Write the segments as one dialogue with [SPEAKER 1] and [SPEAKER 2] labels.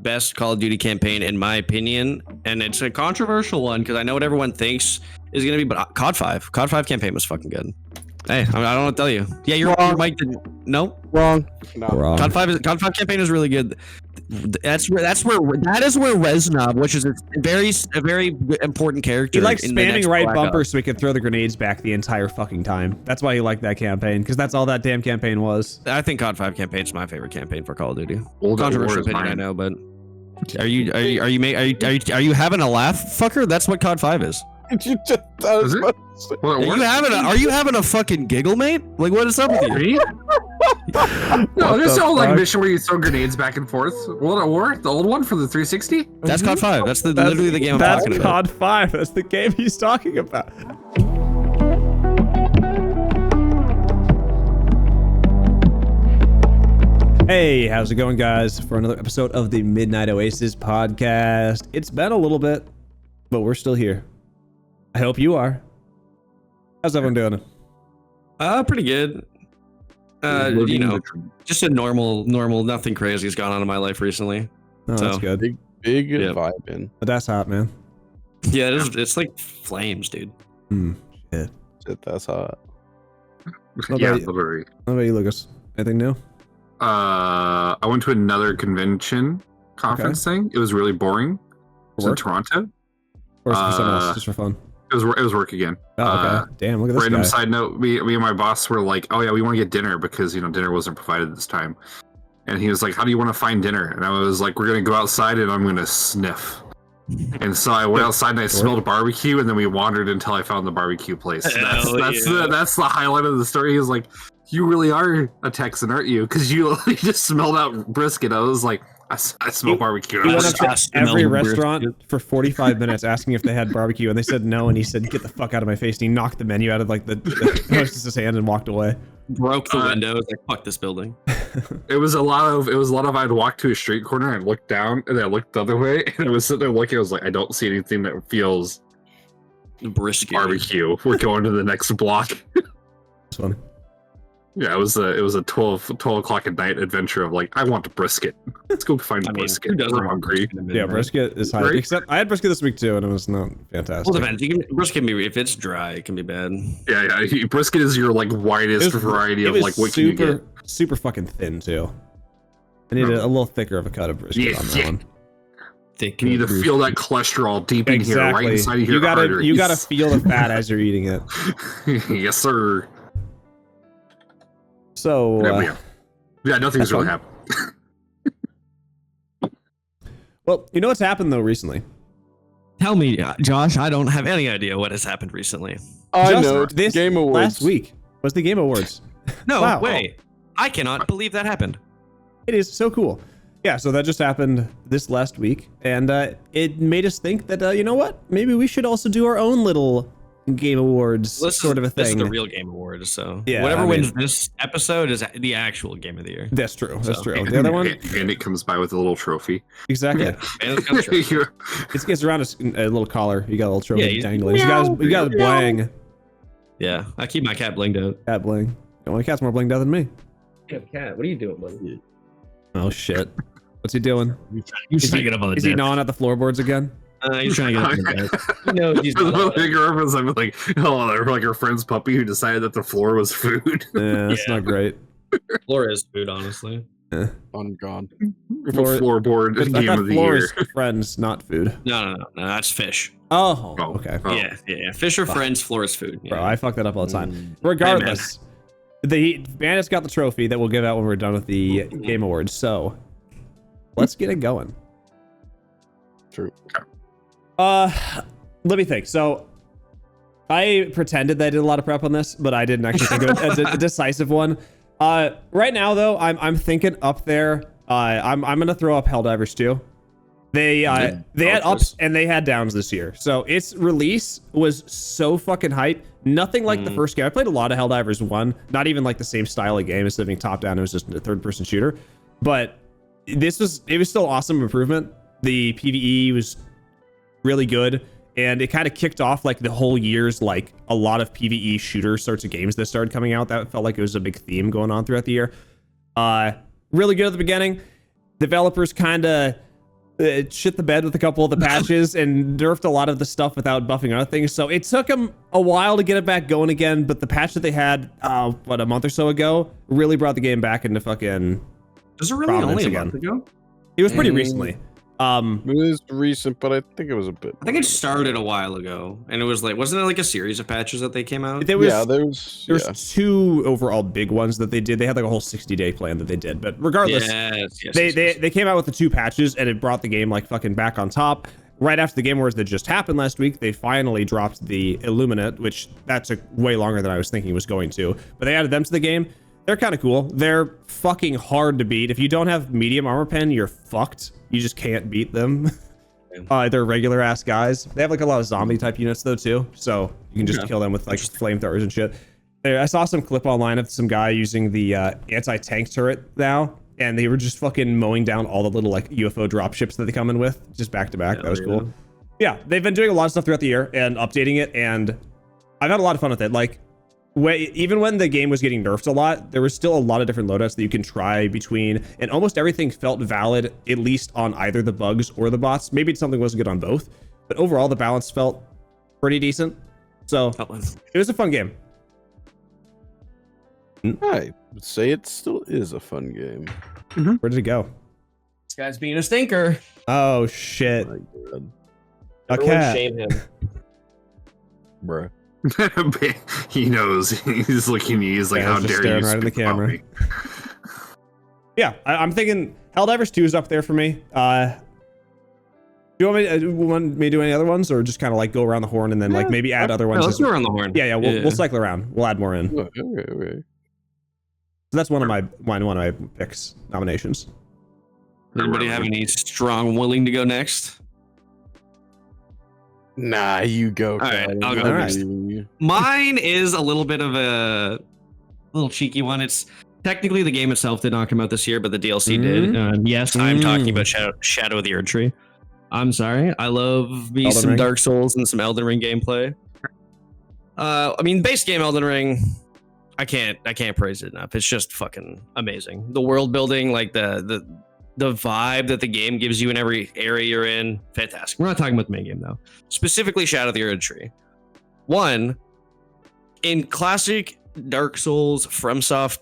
[SPEAKER 1] best Call of Duty campaign in my opinion, and it's a controversial one because I know what everyone thinks is gonna be, but COD 5 campaign was fucking good. Hey, I don't know what to tell you. Yeah, your mic didn't. No,
[SPEAKER 2] Wrong.
[SPEAKER 3] Wrong.
[SPEAKER 1] COD 5 campaign is really good. That is where Reznov, which is a very important character.
[SPEAKER 3] He likes
[SPEAKER 1] in the
[SPEAKER 3] spamming
[SPEAKER 1] next
[SPEAKER 3] right
[SPEAKER 1] Black
[SPEAKER 3] bumper
[SPEAKER 1] Ops.
[SPEAKER 3] so he could throw the grenades back the entire fucking time. That's why he liked that campaign, because that's all that damn campaign was.
[SPEAKER 1] I think COD 5 campaign is my favorite campaign for Call of Duty.
[SPEAKER 2] World at
[SPEAKER 1] Controversial
[SPEAKER 2] War is
[SPEAKER 1] opinion, I
[SPEAKER 2] mine.
[SPEAKER 1] know, but are you having a laugh, fucker? That's what COD 5 is.
[SPEAKER 2] You just that
[SPEAKER 1] Is
[SPEAKER 2] is
[SPEAKER 1] it?
[SPEAKER 2] what-
[SPEAKER 1] Are you having a fucking giggle, mate? Like, what is up with you?
[SPEAKER 4] No,
[SPEAKER 3] What
[SPEAKER 4] this
[SPEAKER 3] the
[SPEAKER 4] old like
[SPEAKER 3] fuck?
[SPEAKER 4] mission where you throw grenades back and forth. World at War, the old one for the 360.
[SPEAKER 1] That's COD 5. That's literally the game I'm talking
[SPEAKER 3] That's
[SPEAKER 1] about.
[SPEAKER 3] COD 5. That's the game he's talking about. Hey, how's it going, guys? For another episode of the Midnight Oasis podcast. It's been a little bit, but we're still here. I hope you are. How's everyone doing?
[SPEAKER 1] Pretty good. You know, just a normal, nothing crazy has gone on in my life recently.
[SPEAKER 3] Oh, that's
[SPEAKER 1] So-
[SPEAKER 3] good.
[SPEAKER 2] big
[SPEAKER 1] Yep.
[SPEAKER 2] vibing.
[SPEAKER 3] But that's hot, man.
[SPEAKER 1] Yeah, it's like flames, dude.
[SPEAKER 3] Shit.
[SPEAKER 2] Shit, that's hot.
[SPEAKER 3] What
[SPEAKER 4] Yeah,
[SPEAKER 3] about you?
[SPEAKER 4] literally.
[SPEAKER 3] What about you, Lucas? Anything new?
[SPEAKER 4] I went to another convention conference thing. It was really boring. It was in
[SPEAKER 3] Work?
[SPEAKER 4] Toronto.
[SPEAKER 3] Or is it for something else?
[SPEAKER 4] Uh,
[SPEAKER 3] Just for fun?
[SPEAKER 4] It was work again.
[SPEAKER 3] Oh, okay. Damn, look at this
[SPEAKER 4] Random
[SPEAKER 3] guy.
[SPEAKER 4] side note: me and my boss were like, "Oh yeah, we want to get dinner because dinner wasn't provided this time." And he was like, "How do you want to find dinner?" And I was like, "We're gonna go outside and I'm gonna sniff." And so I went outside and I smelled barbecue, and then we wandered until I found the barbecue place.
[SPEAKER 1] Hell
[SPEAKER 4] That's the highlight of the story. He was like, "You really are a Texan, aren't you? Because you just smelled out brisket." I was like, "I smell barbecue."
[SPEAKER 3] He
[SPEAKER 4] I
[SPEAKER 3] went
[SPEAKER 4] was
[SPEAKER 3] up to
[SPEAKER 1] Just
[SPEAKER 3] every
[SPEAKER 1] smelled
[SPEAKER 3] restaurant
[SPEAKER 1] brisket.
[SPEAKER 3] for 45 minutes asking if they had barbecue, and they said no, and he said, "Get the fuck out of my face." And he knocked the menu out of like the hostess's hand and walked away.
[SPEAKER 1] Broke the window. It's like, fuck this building.
[SPEAKER 4] It was a lot of I'd walk to a street corner and look down and then I looked the other way and I was sitting there looking. I was like, I don't see anything that feels
[SPEAKER 1] Brisket.
[SPEAKER 4] barbecue. We're going to the next block.
[SPEAKER 3] It's funny.
[SPEAKER 4] Yeah, it was a 12 o'clock at night adventure of like, I want a brisket. Let's go find
[SPEAKER 1] I mean,
[SPEAKER 4] brisket.
[SPEAKER 1] who doesn't
[SPEAKER 4] We're
[SPEAKER 1] want
[SPEAKER 4] hungry.
[SPEAKER 1] brisket at
[SPEAKER 3] Yeah,
[SPEAKER 1] midnight?
[SPEAKER 3] brisket is high.
[SPEAKER 4] Right?
[SPEAKER 3] Except I had brisket this week too, and it was not fantastic.
[SPEAKER 1] Well, depends. Brisket can be, if it's dry, it can be bad.
[SPEAKER 4] Yeah. Brisket is your like widest
[SPEAKER 3] It was-
[SPEAKER 4] variety
[SPEAKER 3] it
[SPEAKER 4] of
[SPEAKER 3] was
[SPEAKER 4] like what can you get.
[SPEAKER 3] super fucking thin too. I needed a little thicker of a cut of brisket on that one.
[SPEAKER 1] Thick.
[SPEAKER 4] You need to feel that cholesterol deep in here, right
[SPEAKER 3] Exactly.
[SPEAKER 4] inside of your
[SPEAKER 3] You gotta
[SPEAKER 4] arteries.
[SPEAKER 3] feel the fat as you're eating it.
[SPEAKER 4] Yes, sir.
[SPEAKER 3] So
[SPEAKER 4] Nothing's
[SPEAKER 3] that's
[SPEAKER 4] really
[SPEAKER 3] fun.
[SPEAKER 4] happened.
[SPEAKER 3] well, you know what's happened though recently?
[SPEAKER 1] Tell me, Josh. I don't have any idea what has happened recently.
[SPEAKER 2] I
[SPEAKER 3] Just
[SPEAKER 2] know.
[SPEAKER 3] this
[SPEAKER 2] Game Awards.
[SPEAKER 3] last week was the Game Awards.
[SPEAKER 1] No,
[SPEAKER 3] Wow.
[SPEAKER 1] wait. I cannot believe that happened.
[SPEAKER 3] It is so cool. Yeah, so that just happened this last week, and it made us think that you know what? Maybe we should also do our own little Game Awards sort of a
[SPEAKER 1] This is
[SPEAKER 3] thing.
[SPEAKER 1] the real Game Awards, so
[SPEAKER 3] Yeah,
[SPEAKER 1] whatever
[SPEAKER 3] I mean-
[SPEAKER 1] wins this episode is the actual Game of the Year.
[SPEAKER 3] That's true. That's
[SPEAKER 1] So-
[SPEAKER 3] true. The other one,
[SPEAKER 4] And it comes by with a little trophy.
[SPEAKER 3] exactly.
[SPEAKER 1] And it's kind of true.
[SPEAKER 4] You're-
[SPEAKER 3] It's around a little collar. You got a little trophy
[SPEAKER 1] Yeah,
[SPEAKER 3] dangling. You got a bling.
[SPEAKER 1] Yeah, I keep my cat blinged out.
[SPEAKER 3] Cat bling. Oh, my cat's more blinged out than me.
[SPEAKER 1] Yeah, cat. What are you doing, buddy?
[SPEAKER 3] Oh shit. What's he doing?
[SPEAKER 1] He's trying to get up on the
[SPEAKER 3] Is he
[SPEAKER 1] desk.
[SPEAKER 3] gnawing at the floorboards again?
[SPEAKER 1] He's trying to get up on the desk. He knows he's
[SPEAKER 4] The
[SPEAKER 1] not.
[SPEAKER 4] big reference, I'm like, oh, they're like her friend's puppy who decided that the floor was food.
[SPEAKER 3] Yeah, that's
[SPEAKER 1] Yeah.
[SPEAKER 3] not great.
[SPEAKER 1] Floor is food, honestly.
[SPEAKER 2] On God.
[SPEAKER 3] Floor-
[SPEAKER 4] Floorboard
[SPEAKER 3] I
[SPEAKER 4] game
[SPEAKER 3] thought
[SPEAKER 4] of the
[SPEAKER 3] floor
[SPEAKER 4] year.
[SPEAKER 3] is friends, not food.
[SPEAKER 1] No, that's fish.
[SPEAKER 3] Oh,
[SPEAKER 4] Oh.
[SPEAKER 3] okay.
[SPEAKER 4] Oh.
[SPEAKER 1] Yeah. Fish are friends, floor is food. Yeah.
[SPEAKER 3] Bro, I fuck that up all the time.
[SPEAKER 1] Mm.
[SPEAKER 3] Regardless, the bandits got the trophy that we'll give out when we're done with the Game Awards. So let's get it going.
[SPEAKER 2] True.
[SPEAKER 3] Let me think. So I pretended that I did a lot of prep on this, but I didn't actually think of it as a decisive one. Right now though, I'm thinking up there. I'm gonna throw up Helldivers 2. They had ups and they had downs this year. So its release was so fucking hype. Nothing like the first game. I played a lot of Helldivers 1, not even like the same style of game as being top down. It was just a third person shooter. But it was still awesome improvement. The PvE was really good, and it kind of kicked off like the whole year's like a lot of PvE shooter sorts of games that started coming out. That felt like it was a big theme going on throughout the year. Really good at the beginning. Developers kind of it shit the bed with a couple of the patches and nerfed a lot of the stuff without buffing other things. So it took them a while to get it back going again. But the patch that they had, a month or so ago, really brought the game back into fucking.
[SPEAKER 1] Was it really only a month ago?
[SPEAKER 3] It was pretty recently.
[SPEAKER 2] It is recent, but I think it was a bit.
[SPEAKER 1] I think it started a while ago, and it was like, wasn't it like a series of patches that they came out?
[SPEAKER 3] There was,
[SPEAKER 2] there was
[SPEAKER 3] 2 overall big ones that they did. They had like a whole 60-day plan that they did. But regardless, they came out with the 2 patches, and it brought the game like fucking back on top. Right after the Game Awards that just happened last week, they finally dropped the Illuminate, which that took way longer than I was thinking it was going to. But they added them to the game. They're kind of cool. They're fucking hard to beat. If you don't have medium armor pen, you're fucked. You just can't beat them. They're regular ass guys. They have like a lot of zombie type units though too, so you can just kill them with like flamethrowers and shit. I saw some clip online of some guy using the anti-tank turret now, and they were just fucking mowing down all the little like UFO dropships that they come in with, just back to back. That was cool. Yeah, they've been doing a lot of stuff throughout the year and updating it, and I've had a lot of fun with it. Like, even when the game was getting nerfed a lot, there was still a lot of different loadouts that you can try between, and almost everything felt valid, at least on either the bugs or the bots. Maybe something wasn't good on both, but overall the balance felt pretty decent. So it was a fun game.
[SPEAKER 2] I would say it still is a fun game.
[SPEAKER 3] Where did it go?
[SPEAKER 1] This guy's being a stinker.
[SPEAKER 3] Oh shit.
[SPEAKER 2] My God.
[SPEAKER 3] A
[SPEAKER 5] Everyone
[SPEAKER 3] cat.
[SPEAKER 5] shame him.
[SPEAKER 2] Bruh.
[SPEAKER 4] He knows. He's looking at me. He's like,
[SPEAKER 3] Yeah,
[SPEAKER 4] how
[SPEAKER 3] he's just
[SPEAKER 4] dare you
[SPEAKER 3] staring right at the
[SPEAKER 4] speak about
[SPEAKER 3] camera.
[SPEAKER 4] me?
[SPEAKER 3] Yeah, I'm thinking Helldivers 2 is up there for me. Do you want me to do any other ones, or just kind of like go around the horn and then like maybe add other ones?
[SPEAKER 1] Let's go around the horn.
[SPEAKER 3] Yeah, we'll cycle around. We'll add more in. So
[SPEAKER 2] Okay.
[SPEAKER 3] that's one of my picks, nominations.
[SPEAKER 1] Anybody have any strong willing to go next?
[SPEAKER 2] Nah, you go.
[SPEAKER 1] All right,
[SPEAKER 2] Kyle.
[SPEAKER 1] I'll go
[SPEAKER 3] All
[SPEAKER 1] next. Mine is a little bit of a little cheeky one. It's technically the game itself did not come out this year, but the DLC did. Yes, I'm talking about Shadow of the Erdtree. I'm sorry. I love me
[SPEAKER 3] Elden
[SPEAKER 1] some
[SPEAKER 3] Ring.
[SPEAKER 1] Dark Souls and some Elden Ring gameplay. I mean, base game Elden Ring, I can't praise it enough. It's just fucking amazing. The world building, like the vibe that the game gives you in every area you're in, fantastic. We're not talking about the main game though. Specifically Shadow of the Erdtree. One, in classic Dark Souls FromSoft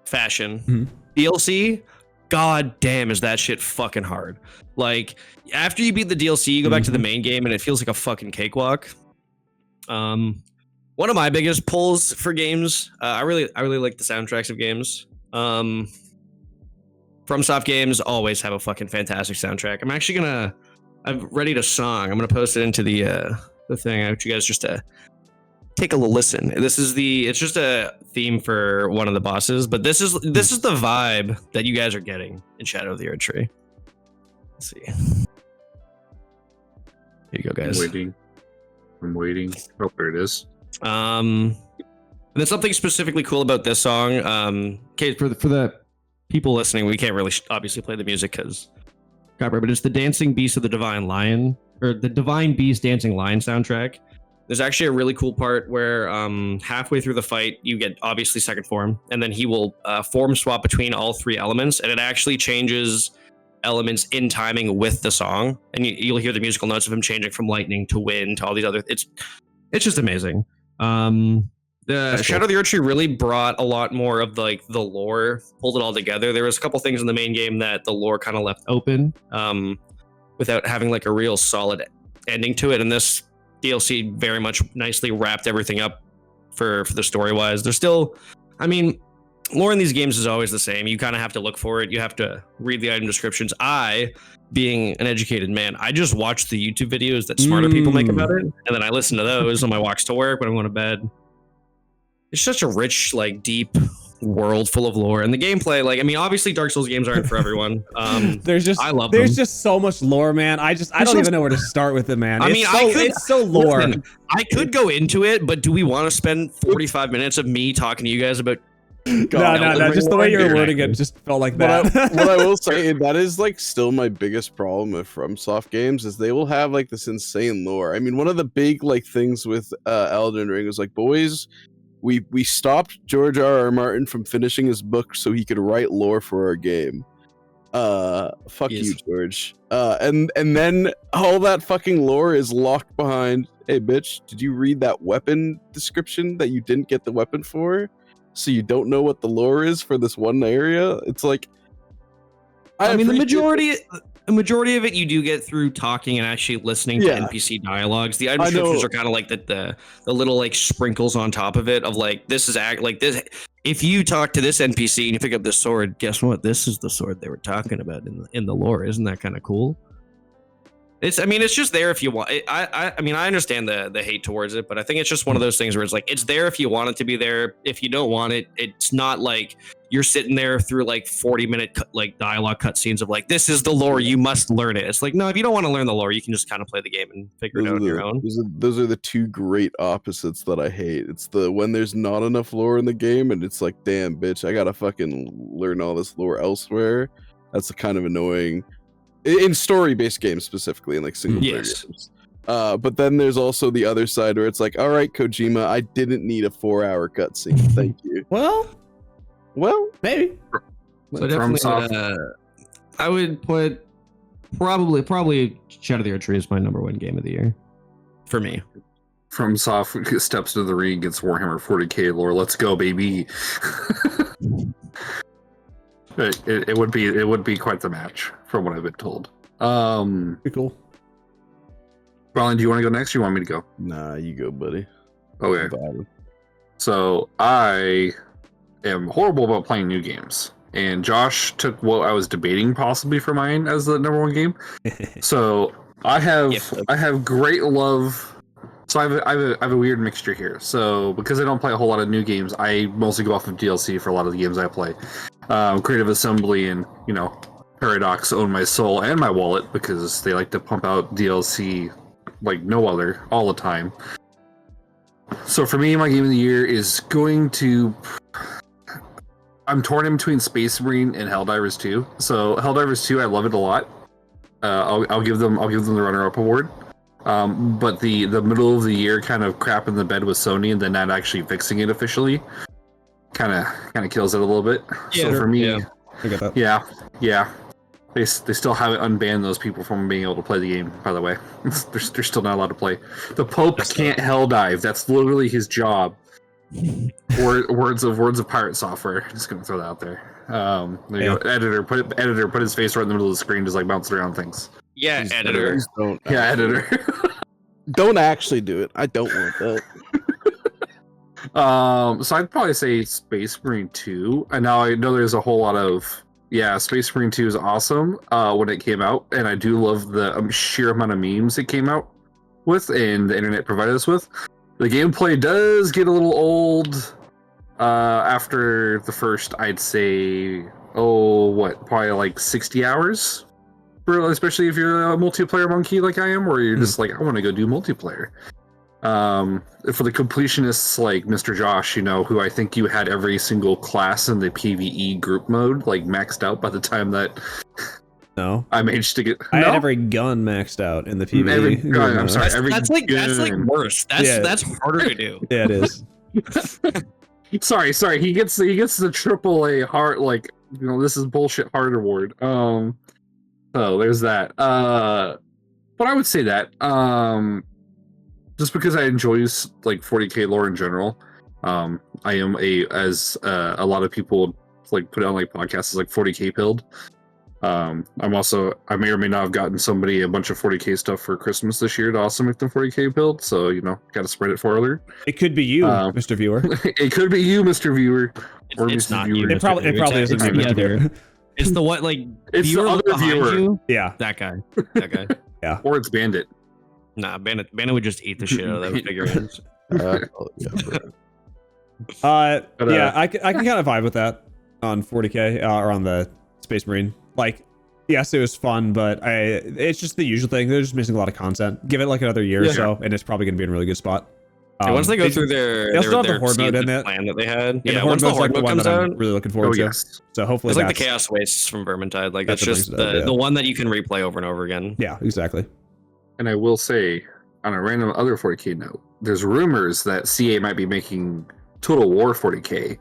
[SPEAKER 1] fashion, DLC, god damn is that shit fucking hard. Like, after you beat the DLC, you go back to the main game and it feels like a fucking cakewalk. One of my biggest pulls for games, I really like the soundtracks of games. FromSoft games always have a fucking fantastic soundtrack. I've readied a song. I'm gonna post it into the thing. I want you guys just to take a little listen. It's just a theme for one of the bosses, but this is the vibe that you guys are getting in Shadow of the Erdtree. Let's see. Here you go, guys.
[SPEAKER 4] I'm waiting. Oh, there it is.
[SPEAKER 1] And there's something specifically cool about this song. Okay, for the people listening, we can't really obviously play the music because copyright, but it's the Dancing Beast of the Divine Lion, or the Divine Beast Dancing Lion soundtrack. There's actually a really cool part where halfway through the fight, you get obviously second form, and then he will form swap between all 3 elements, and it actually changes elements in timing with the song, and you'll hear the musical notes of him changing from lightning to wind to all these other. It's just amazing. The Shadow of the Erdtree really brought a lot more of the lore, pulled it all together. There was a couple things in the main game that the lore kind of left open, without having like a real solid ending to it. And this DLC very much nicely wrapped everything up for the story wise. There's still, I mean, lore in these games is always the same. You kind of have to look for it. You have to read the item descriptions. I, being an educated man, I just watch the YouTube videos that smarter people make about it, and then I listen to those on my walks to work when I'm going to bed. It's such a rich, like, deep world full of lore, and the gameplay. Like, I mean, obviously, Dark Souls games aren't for everyone. I love them.
[SPEAKER 3] There's just so much lore, man. I don't even know where to start with it, man. It's so lore.
[SPEAKER 1] Listen, I could go into it, but do we want to spend 45 minutes of me talking to you guys about?
[SPEAKER 3] No. Just the way you were wording it just felt like that.
[SPEAKER 2] What I will say, that is like still my biggest problem with FromSoft games is they will have like this insane lore. I mean, one of the big like things with Elden Ring is like, boys, we stopped George R.R. Martin from finishing his book so he could write lore for our game. Fuck
[SPEAKER 1] He
[SPEAKER 2] you,
[SPEAKER 1] is.
[SPEAKER 2] George. And then all that fucking lore is locked behind. Hey, bitch, did you read that weapon description that you didn't get the weapon for? So you don't know what the lore is for this one area? It's like,
[SPEAKER 1] I mean, the
[SPEAKER 2] appreciate
[SPEAKER 1] majority of it you do get through talking and actually listening
[SPEAKER 2] Yeah.
[SPEAKER 1] to NPC dialogues. The item
[SPEAKER 2] I know.
[SPEAKER 1] descriptions are kind of like the little like sprinkles on top of it of like this is act like this. If you talk to this NPC and you pick up this sword, guess what? This is the sword they were talking about in the lore. Isn't that kind of cool? It's just there if you want. I mean, I understand the hate towards it, but I think it's just one of those things where it's like it's there if you want it to be there. If you don't want it, it's not like you're sitting there through like 40-minute like dialogue cutscenes of like this is the lore, you must learn it. It's like no, if you don't want to learn the lore, you can just kind of play the game and figure it out on your own.
[SPEAKER 2] Those are the two great opposites that I hate. It's the when there's not enough lore in the game, and it's like, damn, bitch, I gotta fucking learn all this lore elsewhere. That's kind of annoying. In story-based games specifically, in like single player
[SPEAKER 1] Yes.
[SPEAKER 2] games. But then there's also the other side where it's like, all right, Kojima, I didn't need a 4-hour cutscene. Thank you.
[SPEAKER 3] Well, maybe.
[SPEAKER 1] So definitely, I would put probably Shadow of the Archer is my number one game of the year for me.
[SPEAKER 4] FromSoft steps to the ring against Warhammer 40k lore. Let's go, baby. It would be quite the match from what I've been told.
[SPEAKER 3] Pretty cool.
[SPEAKER 4] Brian, do you want to go next? Or you want me to go?
[SPEAKER 2] Nah, you go, buddy.
[SPEAKER 4] Okay.
[SPEAKER 2] Bye.
[SPEAKER 4] So I am horrible about playing new games, and Josh took what I was debating possibly for mine as the number one game. So I have great love. So I have a weird mixture here. So because I don't play a whole lot of new games, I mostly go off of DLC for a lot of the games I play. Creative Assembly and Paradox own my soul and my wallet because they like to pump out DLC like no other all the time. So for me, my game of the year is going to. I'm torn in between Space Marine and Helldivers 2. So Helldivers 2, I love it a lot. I'll give them the runner-up award. But the middle of the year kind of crap in the bed with Sony and then not actually fixing it officially kind of kills it a little bit.
[SPEAKER 1] Yeah,
[SPEAKER 4] so for me,
[SPEAKER 3] I get that.
[SPEAKER 4] yeah. They still haven't unbanned those people from being able to play the game, by the way. They're still not allowed to play. The Pope can't helldive. That's literally his job. Words of pirate software. Just gonna throw that out there. There you go. Editor put his face right in the middle of the screen, just like bouncing around things.
[SPEAKER 1] Yeah,
[SPEAKER 2] Please
[SPEAKER 1] editor.
[SPEAKER 2] Don't,
[SPEAKER 4] Yeah, editor.
[SPEAKER 2] don't actually do it. I don't want that.
[SPEAKER 4] So I'd probably say Space Marine 2. And now I know there's a whole lot of Space Marine 2 is awesome when it came out, and I do love the sheer amount of memes it came out with and the internet provided us with. The gameplay does get a little old after the first, I'd say, probably like 60 hours, especially if you're a multiplayer monkey like I am, where you're just like, I want to go do multiplayer. For the completionists like Mr. Josh, who I think you had every single class in the PvE group mode like maxed out by the time that
[SPEAKER 3] No,
[SPEAKER 4] I managed to get.
[SPEAKER 3] I had every gun maxed out in the PvE.
[SPEAKER 4] Every gun, I'm sorry.
[SPEAKER 1] That's like worse. That's harder to do.
[SPEAKER 3] Yeah, it is.
[SPEAKER 4] sorry. He gets the AAA heart, like, this is bullshit heart award. So there's that. But I would say that just because I enjoy like 40k lore in general, I am as a lot of people like put it on like podcasts, like 40k pilled. I may or may not have gotten somebody a bunch of 40k stuff for Christmas this year to also make them 40k build. So got to spread it farther.
[SPEAKER 3] It could be you, Mr. Viewer.
[SPEAKER 4] It could be you, Mr. Viewer.
[SPEAKER 1] Or it's
[SPEAKER 4] Mrs.
[SPEAKER 1] not
[SPEAKER 4] Viewer.
[SPEAKER 1] you.
[SPEAKER 3] It probably isn't
[SPEAKER 1] it's
[SPEAKER 3] you,
[SPEAKER 1] the
[SPEAKER 3] Mr.
[SPEAKER 1] other.
[SPEAKER 3] Viewer.
[SPEAKER 1] It's the what, like,
[SPEAKER 4] It's the
[SPEAKER 1] viewer
[SPEAKER 4] other
[SPEAKER 1] behind
[SPEAKER 4] viewer.
[SPEAKER 1] you?
[SPEAKER 3] Yeah,
[SPEAKER 1] That guy.
[SPEAKER 4] Or it's Bandit.
[SPEAKER 1] Nah, Bandit would just eat the shit out of those figurines.
[SPEAKER 3] I can kind of vibe with that on 40k or on the Space Marine. Like, yes, it was fun, but it's just the usual thing. They're just missing a lot of content. Give it like another year or so, and it's probably going to be in a really good spot.
[SPEAKER 1] Once they go through their
[SPEAKER 3] still have the Horde mode in it.
[SPEAKER 1] plan that they had.
[SPEAKER 3] Yeah,
[SPEAKER 1] Once the Horde mode
[SPEAKER 3] one
[SPEAKER 1] comes
[SPEAKER 3] that
[SPEAKER 1] out,
[SPEAKER 3] I'm really looking forward to.
[SPEAKER 4] Yes.
[SPEAKER 3] So hopefully
[SPEAKER 1] it's like the
[SPEAKER 3] that's-
[SPEAKER 1] Chaos Wastes from Vermintide. Like
[SPEAKER 3] That's
[SPEAKER 1] it's
[SPEAKER 3] what
[SPEAKER 1] just
[SPEAKER 3] brings it up,
[SPEAKER 1] the one that you can replay over and over again.
[SPEAKER 3] Yeah, exactly.
[SPEAKER 4] And I will say, on a random other 40k note, there's rumors that CA might be making Total War 40k,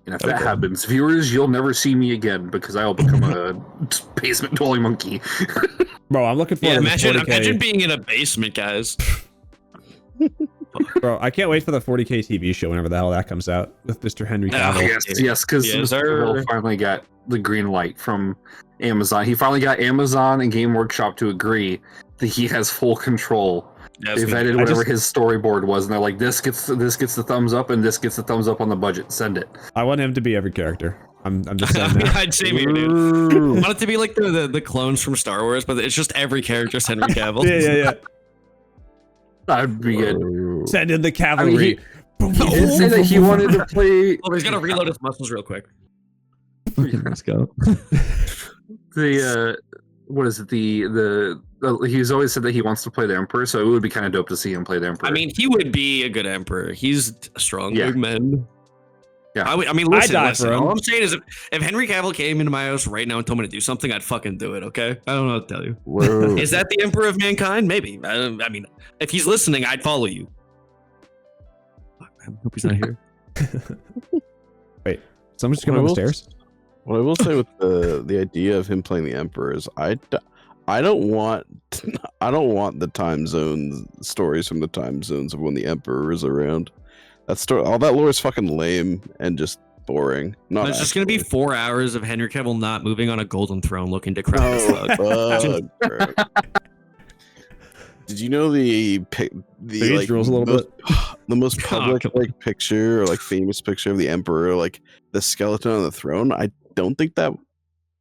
[SPEAKER 4] And if that happens, viewers, you'll never see me again because I'll become a basement dwelling monkey.
[SPEAKER 3] Bro, I'm looking forward to the 40K.
[SPEAKER 1] Imagine being in a basement, guys.
[SPEAKER 3] Bro, I can't wait for the 40K TV show whenever the hell that comes out with Mr. Henry Cavill.
[SPEAKER 4] Yes, because Mr. Cavill finally got the green light from Amazon. He finally got Amazon and Game Workshop to agree that he has full control. They vetted whatever his storyboard was, and they're like, this gets the thumbs up, and this gets the thumbs up on the budget. Send it.
[SPEAKER 3] I want him to be every character. I'm just saying that.
[SPEAKER 1] I'd say me, dude. I want it to be like the clones from Star Wars, but it's just every character's Henry Cavill.
[SPEAKER 3] Yeah.
[SPEAKER 4] That'd be good.
[SPEAKER 3] Send in the cavalry.
[SPEAKER 4] He did say that he wanted to play.
[SPEAKER 1] Oh, he's got to reload his muscles real quick.
[SPEAKER 3] Let's go.
[SPEAKER 4] What is it? He's always said that he wants to play the Emperor, so it would be kind of dope to see him play the Emperor.
[SPEAKER 1] I mean, he would be a good Emperor. He's a strong big man.
[SPEAKER 4] Yeah.
[SPEAKER 1] I mean, listen. All I'm saying is, if Henry Cavill came into my house right now and told me to do something, I'd fucking do it. Okay, I don't know what to tell you.
[SPEAKER 2] Whoa.
[SPEAKER 1] Is that the Emperor of Mankind? Maybe. I mean, if he's listening, I'd follow you. I hope he's not here.
[SPEAKER 3] Wait, someone's just coming up the stairs.
[SPEAKER 2] What I will say with the idea of him playing the Emperor is I don't want the time zones stories from the time zones of when the Emperor is around. All that lore is fucking lame and just boring.
[SPEAKER 1] It's just gonna be 4 hours of Henry Cavill not moving on a golden throne, looking to crown the
[SPEAKER 2] slug. Did you know the
[SPEAKER 3] rules a little bit?
[SPEAKER 2] The most public picture or like famous picture of the Emperor, like the skeleton on the throne? I don't think that.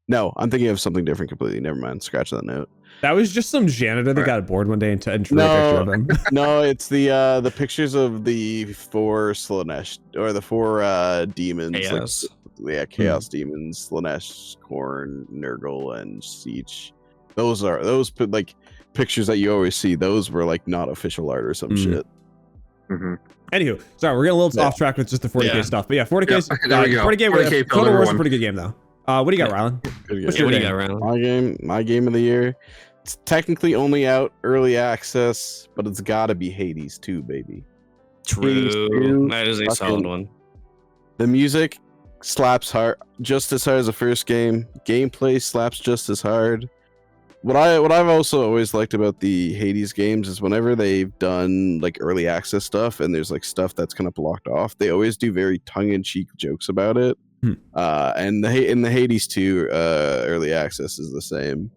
[SPEAKER 2] No, I'm thinking of something different completely. Never mind. Scratch that note.
[SPEAKER 3] That was just some janitor that got bored one day and drew a picture of him.
[SPEAKER 2] No, it's the pictures of the 4 Slanesh or the 4 demons.
[SPEAKER 1] Chaos.
[SPEAKER 2] Chaos demons: Slanesh, Khorne, Nurgle, and Siege. Those like pictures that you always see. Those were like not official art or some shit.
[SPEAKER 4] Mm-hmm.
[SPEAKER 3] Anywho, sorry, we're getting a little off track with just the 40K stuff, but 40K.
[SPEAKER 4] There we go.
[SPEAKER 3] 40K Total War is a pretty good game though. What do you got, Rylan?
[SPEAKER 1] What do you got, Rylan?
[SPEAKER 2] My game of the year. It's technically only out early access, but it's gotta be Hades 2, baby.
[SPEAKER 1] True. That is a solid one.
[SPEAKER 2] The music slaps hard, just as hard as the first game. Gameplay slaps just as hard. What I've also always liked about the Hades games is whenever they've done like early access stuff and there's like stuff that's kind of blocked off, they always do very tongue-in-cheek jokes about it. And in the Hades 2 early access is the same.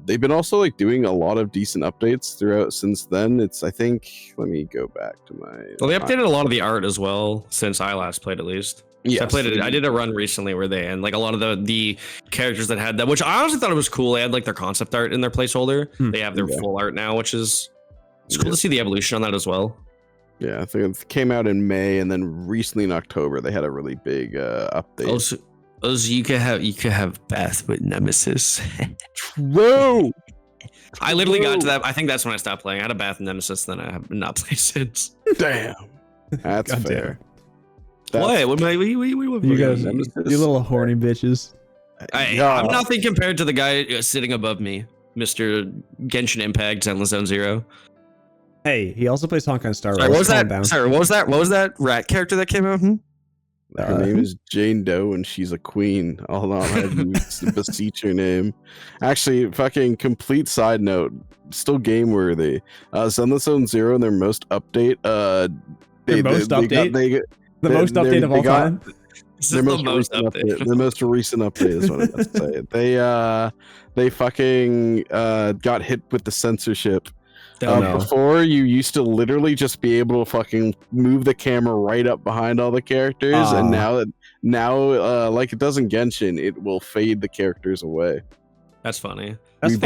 [SPEAKER 2] They've been also like doing a lot of decent updates throughout since then. I think let me go back to my.
[SPEAKER 1] Well, they updated a lot of the art as well since I last played, at least. Yeah, I did a run recently where they and like a lot of the characters that had that, which I honestly thought it was cool. They had like their concept art in their placeholder. They have their full art now, which is it's cool to see the evolution on that as well.
[SPEAKER 2] Yeah, I think it came out in May, and then recently in October they had a really big update.
[SPEAKER 1] Also, you could have Beth with Nemesis.
[SPEAKER 2] Whoa!
[SPEAKER 1] I literally got to that. I think that's when I stopped playing. I had a Beth and Nemesis, then I have not played since.
[SPEAKER 2] Damn, that's
[SPEAKER 3] God
[SPEAKER 2] fair.
[SPEAKER 1] What? What
[SPEAKER 3] you guys, you little horny bitches.
[SPEAKER 1] I'm nothing compared to the guy sitting above me, Mr. Genshin Impact Zenless Zone Zero.
[SPEAKER 3] Hey, he also plays Honkai Star Wars.
[SPEAKER 1] Sorry, what was that rat character that came out?
[SPEAKER 2] Her name is Jane Doe, and she's a queen. Hold on, I have to beseech her name. Actually, fucking complete side note, still game worthy. Zenless Zone Zero, their most update.
[SPEAKER 3] The most update of all time.
[SPEAKER 2] The most recent update is what I was to say. They fucking got hit with the censorship. Before, you used to literally just be able to fucking move the camera right up behind all the characters, and now like it does in Genshin, it will fade the characters away.
[SPEAKER 1] That's funny. They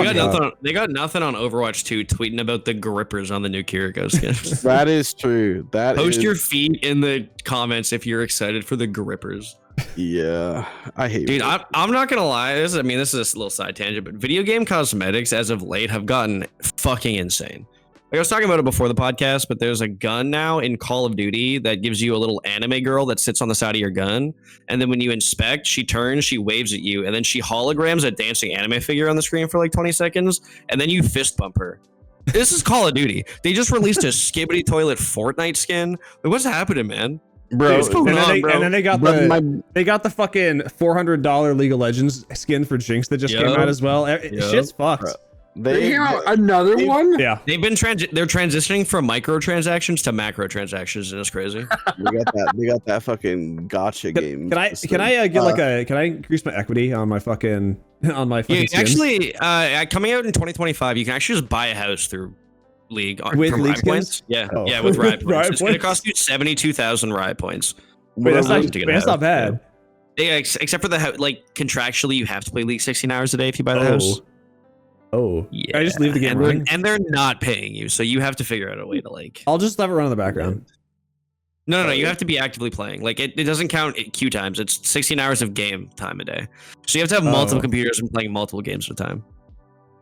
[SPEAKER 1] got nothing on Overwatch 2 tweeting about the grippers on the new Kiriko skins.
[SPEAKER 2] That is true. Post
[SPEAKER 1] your feet in the comments if you're excited for the grippers.
[SPEAKER 2] Yeah, I hate.
[SPEAKER 1] Dude, I'm not gonna lie. This is a little side tangent, but video game cosmetics as of late have gotten fucking insane. Like I was talking about it before the podcast, but there's a gun now in Call of Duty that gives you a little anime girl that sits on the side of your gun, and then when you inspect, she turns, she waves at you, and then she holograms a dancing anime figure on the screen for like 20 seconds, and then you fist bump her. This is Call of Duty. They just released a Skibbity Toilet Fortnite skin. Like, what's happening, man?
[SPEAKER 2] bro.
[SPEAKER 1] What's going on, bro?
[SPEAKER 3] And then they got
[SPEAKER 2] But
[SPEAKER 3] they got the fucking $400 League of Legends skin for Jinx that just came out as well. Shit's fucked.
[SPEAKER 2] Bro.
[SPEAKER 4] They came out another one.
[SPEAKER 3] Yeah,
[SPEAKER 1] They've been they're transitioning from microtransactions to macrotransactions, and it's crazy.
[SPEAKER 2] They got that fucking gotcha game.
[SPEAKER 3] Can I get can I increase my equity on my fucking
[SPEAKER 1] Yeah,
[SPEAKER 3] skins?
[SPEAKER 1] actually, coming out in 202025, you can actually just buy a house through League
[SPEAKER 3] With
[SPEAKER 1] from
[SPEAKER 3] League
[SPEAKER 1] Riot points.
[SPEAKER 3] skins?
[SPEAKER 1] Yeah,
[SPEAKER 3] Oh.
[SPEAKER 1] yeah, with Riot points.
[SPEAKER 3] Riot
[SPEAKER 1] It's going to
[SPEAKER 3] points?
[SPEAKER 1] cost you 72,000 Riot points.
[SPEAKER 3] Wait, that's not,
[SPEAKER 1] to get a
[SPEAKER 3] that's not
[SPEAKER 1] house.
[SPEAKER 3] bad.
[SPEAKER 1] Yeah, except for the like contractually, you have to play League 16 hours a day if you buy the house.
[SPEAKER 3] Oh,
[SPEAKER 1] Yeah,
[SPEAKER 3] can I just leave the game
[SPEAKER 1] and
[SPEAKER 3] running?
[SPEAKER 1] and they're not paying you, so you have to figure out a way to like.
[SPEAKER 3] I'll just have it run in the background.
[SPEAKER 1] No, you have to be actively playing. Like it doesn't count queue times. It's 16 hours of game time a day. So you have to have multiple computers and playing multiple games at a time.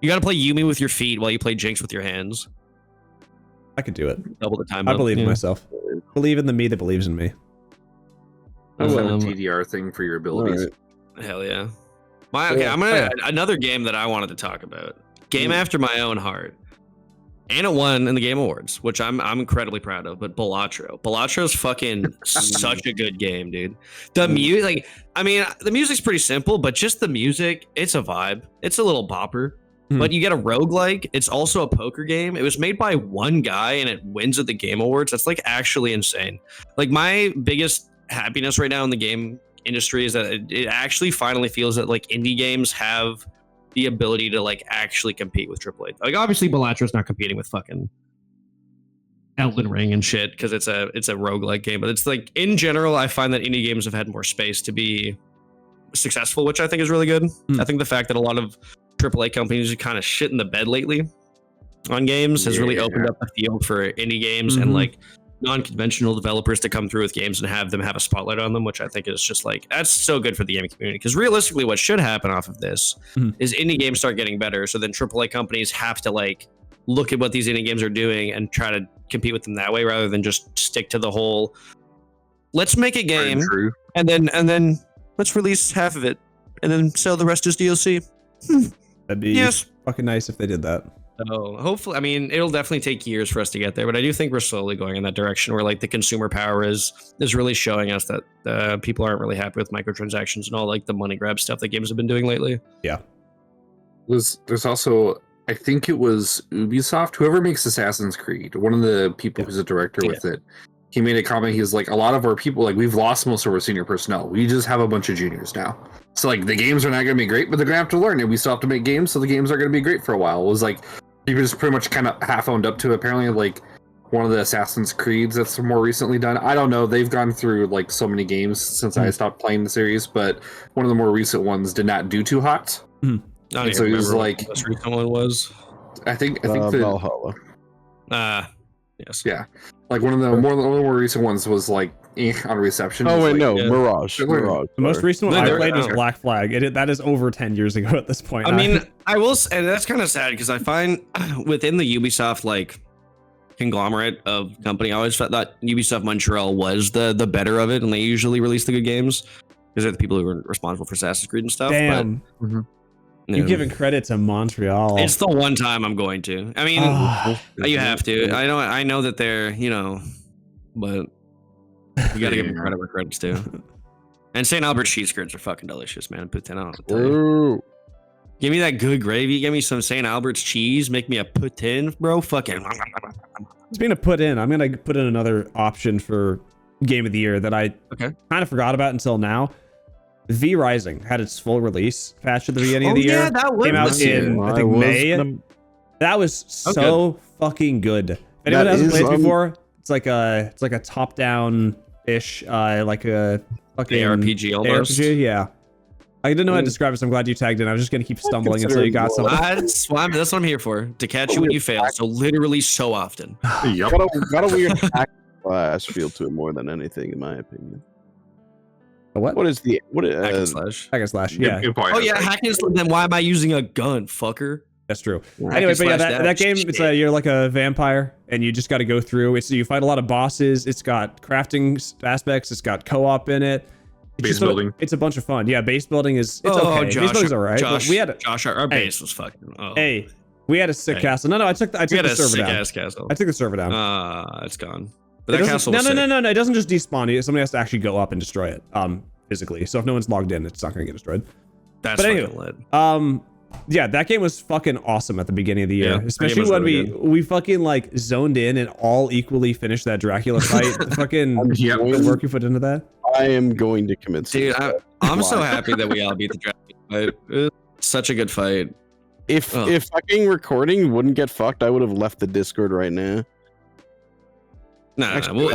[SPEAKER 1] You got to play Yumi with your feet while you play Jinx with your hands.
[SPEAKER 3] I could do it.
[SPEAKER 1] Double the time.
[SPEAKER 3] I
[SPEAKER 1] up.
[SPEAKER 3] believe in
[SPEAKER 1] Yeah.
[SPEAKER 3] myself. Believe in the me that believes in me.
[SPEAKER 4] That's a
[SPEAKER 1] Um,
[SPEAKER 4] TDR thing for your abilities.
[SPEAKER 1] Hell yeah. I'm gonna another game that I wanted to talk about. Game after my own heart. And it won in the Game Awards, which I'm incredibly proud of. But Balatro. Balatro's fucking such a good game, dude. The music, like, I mean, the music's pretty simple, but just the music, it's a vibe. It's a little bopper. But you get a roguelike. It's also a poker game. It was made by one guy and it wins at the Game Awards. That's like actually insane. Like my biggest happiness right now in the game industry is that it actually finally feels that like indie games have the ability to like actually compete with AAA. Like obviously Balatro's not competing with fucking Elden Ring and shit because it's a roguelike game, but it's like in general I find that indie games have had more space to be successful, which I think is really good. I think the fact that a lot of AAA companies are kind of shit in the bed lately on games has really opened up the field for indie games and like non-conventional developers to come through with games and have them have a spotlight on them, which I think is just like that's so good for the gaming community. Because realistically, what should happen off of this is indie games start getting better, so then AAA companies have to like look at what these indie games are doing and try to compete with them that way, rather than just stick to the whole let's make a game and then let's release half of it and then sell the rest as DLC.
[SPEAKER 3] That'd be fucking nice if they did that.
[SPEAKER 1] So hopefully, I mean, it'll definitely take years for us to get there, but I do think we're slowly going in that direction where like the consumer power is really showing us that people aren't really happy with microtransactions and all like the money grab stuff that games have been doing lately.
[SPEAKER 3] Yeah.
[SPEAKER 4] There's also, I think it was Ubisoft, whoever makes Assassin's Creed, one of the people who's a director with it, he made a comment. He's like, a lot of our people, like we've lost most of our senior personnel. We just have a bunch of juniors now. So like the games are not going to be great, but they're going to have to learn it. We still have to make games, so the games are going to be great for a while. It was like, he was pretty much kind of half owned up to apparently like one of the Assassin's Creeds that's more recently done. I don't know. They've gone through like so many games since I stopped playing the series, but one of the more recent ones did not do too hot.
[SPEAKER 1] So he was like, what this recent one was.
[SPEAKER 4] I think the
[SPEAKER 2] Valhalla.
[SPEAKER 1] Yes.
[SPEAKER 4] Yeah, like one of the more recent ones was like on reception.
[SPEAKER 2] Oh wait,
[SPEAKER 4] like,
[SPEAKER 2] no, Mirage.
[SPEAKER 3] The most recent one I played was Black Flag. That is over 10 years ago at this point.
[SPEAKER 1] I mean, I will say, and that's kind of sad because I find within the Ubisoft like conglomerate of company, I always thought that Ubisoft Montreal was the better of it, and they usually release the good games because they're the people who are responsible for Assassin's Creed and stuff.
[SPEAKER 3] Damn.
[SPEAKER 1] But,
[SPEAKER 3] you're giving credit to Montreal.
[SPEAKER 1] It's the one time I'm going to. I mean, you have to. I know that they're, but you got to give them credit where credit's due. And St. Albert's cheese curds are fucking delicious, man. Poutine, I don't know what to tell you. Give me that good gravy. Give me some St. Albert's cheese. Make me a poutine, bro. Fucking.
[SPEAKER 3] Speaking of put in, I'm going to put in another option for Game of the Year that I kind of forgot about until now. V Rising had its full release patch at the beginning of the year.
[SPEAKER 1] That
[SPEAKER 3] came out in I think May. That was so fucking good. If anyone hasn't played it before, it's like a top down ish like a fucking
[SPEAKER 1] ARPG almost.
[SPEAKER 3] ARPG, yeah. I didn't know how to describe it, so I'm glad you tagged in. I was just gonna keep stumbling until you got something.
[SPEAKER 1] That's what I'm here for, to catch you when you fail. So literally so often.
[SPEAKER 4] Yep.
[SPEAKER 2] Got a weird hack slash feel to it more than anything, in my opinion.
[SPEAKER 3] What
[SPEAKER 2] is the
[SPEAKER 1] hack and slash?
[SPEAKER 3] Hack and slash, yeah.
[SPEAKER 1] Oh yeah, hack and slash. Then why am I using a gun, fucker?
[SPEAKER 3] That's true. Anyway, but yeah, that game, it's you're like a vampire, and you just got to go through. You fight a lot of bosses. It's got crafting aspects. It's got co-op in it.
[SPEAKER 4] Base building.
[SPEAKER 3] It's a bunch of fun. Yeah, base building is okay.
[SPEAKER 1] Josh,
[SPEAKER 3] base building's alright.
[SPEAKER 1] Our base was fucking.
[SPEAKER 3] We had a sick castle. No, I took the server down.
[SPEAKER 1] Ass castle.
[SPEAKER 3] I took the server down.
[SPEAKER 1] It's gone. But that castle was sick.
[SPEAKER 3] No. It doesn't just despawn. Somebody has to actually go up and destroy it physically. So if no one's logged in, it's not going to get destroyed.
[SPEAKER 1] That's
[SPEAKER 3] but
[SPEAKER 1] fucking lit.
[SPEAKER 3] Yeah, that game was fucking awesome at the beginning of the year,
[SPEAKER 1] Yeah,
[SPEAKER 3] especially when we fucking like zoned in and all equally finished that Dracula fight. The work you put into that.
[SPEAKER 2] I am going to commit
[SPEAKER 1] Dude,
[SPEAKER 2] suicide.
[SPEAKER 1] I'm so happy that we all beat the Dracula fight. It was such a good fight.
[SPEAKER 2] If fucking recording wouldn't get fucked, I would have left the Discord right now.
[SPEAKER 1] No.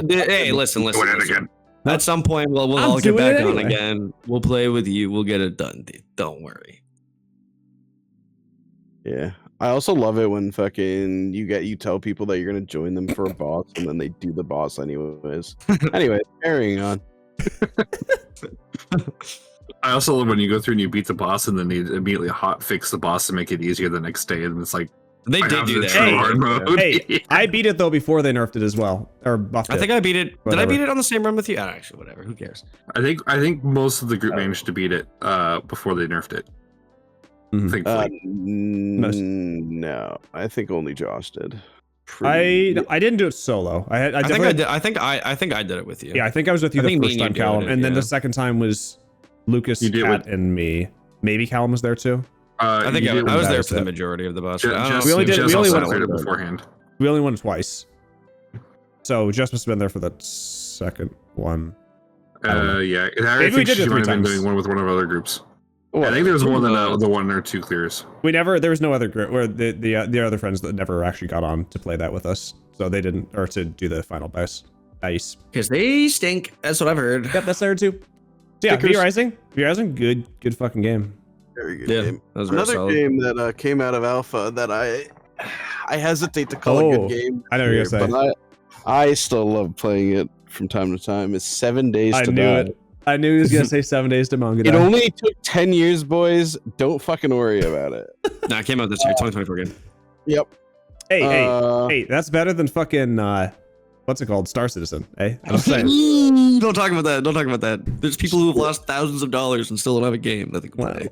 [SPEAKER 1] Hey, listen.
[SPEAKER 4] Again.
[SPEAKER 1] At some point, we'll
[SPEAKER 3] I'm
[SPEAKER 1] all get
[SPEAKER 3] doing
[SPEAKER 1] back
[SPEAKER 3] it
[SPEAKER 1] on
[SPEAKER 3] anyway.
[SPEAKER 1] again. We'll play with you. We'll get it done, dude. Don't worry.
[SPEAKER 2] Yeah. I also love it when fucking you tell people that you're gonna join them for a boss and then they do the boss anyways. Anyway, carrying on.
[SPEAKER 4] I also love when you go through and you beat the boss and then they immediately hot fix the boss to make it easier the next day, and it's like
[SPEAKER 1] They
[SPEAKER 4] I
[SPEAKER 1] did
[SPEAKER 4] have
[SPEAKER 1] do
[SPEAKER 4] the
[SPEAKER 1] that.
[SPEAKER 4] true hard mode.
[SPEAKER 3] Hey, I beat it though before they nerfed it as well, or buffed
[SPEAKER 1] I
[SPEAKER 3] it.
[SPEAKER 1] think I beat it. Did I
[SPEAKER 3] Whatever.
[SPEAKER 1] beat it on the same run with you? Actually, whatever. Who cares?
[SPEAKER 4] I think most of the group managed to beat it before they nerfed it.
[SPEAKER 3] Mhm.
[SPEAKER 4] Thankfully.
[SPEAKER 2] No, I think only Josh did. Pretty-
[SPEAKER 3] I didn't do it solo. I
[SPEAKER 1] I think I
[SPEAKER 3] definitely-
[SPEAKER 1] did. I think I did it with you.
[SPEAKER 3] Yeah, I think I was with you
[SPEAKER 1] I
[SPEAKER 3] the
[SPEAKER 1] think me
[SPEAKER 3] first
[SPEAKER 1] and you
[SPEAKER 3] time,
[SPEAKER 1] did
[SPEAKER 3] Callum,
[SPEAKER 1] it,
[SPEAKER 3] and then
[SPEAKER 1] yeah.
[SPEAKER 3] the second time was Lucas,
[SPEAKER 4] You did
[SPEAKER 3] Kat,
[SPEAKER 4] with-
[SPEAKER 3] and me. Maybe Callum was there too.
[SPEAKER 1] I think
[SPEAKER 4] you did
[SPEAKER 1] I was
[SPEAKER 3] that
[SPEAKER 1] there
[SPEAKER 3] was
[SPEAKER 1] for the
[SPEAKER 3] it.
[SPEAKER 1] majority of the boss.
[SPEAKER 4] Just,
[SPEAKER 1] fight. I don't
[SPEAKER 4] just,
[SPEAKER 1] know.
[SPEAKER 3] We only did-
[SPEAKER 4] just
[SPEAKER 3] we only
[SPEAKER 4] also
[SPEAKER 3] went-
[SPEAKER 4] cleared it beforehand.
[SPEAKER 3] We only won twice. So Jess must have been there for the second one.
[SPEAKER 4] Yeah. I
[SPEAKER 3] Maybe we
[SPEAKER 4] think
[SPEAKER 3] did
[SPEAKER 4] she
[SPEAKER 3] it
[SPEAKER 4] might have
[SPEAKER 3] 3
[SPEAKER 4] been
[SPEAKER 3] times.
[SPEAKER 4] doing one with one of our other groups.
[SPEAKER 2] Well,
[SPEAKER 4] I think there was more than the 1 or 2 clears.
[SPEAKER 3] There was no other group where the other friends that never actually got on to play that with us. So they didn't, or to do the final boss. Nice.
[SPEAKER 1] Because they stink. That's what I've heard.
[SPEAKER 3] Yep, that's there too. So yeah,
[SPEAKER 2] Stickers.
[SPEAKER 3] V Rising, good fucking game.
[SPEAKER 2] Very good
[SPEAKER 1] Yeah,
[SPEAKER 2] game.
[SPEAKER 1] that was very
[SPEAKER 2] Another
[SPEAKER 1] solid.
[SPEAKER 2] game that came out of alpha that I hesitate to call a
[SPEAKER 3] Oh,
[SPEAKER 2] good game.
[SPEAKER 3] I know what you're
[SPEAKER 2] here,
[SPEAKER 3] gonna say.
[SPEAKER 2] but I still love playing it from time to time. Is 7 Days
[SPEAKER 3] I
[SPEAKER 2] to
[SPEAKER 3] knew
[SPEAKER 2] Die.
[SPEAKER 3] it. I knew he was gonna say 7 days to manga.
[SPEAKER 2] It only took 10 years, boys. Don't fucking worry about it.
[SPEAKER 1] Nah, it came out this year, 2024 game.
[SPEAKER 2] Yep.
[SPEAKER 3] Hey, that's better than fucking what's it called? Star Citizen. Hey, I'm saying.
[SPEAKER 1] Don't talk about that. Don't talk about that. There's people who have lost thousands of dollars and still don't have a game that they can play.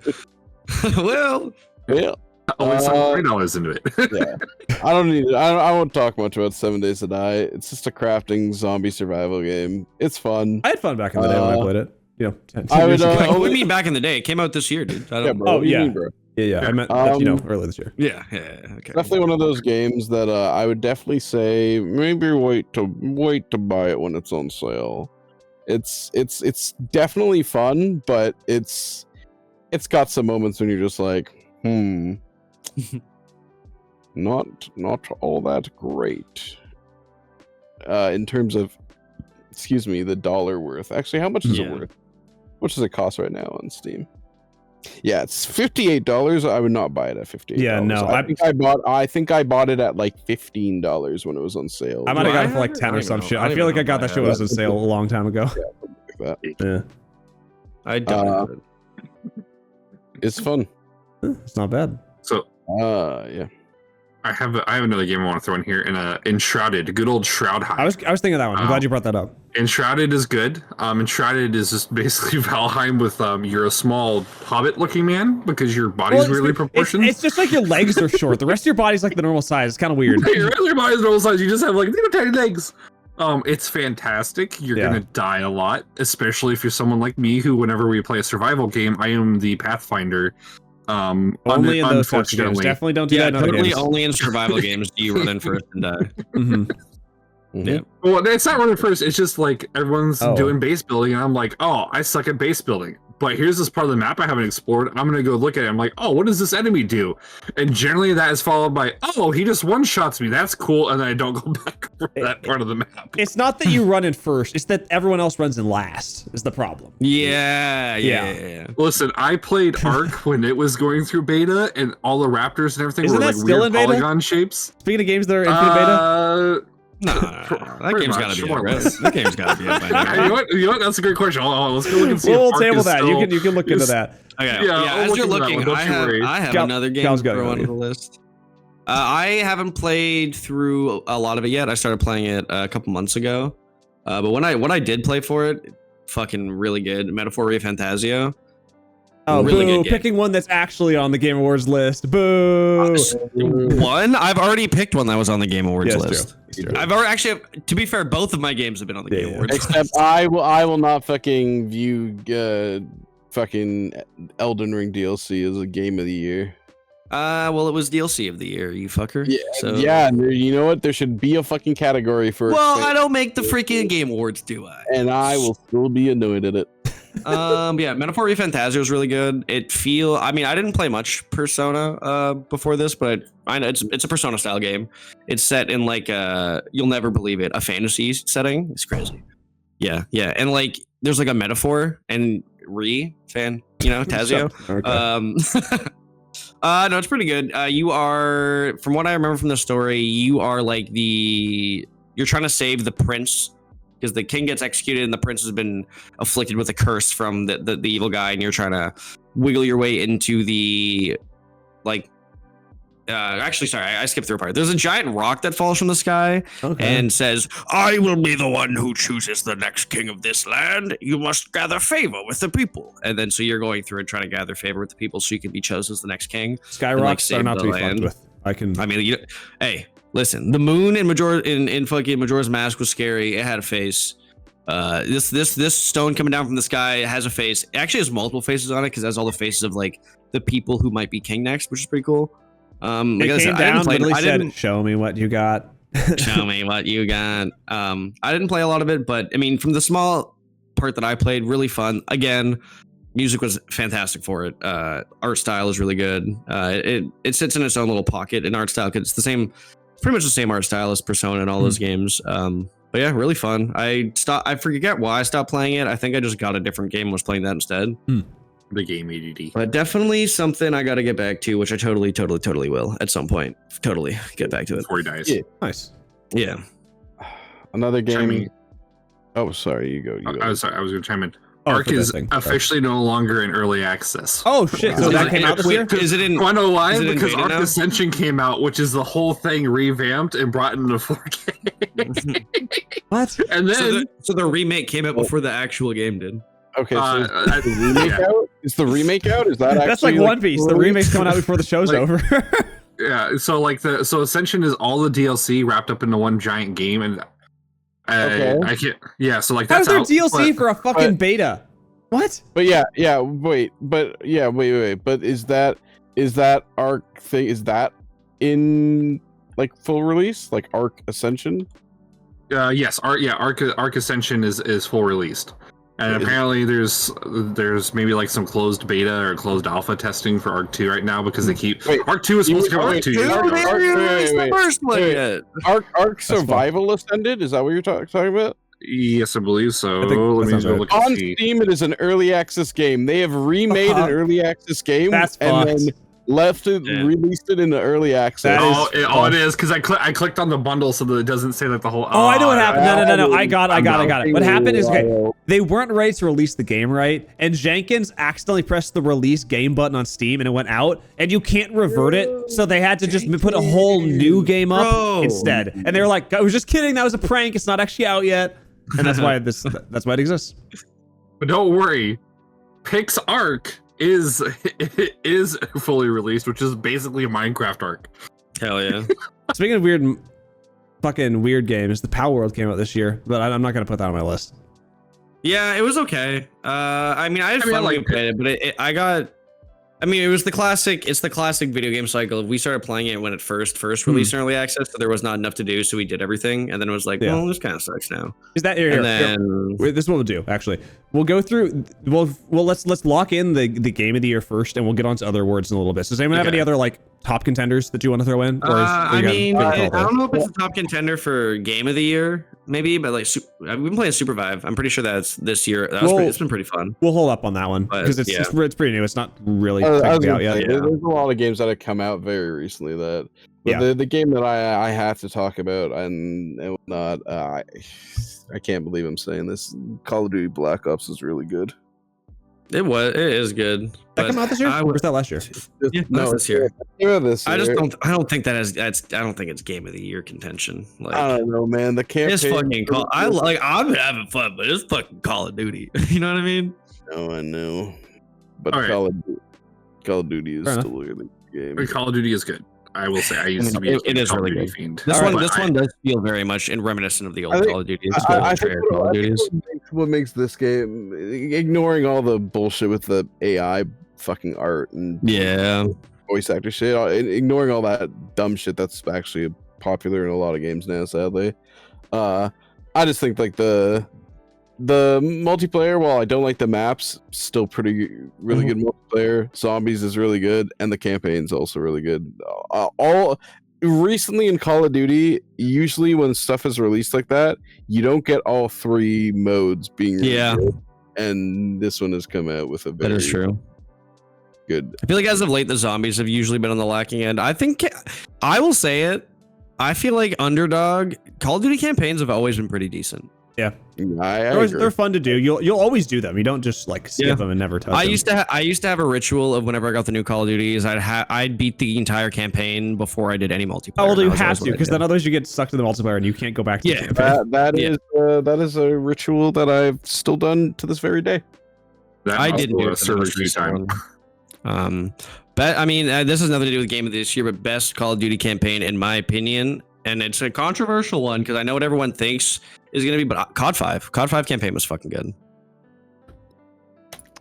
[SPEAKER 1] Well,
[SPEAKER 2] Yeah.
[SPEAKER 4] Only sunk $3 into it.
[SPEAKER 2] Yeah. I won't talk much about 7 Days to Die. It's just a crafting zombie survival game. It's fun.
[SPEAKER 3] I had fun back in the day when I played it. You know, 10
[SPEAKER 2] I
[SPEAKER 3] years
[SPEAKER 2] would,
[SPEAKER 3] ago.
[SPEAKER 1] what do you mean back in the day? It came out this year, dude. I
[SPEAKER 2] Yeah,
[SPEAKER 1] don't.
[SPEAKER 2] bro.
[SPEAKER 3] Oh,
[SPEAKER 2] What do you
[SPEAKER 3] yeah.
[SPEAKER 2] mean, bro?
[SPEAKER 3] Yeah. I meant earlier this year.
[SPEAKER 1] Yeah. Okay.
[SPEAKER 2] Definitely one of those games that I would definitely say maybe wait to buy it when it's on sale. It's definitely fun, but it's got some moments when you're just like, not all that great. In terms of, excuse me, the dollar worth. Actually, how much is it
[SPEAKER 1] Yeah.
[SPEAKER 2] worth? What does it cost right now on Steam? Yeah, it's $58. I would not buy it at $58.
[SPEAKER 3] Yeah, no,
[SPEAKER 2] I think I bought it at like $15 when it was on sale.
[SPEAKER 3] I might have
[SPEAKER 1] Well,
[SPEAKER 3] got it for
[SPEAKER 1] I
[SPEAKER 3] like
[SPEAKER 1] haven't-
[SPEAKER 3] 10
[SPEAKER 1] I
[SPEAKER 3] or
[SPEAKER 1] don't
[SPEAKER 3] some
[SPEAKER 1] even
[SPEAKER 3] shit.
[SPEAKER 1] know.
[SPEAKER 3] I feel like I got
[SPEAKER 1] I
[SPEAKER 3] that shit when it was on sale a long time ago.
[SPEAKER 2] like that.
[SPEAKER 3] Yeah,
[SPEAKER 1] I don't. have it.
[SPEAKER 2] It's fun.
[SPEAKER 3] it's not bad.
[SPEAKER 4] So
[SPEAKER 2] Yeah.
[SPEAKER 4] I have another game I want to throw in here. Enshrouded, good old Shroud High.
[SPEAKER 3] I was thinking of that one. I'm glad you brought that up.
[SPEAKER 4] Enshrouded is good. Enshrouded is just basically Valheim with you're a small hobbit-looking man because your body's really proportioned.
[SPEAKER 3] It's just like your legs are short. The rest of your body's like the normal size. It's kind of weird.
[SPEAKER 4] your body's normal size. You just have like little tiny legs. It's fantastic. You're
[SPEAKER 3] Yeah.
[SPEAKER 4] gonna die a lot, especially if you're someone like me who, whenever we play a survival game, I am the Pathfinder.
[SPEAKER 3] Only in those types of games.
[SPEAKER 4] Unfortunately,
[SPEAKER 3] Definitely don't do
[SPEAKER 1] Yeah,
[SPEAKER 3] that in other
[SPEAKER 1] totally.
[SPEAKER 3] games.
[SPEAKER 1] Only in survival games do you run in first and die.
[SPEAKER 3] Mhm.
[SPEAKER 1] Yeah.
[SPEAKER 4] well, it's not running first. It's just like everyone's
[SPEAKER 3] Oh.
[SPEAKER 4] doing base building, and I'm like, oh, I suck at base building. But here's this part of the map I haven't explored. I'm gonna go look at it. I'm like, oh, what does this enemy do? And generally, that is followed by, oh, he just one shots me. That's cool. And then I don't go back for that part of the map.
[SPEAKER 3] It's not that you run in first. It's that everyone else runs in last. Is the problem.
[SPEAKER 1] Yeah.
[SPEAKER 4] Listen, I played Ark when it was going through beta, and all the raptors and everything
[SPEAKER 3] Isn't
[SPEAKER 4] were
[SPEAKER 3] that
[SPEAKER 4] like
[SPEAKER 3] still
[SPEAKER 4] weird
[SPEAKER 3] in beta?
[SPEAKER 4] polygon shapes.
[SPEAKER 3] Speaking of games that are infinite beta,
[SPEAKER 1] No, that
[SPEAKER 4] Pretty
[SPEAKER 1] game's
[SPEAKER 4] much,
[SPEAKER 1] gotta be
[SPEAKER 4] more
[SPEAKER 1] out,
[SPEAKER 4] or
[SPEAKER 1] right?
[SPEAKER 4] less.
[SPEAKER 1] That game's gotta be out by now.
[SPEAKER 4] You know what? That's a great question. Hold on, let's go look and see.
[SPEAKER 3] we'll
[SPEAKER 4] if Ark
[SPEAKER 3] table
[SPEAKER 4] is
[SPEAKER 3] that.
[SPEAKER 4] still-
[SPEAKER 3] You can look into that.
[SPEAKER 1] Okay.
[SPEAKER 4] Yeah,
[SPEAKER 1] Yeah,
[SPEAKER 4] I'll
[SPEAKER 1] as
[SPEAKER 4] look
[SPEAKER 1] you're
[SPEAKER 4] into that
[SPEAKER 1] looking,
[SPEAKER 4] one, don't
[SPEAKER 1] I
[SPEAKER 4] you
[SPEAKER 1] have,
[SPEAKER 4] worry.
[SPEAKER 1] I have
[SPEAKER 3] Cal-
[SPEAKER 1] another game
[SPEAKER 3] Cal's
[SPEAKER 1] to
[SPEAKER 3] got
[SPEAKER 1] throw
[SPEAKER 3] it.
[SPEAKER 1] onto the list. I haven't played through a lot of it yet. I started playing it a couple months ago. But when I did play for it, fucking really good. Metaphoria Fantasio.
[SPEAKER 3] Oh,
[SPEAKER 1] Really
[SPEAKER 3] boo!
[SPEAKER 1] good game.
[SPEAKER 3] Picking one that's actually on the Game Awards list. Boo!
[SPEAKER 1] One? I've already picked one that was on the Game Awards
[SPEAKER 3] Yeah, it's
[SPEAKER 1] list.
[SPEAKER 3] true.
[SPEAKER 1] I've already actually, to be fair, both of my games have been on the Game Awards.
[SPEAKER 2] Except I will not fucking view fucking Elden Ring DLC as a game of the year.
[SPEAKER 1] Well, it was DLC of the year, you fucker.
[SPEAKER 2] Yeah,
[SPEAKER 1] So
[SPEAKER 2] yeah. You know what? There should be a fucking category for.
[SPEAKER 1] well, I don't make the freaking Game Awards, do I?
[SPEAKER 2] And I will still be annoyed at it.
[SPEAKER 1] Yeah, Metaphor Refantasia was really good. I mean, I didn't play much Persona before this, but I know it's a Persona style game. It's set in like you'll never believe it, a fantasy setting. It's crazy. Yeah, and like there's like a metaphor and Tazio.
[SPEAKER 3] Okay.
[SPEAKER 1] No, it's pretty good. You are, from what I remember from the story, you are like you're trying to save the prince because the king gets executed and the prince has been afflicted with a curse from the evil guy, and you're trying to wiggle your way into the like. Actually, sorry, I skipped through a part. There's a giant rock that falls from the sky and says, "I will be the one who chooses the next king of this land. You must gather favor with the people." And then so you're going through and trying to gather favor with the people so you can be chosen as the next king.
[SPEAKER 3] Sky
[SPEAKER 1] and,
[SPEAKER 3] rocks
[SPEAKER 1] save
[SPEAKER 3] are not
[SPEAKER 1] the
[SPEAKER 3] to be
[SPEAKER 1] land.
[SPEAKER 3] fucked with.
[SPEAKER 1] I mean, hey, listen. The moon in fucking Majora's Mask was scary. It had a face. This stone coming down from the sky has a face. It actually has multiple faces on it because it has all the faces of like the people who might be king next, which is pretty cool.
[SPEAKER 3] It came down, literally said, "Show me what you got."
[SPEAKER 1] Show me what you got. I didn't play a lot of it, but I mean, from the small part that I played, really fun. Again, music was fantastic for it. Art style is really good. It sits in its own little pocket in art style because it's pretty much the same art style as Persona and all those games. But yeah, really fun. I forget why I stopped playing it. I think I just got a different game and was playing that instead.
[SPEAKER 4] The game ADD.
[SPEAKER 1] But definitely something I got to get back to, which I totally will at some point. Totally get back to it.
[SPEAKER 4] Before he dies.
[SPEAKER 2] Yeah.
[SPEAKER 3] Nice.
[SPEAKER 1] Yeah.
[SPEAKER 2] Another game.
[SPEAKER 4] Chime in.
[SPEAKER 2] Oh, sorry. You go.
[SPEAKER 4] I was going to chime in.
[SPEAKER 3] Oh,
[SPEAKER 4] Ark
[SPEAKER 3] for that
[SPEAKER 4] is
[SPEAKER 3] thing.
[SPEAKER 4] officially no longer in early access.
[SPEAKER 3] Oh shit! So
[SPEAKER 1] Is
[SPEAKER 3] that
[SPEAKER 1] it-
[SPEAKER 3] came out this
[SPEAKER 1] wait,
[SPEAKER 3] year.
[SPEAKER 1] Is it in?
[SPEAKER 4] Want to know why?
[SPEAKER 1] Is it in
[SPEAKER 4] Because
[SPEAKER 1] beta
[SPEAKER 4] Ark
[SPEAKER 1] now?
[SPEAKER 4] Ascension came out, which is the whole thing revamped and brought into 4K.
[SPEAKER 3] What?
[SPEAKER 4] And then
[SPEAKER 1] So the remake came out before the actual game did.
[SPEAKER 2] Okay, so
[SPEAKER 4] I-
[SPEAKER 2] is the remake out? Is the remake out? Is that
[SPEAKER 3] That's like
[SPEAKER 2] actually
[SPEAKER 3] One Piece. The remake's coming out before the show's
[SPEAKER 4] Like-
[SPEAKER 3] over.
[SPEAKER 4] yeah, so like so Ascension is all the DLC wrapped up into one giant game, and
[SPEAKER 2] Okay.
[SPEAKER 4] I can't. Yeah, so like
[SPEAKER 3] How's
[SPEAKER 4] that's
[SPEAKER 3] there
[SPEAKER 4] out,
[SPEAKER 3] DLC
[SPEAKER 4] but-
[SPEAKER 3] for a fucking
[SPEAKER 2] but-
[SPEAKER 3] beta? What?
[SPEAKER 2] But wait. But is that Arc thing? Is that in like full release, like Arc Ascension?
[SPEAKER 4] Yes, Arc Ascension is full released, and
[SPEAKER 2] Is it-
[SPEAKER 4] apparently there's maybe like some closed beta or closed alpha testing for Arc 2 right now because they keep
[SPEAKER 2] Wait,
[SPEAKER 4] Arc 2 is supposed to come out like 2 years
[SPEAKER 2] Arc-
[SPEAKER 4] ago.
[SPEAKER 2] Arc- wait.
[SPEAKER 1] first one
[SPEAKER 2] Wait.
[SPEAKER 1] yet.
[SPEAKER 2] Arc
[SPEAKER 3] fun.
[SPEAKER 2] Survival Ascended? Is that what you're talking about?
[SPEAKER 4] Yes, I believe so.
[SPEAKER 3] I think
[SPEAKER 4] Let
[SPEAKER 3] that
[SPEAKER 4] me
[SPEAKER 3] sounds
[SPEAKER 4] go
[SPEAKER 3] right.
[SPEAKER 4] look and
[SPEAKER 2] On
[SPEAKER 4] see.
[SPEAKER 2] Steam, it is an early access game. They have remade an early access game
[SPEAKER 3] That's
[SPEAKER 2] and
[SPEAKER 3] fucked.
[SPEAKER 2] then released it in the early access.
[SPEAKER 3] That
[SPEAKER 4] Oh,
[SPEAKER 3] is
[SPEAKER 4] it is because I clicked on the bundle so that it doesn't say like the whole.
[SPEAKER 3] Oh, I know what happened. No. I got
[SPEAKER 4] I'm
[SPEAKER 3] it. What happened is, okay,
[SPEAKER 2] Wild.
[SPEAKER 3] they weren't ready to release the game right, and Jenkins accidentally pressed the release game button on Steam and it went out, and you can't revert it, so they had to just put a whole new game up
[SPEAKER 1] Bro.
[SPEAKER 3] instead. And they were like, I was just kidding, that was a prank, it's not actually out yet. And that's why it exists.
[SPEAKER 4] But don't worry, Pix Arc is fully released, which is basically a Minecraft Arc.
[SPEAKER 1] Hell yeah.
[SPEAKER 3] Speaking of fucking weird games, the Power World came out this year, but I'm not gonna put that on my list.
[SPEAKER 1] Yeah, it was okay. I mean, I had fun
[SPEAKER 4] I
[SPEAKER 1] when we
[SPEAKER 4] liked
[SPEAKER 1] played it, but it was the classic. It's the classic video game cycle. We started playing it when it first released in early access, so there was not enough to do, so we did everything, and then it was like,
[SPEAKER 3] Yeah.
[SPEAKER 1] well, this kind of sucks now.
[SPEAKER 3] Is that
[SPEAKER 1] And then
[SPEAKER 3] Wait, this is what we'll do. Actually, we'll go through. Well, let's lock in the game of the year first, and we'll get on to other words in a little bit. So, does anyone have
[SPEAKER 1] Okay.
[SPEAKER 3] any other like top contenders that you want to throw in?
[SPEAKER 1] I mean,
[SPEAKER 3] good
[SPEAKER 1] I
[SPEAKER 3] call,
[SPEAKER 1] don't know if it's a top contender for game of the year, maybe, but like we've been playing Supervive. I'm pretty sure that's this year. It's been pretty fun.
[SPEAKER 3] We'll hold up on that one
[SPEAKER 1] But,
[SPEAKER 3] because it's pretty new. It's not really
[SPEAKER 2] I was
[SPEAKER 3] technically
[SPEAKER 2] gonna
[SPEAKER 3] out yet.
[SPEAKER 2] say,
[SPEAKER 1] Yeah.
[SPEAKER 2] There's a lot of games that have come out very recently that, but
[SPEAKER 3] Yeah.
[SPEAKER 2] the game that I have to talk about and whatnot, I can't believe I'm saying this. Call of Duty Black Ops is really good.
[SPEAKER 1] It is good.
[SPEAKER 3] That
[SPEAKER 1] but
[SPEAKER 3] come out this year?
[SPEAKER 1] I
[SPEAKER 3] Or
[SPEAKER 1] would-
[SPEAKER 3] was that last year?
[SPEAKER 1] Yeah, that's this year.
[SPEAKER 2] This
[SPEAKER 1] I just
[SPEAKER 2] year.
[SPEAKER 1] I don't think I don't think it's game of the year contention. Like
[SPEAKER 2] I don't know, man. The campaign.
[SPEAKER 1] it's fucking I'm having fun, but it's fucking Call of Duty. You know what I mean?
[SPEAKER 2] No, I know, but
[SPEAKER 4] All right.
[SPEAKER 2] Call of Duty is
[SPEAKER 3] Fair
[SPEAKER 2] still a good game.
[SPEAKER 4] Call of Duty is good. I will say I used to be.
[SPEAKER 1] It is really good.
[SPEAKER 4] Fiend.
[SPEAKER 1] This
[SPEAKER 4] But
[SPEAKER 1] one does feel very much reminiscent of the old
[SPEAKER 2] I think-
[SPEAKER 1] Call of Duty.
[SPEAKER 2] I think what makes this game, ignoring all the bullshit with the AI fucking art and
[SPEAKER 1] Yeah.
[SPEAKER 2] voice actor shit, ignoring all that dumb shit that's actually popular in a lot of games now, sadly. I just think like the multiplayer, while I don't like the maps, still really good multiplayer. Zombies is really good, and the campaign's also really good. All recently in Call of Duty, usually when stuff is released like that, you don't get all 3 modes being really good, and this one has come out with a very
[SPEAKER 1] that is true.
[SPEAKER 2] Good.
[SPEAKER 1] I feel like as of late, the zombies have usually been on the lacking end. I think I will say it. I feel like Underdog Call of Duty campaigns have always been pretty decent.
[SPEAKER 3] Yeah,
[SPEAKER 2] I agree.
[SPEAKER 3] they're fun to do. You'll always do them. You don't just like skip them and never touch them.
[SPEAKER 1] I used to have a ritual of whenever I got the new Call of Duties, I'd beat the entire campaign before I did any multiplayer.
[SPEAKER 3] Oh, well, you
[SPEAKER 1] That was
[SPEAKER 3] have
[SPEAKER 1] always
[SPEAKER 3] to,
[SPEAKER 1] what I
[SPEAKER 3] because
[SPEAKER 1] did.
[SPEAKER 3] then otherwise you get sucked to the multiplayer and you can't go back to the
[SPEAKER 1] Yeah.
[SPEAKER 3] campaign.
[SPEAKER 2] That is a ritual that I've still done to this very day.
[SPEAKER 4] That
[SPEAKER 1] I
[SPEAKER 4] also
[SPEAKER 1] didn't do it
[SPEAKER 4] was
[SPEAKER 1] for the
[SPEAKER 4] server
[SPEAKER 1] most
[SPEAKER 4] free
[SPEAKER 1] recent
[SPEAKER 4] time.
[SPEAKER 1] one. But I mean, this has nothing to do with Game of this year, but best Call of Duty campaign in my opinion, and it's a controversial one because I know what everyone thinks is going to be, but COD 5 campaign was fucking good.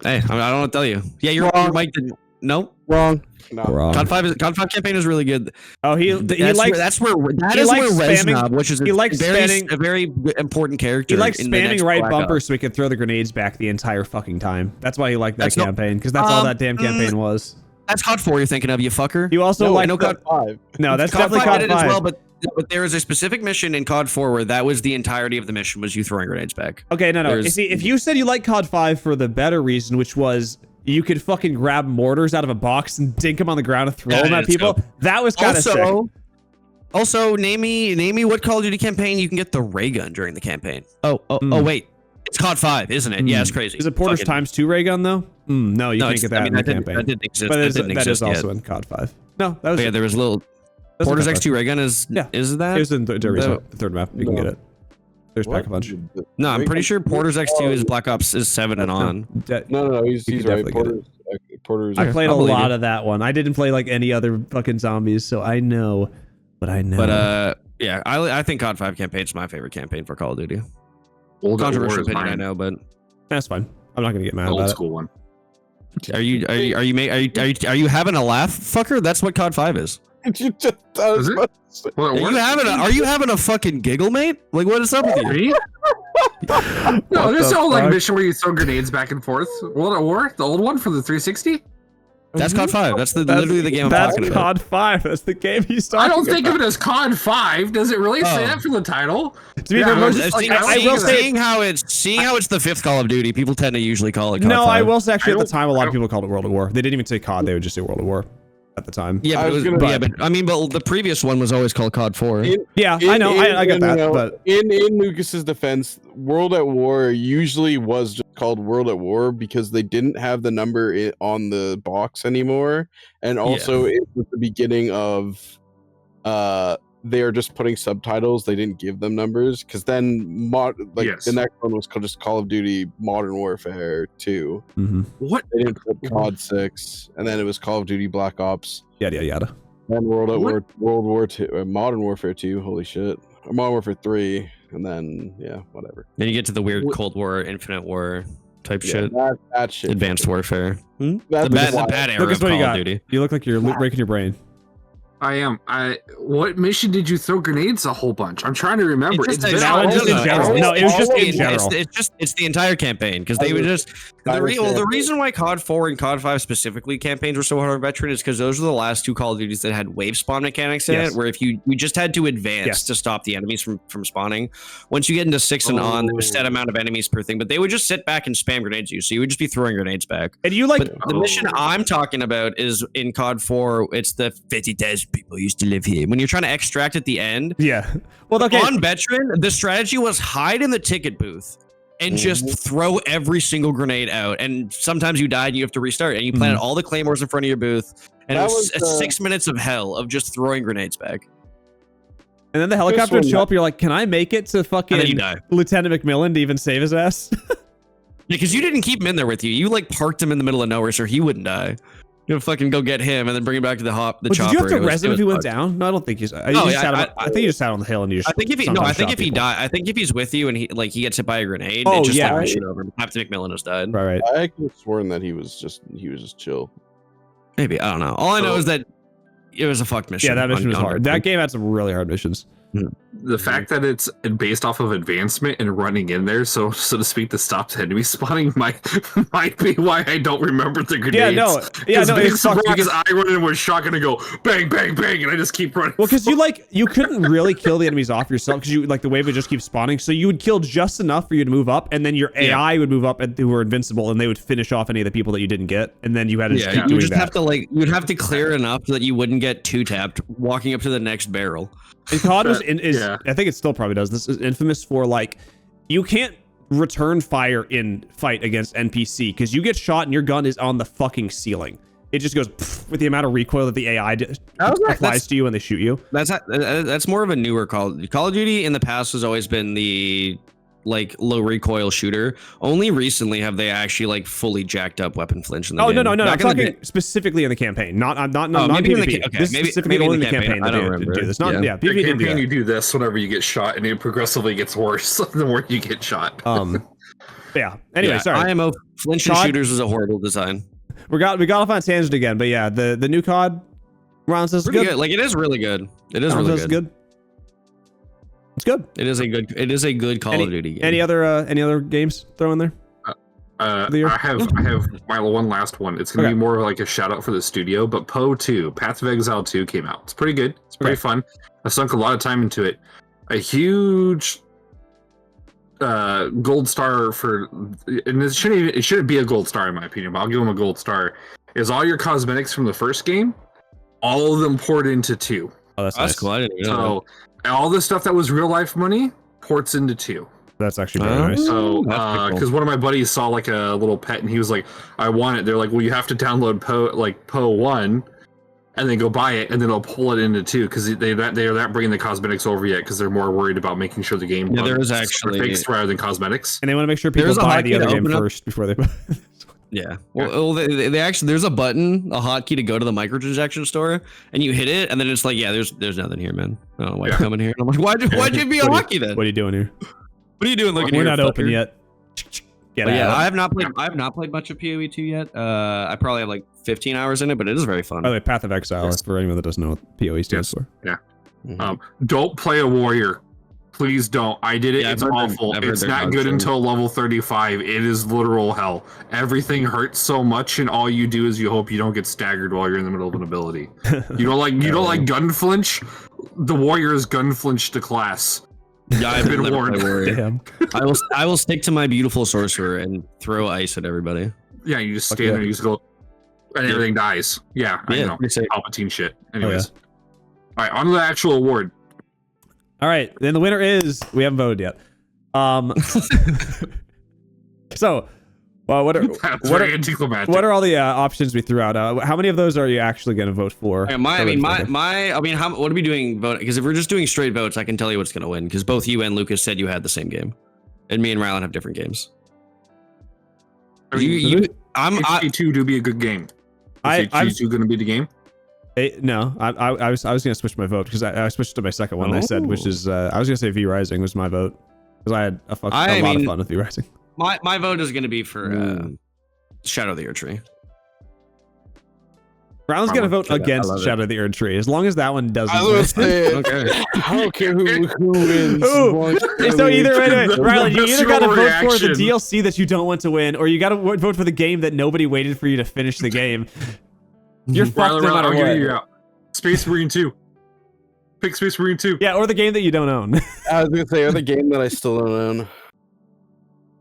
[SPEAKER 1] Hey, I don't know what to tell you. Yeah, your mic didn't. No,
[SPEAKER 2] Wrong. No.
[SPEAKER 3] Wrong.
[SPEAKER 1] COD 5 campaign is really good.
[SPEAKER 3] Oh, he likes
[SPEAKER 1] that's where
[SPEAKER 3] he likes spamming-
[SPEAKER 1] Reznov, which is
[SPEAKER 3] he likes
[SPEAKER 1] a very important character.
[SPEAKER 3] he likes
[SPEAKER 1] in the
[SPEAKER 3] spamming
[SPEAKER 1] next
[SPEAKER 3] right
[SPEAKER 1] Black
[SPEAKER 3] bumper
[SPEAKER 1] Ops.
[SPEAKER 3] so he can throw the grenades back the entire fucking time. That's why he liked that
[SPEAKER 1] That's not-
[SPEAKER 3] campaign, because that's all that damn campaign was.
[SPEAKER 1] That's COD 4 you're thinking of, you fucker.
[SPEAKER 3] You also
[SPEAKER 2] No,
[SPEAKER 3] like
[SPEAKER 1] I know COD
[SPEAKER 2] 5.
[SPEAKER 3] no, that's
[SPEAKER 1] COD
[SPEAKER 3] definitely
[SPEAKER 1] 5
[SPEAKER 3] COD
[SPEAKER 1] did it as
[SPEAKER 3] 5.
[SPEAKER 1] well, but there was a specific mission in COD 4 where that was the entirety of the mission was you throwing grenades back.
[SPEAKER 3] Okay, no.
[SPEAKER 1] There's-
[SPEAKER 3] You see, if you said you like COD 5 for the better reason, which was you could fucking grab mortars out of a box and dink them on the ground and throw
[SPEAKER 1] Yeah,
[SPEAKER 3] them at
[SPEAKER 1] it's
[SPEAKER 3] people,
[SPEAKER 1] dope.
[SPEAKER 3] that was kind of sick.
[SPEAKER 1] Also, name me what Call of Duty campaign you can get the ray gun during the campaign. Oh, wait. It's COD 5, isn't it? Yeah, it's crazy.
[SPEAKER 3] Is it Porter's
[SPEAKER 1] Fucking-
[SPEAKER 3] times 2 ray gun though? No, you can't get that in the campaign.
[SPEAKER 1] That didn't exist.
[SPEAKER 3] But
[SPEAKER 1] That
[SPEAKER 3] that is,
[SPEAKER 1] didn't
[SPEAKER 3] that is
[SPEAKER 1] exist
[SPEAKER 3] also
[SPEAKER 1] yet.
[SPEAKER 3] in COD 5. No, that was
[SPEAKER 1] Oh, yeah, there was a little
[SPEAKER 3] that's in
[SPEAKER 1] Porter's
[SPEAKER 3] COD 5.
[SPEAKER 1] X2 ray gun is
[SPEAKER 3] Yeah.
[SPEAKER 1] that?
[SPEAKER 3] It was in the third map. You can get it. There's Pack a Punch.
[SPEAKER 1] No, I'm pretty sure Porter's X2 is Black Ops is 7 and on.
[SPEAKER 2] No, he's
[SPEAKER 3] You
[SPEAKER 2] right.
[SPEAKER 3] can definitely
[SPEAKER 2] Porter's.
[SPEAKER 3] I played a
[SPEAKER 1] I'll believe
[SPEAKER 3] lot
[SPEAKER 1] you.
[SPEAKER 3] of that one. I didn't play like any other fucking zombies, so I know. But I know.
[SPEAKER 1] But yeah, I think COD 5 campaign is my favorite campaign for Call of Duty.
[SPEAKER 4] Old
[SPEAKER 1] Controversial
[SPEAKER 4] War is
[SPEAKER 1] opinion, I
[SPEAKER 4] mine.
[SPEAKER 1] know, but
[SPEAKER 3] That's fine. I'm not gonna get mad
[SPEAKER 4] The
[SPEAKER 3] about
[SPEAKER 4] old
[SPEAKER 3] it.
[SPEAKER 4] school one.
[SPEAKER 1] are you having a laugh, fucker? That's what COD 5 is.
[SPEAKER 2] You just, I was
[SPEAKER 4] Is it?
[SPEAKER 2] about to say-
[SPEAKER 4] Well,
[SPEAKER 1] Are you having a fucking giggle, mate? Like, what is up with you?
[SPEAKER 4] Me? No,
[SPEAKER 3] What
[SPEAKER 4] there's
[SPEAKER 3] the
[SPEAKER 4] no like
[SPEAKER 3] fuck?
[SPEAKER 4] mission where you throw grenades back and forth. World at War, the old one for the 360.
[SPEAKER 1] That's COD 5. That's literally the game I'm
[SPEAKER 3] That's
[SPEAKER 1] talking about.
[SPEAKER 3] COD 5. That's the game he's talking
[SPEAKER 4] I don't think
[SPEAKER 3] about.
[SPEAKER 4] of it as COD 5. Does it really say
[SPEAKER 1] Oh.
[SPEAKER 4] that for the title?
[SPEAKER 3] To be
[SPEAKER 4] Yeah,
[SPEAKER 3] fair,
[SPEAKER 4] I
[SPEAKER 3] most,
[SPEAKER 4] was-
[SPEAKER 3] like,
[SPEAKER 4] I
[SPEAKER 3] I
[SPEAKER 4] was
[SPEAKER 3] will
[SPEAKER 4] thinking
[SPEAKER 3] say.
[SPEAKER 1] seeing how it's the 5th Call of Duty, people tend to usually call it COD
[SPEAKER 3] No,
[SPEAKER 1] 5.
[SPEAKER 3] I will say actually
[SPEAKER 4] I
[SPEAKER 3] at the
[SPEAKER 4] don't-
[SPEAKER 3] time a lot
[SPEAKER 4] I
[SPEAKER 3] of
[SPEAKER 4] don't-
[SPEAKER 3] people called it World at War. They didn't even say COD. They would just say World at War at the time.
[SPEAKER 1] Yeah,
[SPEAKER 2] I
[SPEAKER 1] but,
[SPEAKER 2] was gonna-
[SPEAKER 1] but I mean, but the previous one was always called COD 4.
[SPEAKER 3] Yeah, I know. I get that.
[SPEAKER 2] No,
[SPEAKER 3] But
[SPEAKER 2] in Lucas's defense, World at War usually was just called World at War because they didn't have the number on the box anymore, and also it was the beginning of they're just putting subtitles. They didn't give them numbers because then
[SPEAKER 4] Yes.
[SPEAKER 2] the next one was called just Call of Duty Modern Warfare 2.
[SPEAKER 4] What?
[SPEAKER 2] They didn't put COD 6, and then it was Call of Duty Black Ops.
[SPEAKER 3] yada yada.
[SPEAKER 2] Then World at
[SPEAKER 4] What?
[SPEAKER 2] War, World War 2, Modern Warfare 2. Holy shit, Modern Warfare 3, and then whatever.
[SPEAKER 1] Then you get to the weird
[SPEAKER 4] What-
[SPEAKER 1] Cold War, Infinite War type
[SPEAKER 2] Yeah,
[SPEAKER 1] shit.
[SPEAKER 2] that shit.
[SPEAKER 1] Advanced Warfare.
[SPEAKER 2] That's
[SPEAKER 1] The bad
[SPEAKER 2] why-
[SPEAKER 1] era
[SPEAKER 3] Lucas,
[SPEAKER 1] of
[SPEAKER 3] what do
[SPEAKER 1] Call
[SPEAKER 3] you
[SPEAKER 1] of
[SPEAKER 3] got?
[SPEAKER 1] Duty.
[SPEAKER 3] You look like you're breaking your brain.
[SPEAKER 4] I am. What mission did you throw grenades a whole bunch? I'm trying to remember.
[SPEAKER 1] It's
[SPEAKER 4] It's
[SPEAKER 1] just
[SPEAKER 4] been
[SPEAKER 3] that one
[SPEAKER 4] a
[SPEAKER 3] just in
[SPEAKER 4] while.
[SPEAKER 3] general. No, it was just in general.
[SPEAKER 1] It's the entire campaign because they would just the reason why COD 4 and COD 5 specifically campaigns were so hard on veteran is because those were the last two Call of Duties that had wave spawn mechanics in
[SPEAKER 3] Yes.
[SPEAKER 1] it, where if you just had to advance
[SPEAKER 3] Yes.
[SPEAKER 1] to stop the enemies from spawning. Once you get into 6 and on, there was a set amount of enemies per thing, but they would just sit back and spam grenades at you, so you would just be throwing grenades back.
[SPEAKER 3] And you like
[SPEAKER 1] But the mission I'm talking about is in COD 4. It's the 50,000 people used to live here. When you're trying to extract at the end,
[SPEAKER 3] yeah. Well, okay.
[SPEAKER 1] on veteran, the strategy was hide in the ticket booth and just throw every single grenade out. And sometimes you died and you have to restart. And you planted all the claymores in front of your booth. And
[SPEAKER 2] That
[SPEAKER 1] it was,
[SPEAKER 2] was,
[SPEAKER 1] 6 minutes of hell of just throwing grenades back.
[SPEAKER 3] And then the helicopter would
[SPEAKER 2] one-
[SPEAKER 3] show up. You're like, can I make it to
[SPEAKER 1] And then you
[SPEAKER 3] fucking
[SPEAKER 1] die.
[SPEAKER 3] Lieutenant McMillan to even save his ass?
[SPEAKER 1] Because you didn't keep him in there with you. You like parked him in the middle of nowhere so he wouldn't die. You know, fucking go get him and then bring him back to the
[SPEAKER 3] But
[SPEAKER 1] chopper.
[SPEAKER 3] did you have to
[SPEAKER 1] It was-
[SPEAKER 3] res him
[SPEAKER 1] it
[SPEAKER 3] if he
[SPEAKER 1] was
[SPEAKER 3] went
[SPEAKER 1] fucked.
[SPEAKER 3] down? No, I don't think he's.
[SPEAKER 1] No,
[SPEAKER 3] I think he just sat on the hill and you just.
[SPEAKER 1] I think if he
[SPEAKER 3] sometimes
[SPEAKER 1] I think
[SPEAKER 3] shot
[SPEAKER 1] if he
[SPEAKER 3] people.
[SPEAKER 1] died, I think if he's with you and he gets hit by a grenade,
[SPEAKER 3] Oh,
[SPEAKER 1] it just
[SPEAKER 3] yeah.
[SPEAKER 1] like push it over. Captain McMillan has died.
[SPEAKER 3] Right.
[SPEAKER 2] I could have sworn that he was just chill.
[SPEAKER 1] Maybe I don't know. All I know is that it was a fucked mission.
[SPEAKER 3] Yeah, that mission was
[SPEAKER 1] on-
[SPEAKER 3] hard. That game had some really hard missions.
[SPEAKER 4] The fact that it's based off of advancement and running in there, so to speak, the stopped enemy spawning might be why I don't remember the grenades.
[SPEAKER 3] Yeah, no,
[SPEAKER 4] big
[SPEAKER 3] it's fucked
[SPEAKER 4] surprise.
[SPEAKER 3] because-
[SPEAKER 4] I run in with shotgun and go bang, bang, bang, and I just keep running.
[SPEAKER 3] Well, because you couldn't really kill the enemies off yourself because the wave would just keep spawning. So you would kill just enough for you to move up, and then your AI would move up and who were invincible, and they would finish off any of the people that you didn't get, and then you had to just keep
[SPEAKER 1] you
[SPEAKER 3] doing
[SPEAKER 1] just
[SPEAKER 3] that.
[SPEAKER 1] have to you'd have to clear enough so that you wouldn't get two tapped walking up to the next barrel.
[SPEAKER 3] And COD I think it still probably does. This is infamous for you can't return fire in fight against NPC because you get shot and your gun is on the fucking ceiling. It just goes with the amount of recoil that the AI applies to you when they shoot you.
[SPEAKER 1] That's more of a newer Call of Duty. In the past has always been the low recoil shooter. Only recently have they actually fully jacked up weapon flinch in the game.
[SPEAKER 3] No. I'm
[SPEAKER 1] Back in the
[SPEAKER 3] talking
[SPEAKER 1] day-
[SPEAKER 3] specifically in the campaign, not
[SPEAKER 1] maybe in the
[SPEAKER 3] PvP.
[SPEAKER 1] okay,
[SPEAKER 3] This
[SPEAKER 1] maybe-
[SPEAKER 3] specifically
[SPEAKER 1] maybe in
[SPEAKER 3] only
[SPEAKER 1] the
[SPEAKER 3] in the campaign.
[SPEAKER 1] campaign. I don't
[SPEAKER 3] that they
[SPEAKER 1] remember.
[SPEAKER 3] do this. Not
[SPEAKER 1] Yeah.
[SPEAKER 3] PvP
[SPEAKER 4] The
[SPEAKER 3] didn't do
[SPEAKER 4] campaign,
[SPEAKER 3] that.
[SPEAKER 4] you do this whenever you get shot, and it progressively gets worse the more you get shot.
[SPEAKER 3] Yeah. Anyway, sorry.
[SPEAKER 1] IMO flinch and
[SPEAKER 3] COD?
[SPEAKER 1] shooters is a horrible design.
[SPEAKER 3] We got off on a tangent again, but yeah, the new COD rounds is
[SPEAKER 1] Pretty
[SPEAKER 3] good.
[SPEAKER 1] good. It is really good. It is really good.
[SPEAKER 3] It's good.
[SPEAKER 1] It is a good Call of Duty game.
[SPEAKER 3] Any other games throw in there?
[SPEAKER 4] I have my one last one. It's gonna be more of a shout out for the studio, but Poe 2, Path of Exile 2 came out. It's pretty good. It's pretty fun. I sunk a lot of time into it. A huge gold star and it shouldn't be a gold star in my opinion, but I'll give them a gold star. Is all your cosmetics from the first game, all of them poured into 2.
[SPEAKER 3] Oh, that's
[SPEAKER 1] That's
[SPEAKER 3] nice.
[SPEAKER 1] cool. I didn't know
[SPEAKER 4] So all the stuff that was real life money ports into 2.
[SPEAKER 3] That's actually very nice.
[SPEAKER 4] So,
[SPEAKER 1] That's pretty cool.
[SPEAKER 4] because one of my buddies saw a little pet and he was like, I want it. They're like, well, you have to download Poe 1 and then go buy it and then it'll pull it into 2 because they're not bringing the cosmetics over yet because they're more worried about making sure the game
[SPEAKER 1] Yeah, there is
[SPEAKER 4] bugs
[SPEAKER 1] actually-
[SPEAKER 4] are fixed rather than cosmetics.
[SPEAKER 3] And they want to make sure people
[SPEAKER 1] There's a
[SPEAKER 3] buy the
[SPEAKER 1] hotkey
[SPEAKER 3] other
[SPEAKER 1] to
[SPEAKER 3] game
[SPEAKER 1] open up-
[SPEAKER 3] first before they.
[SPEAKER 1] Yeah. Well, they actually there's a button, a hotkey to go to the microtransaction store, and you hit it, and then it's there's nothing here, man. I don't know why you're coming here. And I'm like, why'd you be a hotkey then?
[SPEAKER 3] What are you doing here?
[SPEAKER 1] What are you doing looking
[SPEAKER 3] We're
[SPEAKER 1] here?
[SPEAKER 3] not open
[SPEAKER 1] fucker?
[SPEAKER 3] yet. Get
[SPEAKER 1] But yeah,
[SPEAKER 3] out.
[SPEAKER 1] I have not played much of PoE 2 yet. I probably have 15 hours in it, but it is very fun.
[SPEAKER 3] By the way, Path of Exile
[SPEAKER 4] Yes.
[SPEAKER 3] is for anyone that doesn't know what PoE stands for.
[SPEAKER 1] Mhm.
[SPEAKER 4] Don't play a warrior. Please don't. I did it.
[SPEAKER 1] Yeah,
[SPEAKER 4] it's
[SPEAKER 1] I've heard
[SPEAKER 4] awful.
[SPEAKER 1] I've heard
[SPEAKER 4] It's
[SPEAKER 1] they're
[SPEAKER 4] not
[SPEAKER 1] dog
[SPEAKER 4] good
[SPEAKER 1] shit.
[SPEAKER 4] until level 35. It is literal hell. Everything hurts so much, and all you do is you hope you don't get staggered while you're in the middle of an ability. You don't like gun flinch? The warrior is gun flinch to class.
[SPEAKER 1] Yeah, I've
[SPEAKER 4] been
[SPEAKER 1] never
[SPEAKER 4] warned.
[SPEAKER 1] played warrior.
[SPEAKER 3] Damn.
[SPEAKER 1] I will stick to my beautiful sorcerer and throw ice at everybody.
[SPEAKER 4] Yeah, you just stand
[SPEAKER 3] Okay.
[SPEAKER 4] there and you just go, and everything dies. Yeah, I know.
[SPEAKER 1] pretty sick.
[SPEAKER 4] Palpatine shit. Anyways. All right, on to the actual award.
[SPEAKER 3] All right, then the winner is we haven't voted yet. So, well, what
[SPEAKER 4] That's
[SPEAKER 3] are
[SPEAKER 4] very anticlimactic.
[SPEAKER 3] what are all the options we threw out? How many of those are you actually going to vote for?
[SPEAKER 1] Yeah, what are we doing vote? Because if we're just doing straight votes, I can tell you what's going to win. Because both you and Lucas said you had the same game, and me and Rylan have different games.
[SPEAKER 4] I mean, HG2 do be a good game.
[SPEAKER 3] I'm
[SPEAKER 4] Is HG2 going to be the game?
[SPEAKER 3] no, I was going to switch my vote because I switched to my second one. I said, which is I was going to say V Rising was my vote because I had a lot of fun with V Rising.
[SPEAKER 1] My vote is going to be for Shadow of the Erdtree.
[SPEAKER 3] Rylan's going to vote
[SPEAKER 1] I
[SPEAKER 3] against
[SPEAKER 1] love it.
[SPEAKER 3] Shadow of the Erdtree as long as that one doesn't.
[SPEAKER 2] I was
[SPEAKER 3] win.
[SPEAKER 2] saying,
[SPEAKER 1] Okay.
[SPEAKER 2] I don't care who wins.
[SPEAKER 3] Ooh. So either way, Rylan, you either got to vote for the
[SPEAKER 4] reaction.
[SPEAKER 3] DLC that you don't want to win, or you got to vote for the game that nobody waited for you to finish the game. You're fucked no matter
[SPEAKER 4] I'll give you
[SPEAKER 3] what.
[SPEAKER 4] out. Space Marine 2. Pick Space Marine 2.
[SPEAKER 3] Yeah, or the game that you don't own.
[SPEAKER 2] I was gonna say, or the game that I still don't own.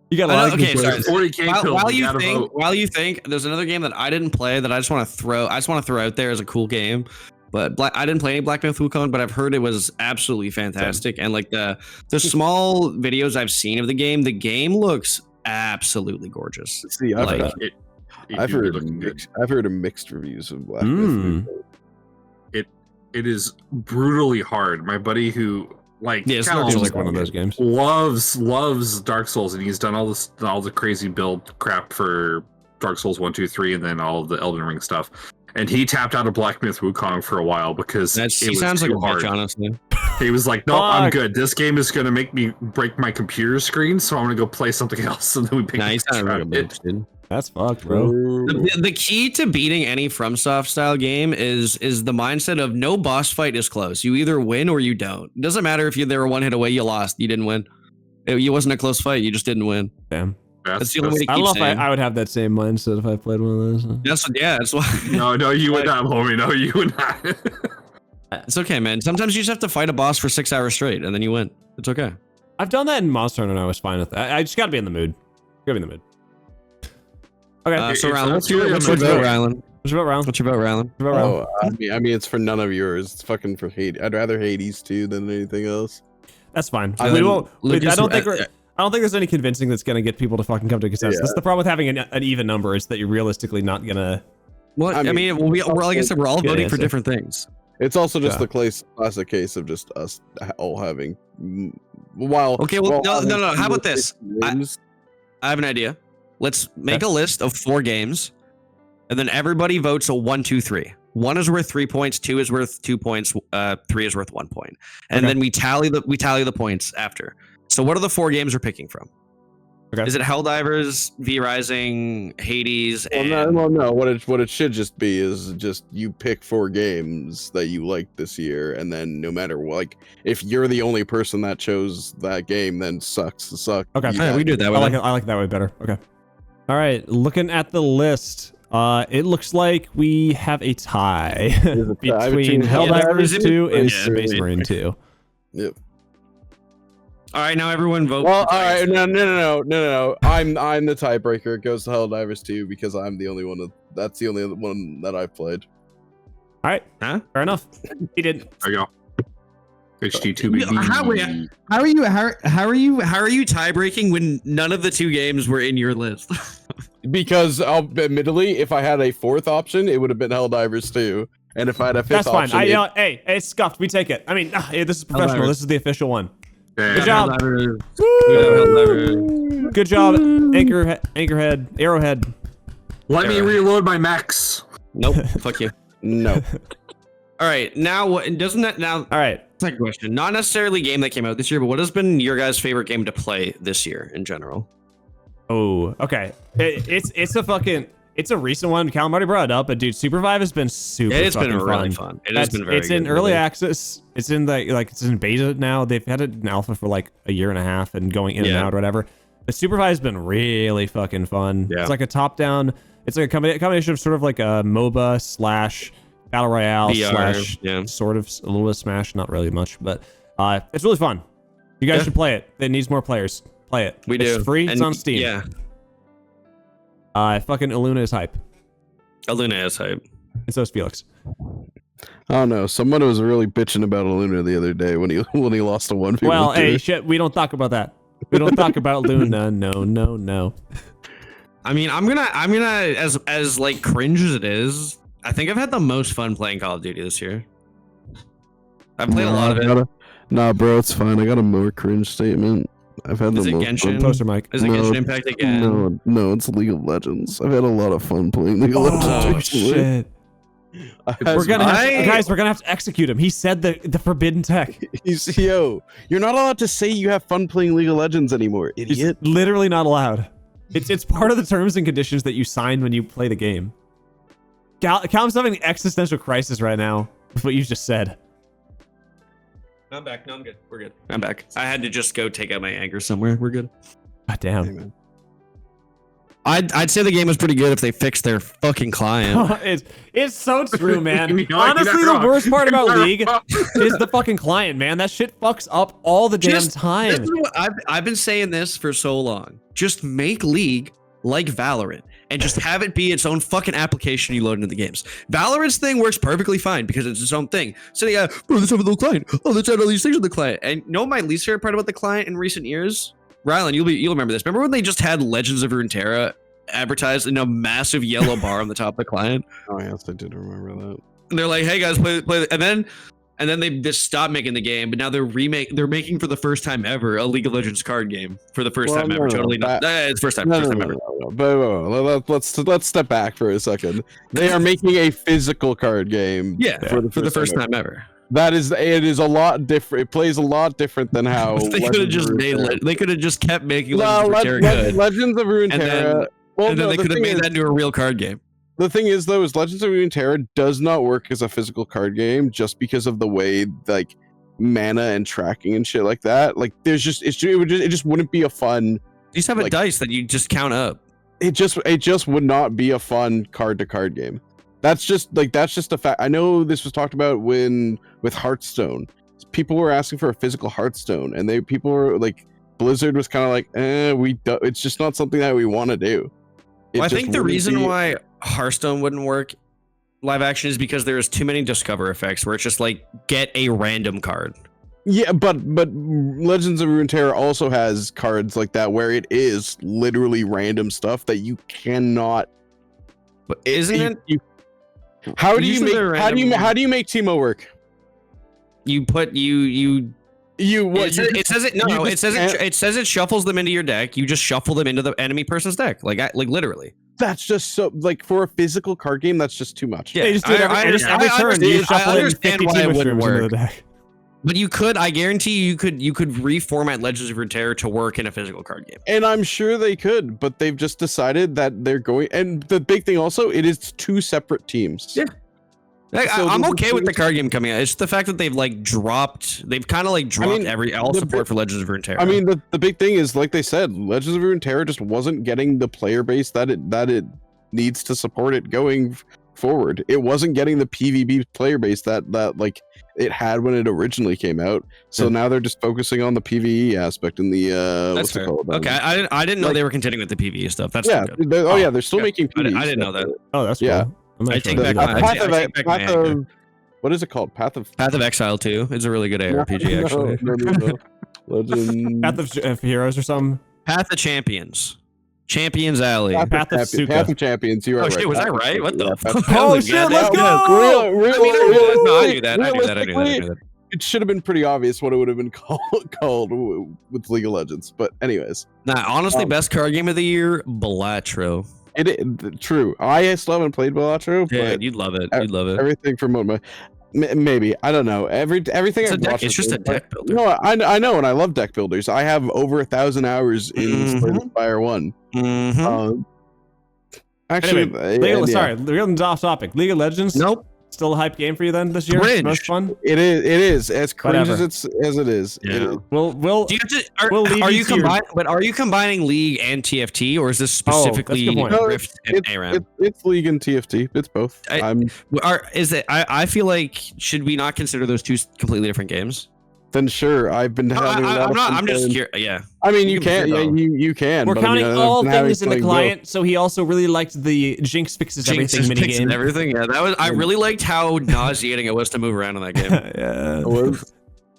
[SPEAKER 3] You got a lot of
[SPEAKER 1] Okay,
[SPEAKER 3] good
[SPEAKER 1] sorry.
[SPEAKER 3] choices.
[SPEAKER 4] 40K kills.
[SPEAKER 1] While you think, there's another game that I didn't play that I just want to throw out there as a cool game. But I didn't play any Black Myth Wukong, but I've heard it was absolutely fantastic. And the small videos I've seen of the game looks absolutely gorgeous.
[SPEAKER 2] See, I've heard
[SPEAKER 4] looking good.
[SPEAKER 2] mixed reviews of Black
[SPEAKER 3] Mm.
[SPEAKER 2] Myth.
[SPEAKER 4] It is brutally hard. My buddy who
[SPEAKER 1] Yeah, it's
[SPEAKER 4] Cal
[SPEAKER 1] not
[SPEAKER 3] Seems
[SPEAKER 1] just
[SPEAKER 3] like one of those games.
[SPEAKER 4] loves Dark Souls, and he's done all the crazy build crap for Dark Souls 1, 2, 3, and then all of the Elden Ring stuff. and he tapped out of Black Myth Wukong for a while because
[SPEAKER 1] He sounds like a bitch, honestly.
[SPEAKER 4] He was like, "No, I'm
[SPEAKER 3] Fuck.
[SPEAKER 4] good. This game is gonna make me break my computer screen, so I'm gonna go play something else." And then we picked
[SPEAKER 1] Nah, he sounded like a
[SPEAKER 4] it.
[SPEAKER 1] bitch, dude.
[SPEAKER 3] That's fucked, bro.
[SPEAKER 1] The key to beating any FromSoft style game is the mindset of no boss fight is close. You either win or you don't. It doesn't matter if they were one hit away, you lost, you didn't win. It wasn't a close fight, you just didn't win.
[SPEAKER 3] Damn.
[SPEAKER 1] That's the only way to
[SPEAKER 3] I don't
[SPEAKER 1] keep
[SPEAKER 3] know if
[SPEAKER 1] saying.
[SPEAKER 3] I would have that same mindset if I played one of those.
[SPEAKER 1] That's why.
[SPEAKER 4] No, you would not, homie. No, you would not.
[SPEAKER 1] It's okay, man. Sometimes you just have to fight a boss for 6 hours straight and then you win. It's okay.
[SPEAKER 3] I've done that in Monster Hunter and I was fine with that. I just gotta be in the mood. Gotta be in the mood. Okay.
[SPEAKER 1] So
[SPEAKER 4] It's
[SPEAKER 1] Rylan, what's your
[SPEAKER 4] absolutely
[SPEAKER 1] vote,
[SPEAKER 4] amazing.
[SPEAKER 1] Rylan?
[SPEAKER 3] What's about round?
[SPEAKER 1] What's your vote, Rylan?
[SPEAKER 3] What's about round?
[SPEAKER 2] Oh, I mean, it's for none of yours. It's fucking for Hades. I'd rather Hades 2 than anything else.
[SPEAKER 3] That's fine.
[SPEAKER 1] And
[SPEAKER 3] We
[SPEAKER 1] then
[SPEAKER 3] won't.
[SPEAKER 1] Lucas,
[SPEAKER 3] I don't think there's any convincing that's gonna get people to fucking come to a consensus.
[SPEAKER 2] Yeah.
[SPEAKER 3] That's the problem with having an even number is that you're realistically not gonna.
[SPEAKER 1] What? I mean, we're like I said, we're all
[SPEAKER 3] Good
[SPEAKER 1] voting for
[SPEAKER 3] answer.
[SPEAKER 1] different things.
[SPEAKER 2] It's also just
[SPEAKER 3] Yeah.
[SPEAKER 2] the classic case of just us all having. While
[SPEAKER 1] Okay, well,
[SPEAKER 2] while
[SPEAKER 1] no.
[SPEAKER 2] having
[SPEAKER 1] How about this?
[SPEAKER 2] games,
[SPEAKER 1] I have an idea. Let's make a list of 4 games, and then everybody votes a 1, 2, 3. 1 is worth 3 points, 2 is worth 2 points, 3 is worth 1 point, and
[SPEAKER 3] Okay.
[SPEAKER 1] then we tally the points after. So, what are the 4 games we're picking from?
[SPEAKER 3] Okay.
[SPEAKER 1] Is it Helldivers, V Rising, Hades,
[SPEAKER 2] well,
[SPEAKER 1] and
[SPEAKER 2] no. What it should just be is just you pick 4 games that you like this year, and then no matter what, like if you're the only person that chose that game, then sucks.
[SPEAKER 3] Okay.
[SPEAKER 2] You
[SPEAKER 1] Yeah, we
[SPEAKER 2] got
[SPEAKER 1] do it that way.
[SPEAKER 3] I like it that way better. Okay. All right. Looking at the list, it looks like we have a tie between
[SPEAKER 2] between
[SPEAKER 3] Helldivers 2 and
[SPEAKER 1] Yeah,
[SPEAKER 3] Space
[SPEAKER 1] yeah.
[SPEAKER 3] Marine 2.
[SPEAKER 2] Yep.
[SPEAKER 1] all right, now everyone vote.
[SPEAKER 2] Well,
[SPEAKER 1] for
[SPEAKER 2] all right,
[SPEAKER 1] Titan.
[SPEAKER 2] no. I'm the tiebreaker. It goes to Helldivers 2 because I'm the only one. That's the only one that I've played.
[SPEAKER 3] All right.
[SPEAKER 1] Huh?
[SPEAKER 3] Fair enough. He did.
[SPEAKER 4] There you go. HD2 baby.
[SPEAKER 1] How are you tie breaking when none of the 2 games were in your list?
[SPEAKER 2] Because admittedly, if I had a 4th option, it would have been Helldivers 2, and if I had a 5th
[SPEAKER 3] That's fine.
[SPEAKER 2] option,
[SPEAKER 3] You know, hey, it's scuffed. We take it. I mean, hey, this is professional.
[SPEAKER 1] Helldivers.
[SPEAKER 3] This is the official one.
[SPEAKER 4] Yeah.
[SPEAKER 3] Good job.
[SPEAKER 1] Helldivers.
[SPEAKER 3] Good job, Anchorhead, Arrowhead.
[SPEAKER 4] Let me reload my max.
[SPEAKER 1] Nope. Fuck you.
[SPEAKER 2] no.
[SPEAKER 1] All right, now what? Doesn't that now?
[SPEAKER 3] All right.
[SPEAKER 1] Second question. Not necessarily a game that came out this year, but what has been your guys' favorite game to play this year in general?
[SPEAKER 3] Oh, okay. It's a recent one. Callum already brought it up, but dude, Supervive has been super
[SPEAKER 1] It's
[SPEAKER 3] fucking
[SPEAKER 1] been really
[SPEAKER 3] fun.
[SPEAKER 1] fun. It has been very
[SPEAKER 3] It's in
[SPEAKER 1] good,
[SPEAKER 3] early
[SPEAKER 1] really.
[SPEAKER 3] access. It's in it's in beta now. They've had it in alpha for like a year and a half and going in and
[SPEAKER 1] Yeah.
[SPEAKER 3] out or whatever. But Supervive has been really fucking fun.
[SPEAKER 1] Yeah.
[SPEAKER 3] It's like a top-down. It's like a combination of sort of like a MOBA slash battle royale
[SPEAKER 1] VR,
[SPEAKER 3] slash
[SPEAKER 1] yeah.
[SPEAKER 3] sort of a little bit of Smash, not really much, but it's really fun. You guys
[SPEAKER 1] Yeah.
[SPEAKER 3] should play it. It needs more players. Play it.
[SPEAKER 1] We do.
[SPEAKER 3] It's free. It's
[SPEAKER 1] And
[SPEAKER 3] on Steam.
[SPEAKER 1] Yeah.
[SPEAKER 3] Fucking Illuna is hype.
[SPEAKER 1] Aluna is hype.
[SPEAKER 3] And so is Felix.
[SPEAKER 2] I don't know. Someone was really bitching about Luna the other day when he lost a 1v1.
[SPEAKER 3] Well, hey, shit, we don't talk about that. We don't talk about Luna. No.
[SPEAKER 1] I mean, I'm gonna as like cringe as it is. I think I've had the most fun playing Call of Duty this year. I've played a lot of it.
[SPEAKER 2] Nah, bro, it's fine. I got a more cringe statement. I've had
[SPEAKER 1] Is
[SPEAKER 2] the
[SPEAKER 1] it
[SPEAKER 2] most
[SPEAKER 1] Genshin?
[SPEAKER 2] fun.
[SPEAKER 3] Poster Mike.
[SPEAKER 1] Is it
[SPEAKER 2] No,
[SPEAKER 1] Genshin Impact again?
[SPEAKER 2] No, it's League of Legends. I've had a lot of fun playing League of Legends.
[SPEAKER 3] Oh
[SPEAKER 2] recently.
[SPEAKER 3] shit.
[SPEAKER 2] I had
[SPEAKER 3] We're gonna
[SPEAKER 2] some-
[SPEAKER 3] guys, we're gonna have to execute him. He said the forbidden tech.
[SPEAKER 2] Yo, you're not allowed to say you have fun playing League of Legends anymore,
[SPEAKER 3] He's
[SPEAKER 2] idiot.
[SPEAKER 3] literally not allowed. It's part of the terms and conditions that you sign when you play the game. Calum's having an existential crisis right now with what you just said.
[SPEAKER 1] I'm back. No, I'm good. We're good. I'm back. I had to just go take out my anger somewhere. We're good.
[SPEAKER 3] God damn.
[SPEAKER 2] Amen.
[SPEAKER 1] I'd say the game was pretty good if they fixed their fucking client.
[SPEAKER 3] it's so true, man.
[SPEAKER 4] You know what? You're
[SPEAKER 3] Honestly,
[SPEAKER 4] not
[SPEAKER 3] the
[SPEAKER 4] wrong.
[SPEAKER 3] worst part
[SPEAKER 4] You're
[SPEAKER 3] about
[SPEAKER 4] not
[SPEAKER 3] League
[SPEAKER 4] wrong.
[SPEAKER 3] is the fucking client, man. That shit fucks up all the damn
[SPEAKER 1] This
[SPEAKER 3] time.
[SPEAKER 1] is what I've been saying this for so long. Just make League like Valorant and just have it be its own fucking application you load into the games. Valorant's thing works perfectly fine because it's its own thing. So yeah, bro, let's have a little client. Oh, let's add all these things on the client. And you know what my least favorite part about the client in recent years? Rylan, you'll remember this. Remember when they just had Legends of Runeterra advertised in a massive yellow bar on the top of the client?
[SPEAKER 2] Oh yes, I did remember that.
[SPEAKER 1] And they're like, hey guys, play. And then and then they just stopped making the game, but now they're making for the first time ever a League of Legends card game for the first time ever. Totally not. It's first time ever.
[SPEAKER 2] But let's step back for a second. They are making a physical card game.
[SPEAKER 1] Yeah, for the first time ever.
[SPEAKER 2] That is, it is a lot different. It plays a lot different than how
[SPEAKER 1] they could have just made it. They could have just kept making Legends of Runeterra good.
[SPEAKER 2] Legends of Runeterra.
[SPEAKER 1] And then they could have made that into a real card game.
[SPEAKER 2] The thing is, though, is Legends of Runeterra does not work as a physical card game just because of the way like mana and tracking and shit like that. Like, there's just it just wouldn't be a fun.
[SPEAKER 1] You just have a dice that you just count up.
[SPEAKER 2] It just would not be a fun card to card game. That's just a fact. I know this was talked about with Hearthstone. People were asking for a physical Hearthstone, and people were like, Blizzard was kind of like, it's just not something that we want to do.
[SPEAKER 1] Well, I think the reason why Hearthstone wouldn't work live action is because there's too many discover effects where it's just like get a random card.
[SPEAKER 2] Yeah, but Legends of Runeterra also has cards like that where it is literally random stuff that you cannot.
[SPEAKER 1] But isn't it?
[SPEAKER 2] How do you make Teemo work?
[SPEAKER 1] You put you.
[SPEAKER 2] What?
[SPEAKER 1] It says it shuffles them into your deck. You just shuffle them into the enemy person's deck, like literally.
[SPEAKER 2] That's just so like for a physical card game. That's just too much.
[SPEAKER 3] Yeah, you just do it every turn. You shuffle in 50 Teemo Shrooms into the deck.
[SPEAKER 1] But you could, I guarantee you could reformat Legends of Runeterra to work in a physical card game.
[SPEAKER 2] And I'm sure they could, but they've just decided that they're going. And the big thing also, it is 2 separate teams.
[SPEAKER 1] Yeah. I'm okay with the card game coming out. It's the fact that they've dropped all support for Legends of Runeterra.
[SPEAKER 2] I mean, the big thing is, like they said, Legends of Runeterra just wasn't getting the player base that it needs to support it going forward. It wasn't getting the PvP player base that like it had when it originally came out. So now they're just focusing on the PvE aspect and the
[SPEAKER 1] that's fair. Okay, I didn't know they were continuing with the PvE stuff. That's
[SPEAKER 2] good. They're still making PvE.
[SPEAKER 1] I didn't know that.
[SPEAKER 3] Oh, that's cool.
[SPEAKER 2] Yeah.
[SPEAKER 1] I take back my
[SPEAKER 2] what is it called? Path of
[SPEAKER 1] Exile 2. It's a really good ARPG, actually.
[SPEAKER 2] No. Legend.
[SPEAKER 3] Path of Heroes or something.
[SPEAKER 1] Path of Champions. Champions Alley.
[SPEAKER 3] Path of Suka.
[SPEAKER 2] Path of Champions. You are
[SPEAKER 1] right. Shit, was I right? What the fuck?
[SPEAKER 3] Oh shit, let's go!
[SPEAKER 1] I knew that.
[SPEAKER 2] It should have been pretty obvious what it would have been called with League of Legends. But anyways.
[SPEAKER 1] Nah, honestly, best card game of the year, Balatro.
[SPEAKER 2] True. I still haven't played Balatro.
[SPEAKER 1] Yeah,
[SPEAKER 2] but
[SPEAKER 1] you'd love it. You'd love it.
[SPEAKER 2] Everything from maybe I don't know. Everything.
[SPEAKER 1] It's just a deck builder.
[SPEAKER 2] No, I know, and I love deck builders. I have over 1,000 hours in Fire 1. Actually,
[SPEAKER 3] sorry, we're off topic. League of Legends.
[SPEAKER 1] Nope.
[SPEAKER 3] Still a hype game for you then this year?
[SPEAKER 1] Cringe.
[SPEAKER 3] Most fun?
[SPEAKER 2] It is as cringe as it is.
[SPEAKER 1] Yeah.
[SPEAKER 3] Are
[SPEAKER 1] you combining League and TFT, or is this specifically Rift and ARAM?
[SPEAKER 2] It's League and TFT. It's both.
[SPEAKER 1] I feel like, should we not consider those two completely different games?
[SPEAKER 2] Then sure, I've been having.
[SPEAKER 1] I'm just curious. Yeah.
[SPEAKER 2] I mean, you can. Yeah, you can.
[SPEAKER 3] We're counting all things in the client, so he also really liked the Jinx fixes everything minigame.
[SPEAKER 1] Everything. Yeah, that was. I really liked how nauseating it was to move around in that game.
[SPEAKER 3] Yeah.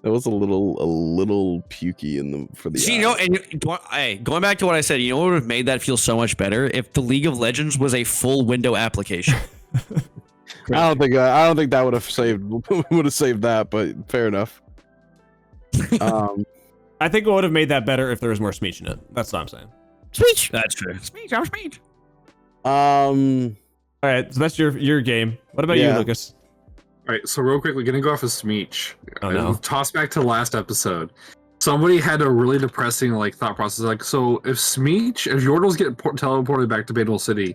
[SPEAKER 2] It was a little pukey for the.
[SPEAKER 1] See, and going back to what I said, you know what would have made that feel so much better if the League of Legends was a full window application.
[SPEAKER 2] I don't think that would have saved that, but fair enough.
[SPEAKER 3] I think it would have made that better if there was more Smeech in it. That's what I'm saying.
[SPEAKER 1] Smeech. That's true. Smeech.
[SPEAKER 3] All right, so that's your game. What about you, Lucas?
[SPEAKER 4] All right, so real quick, we're gonna go off of Smeech.
[SPEAKER 3] Oh no.
[SPEAKER 4] Toss back to last episode. Somebody had a really depressing thought process. So if Yordles get teleported back to Banal City,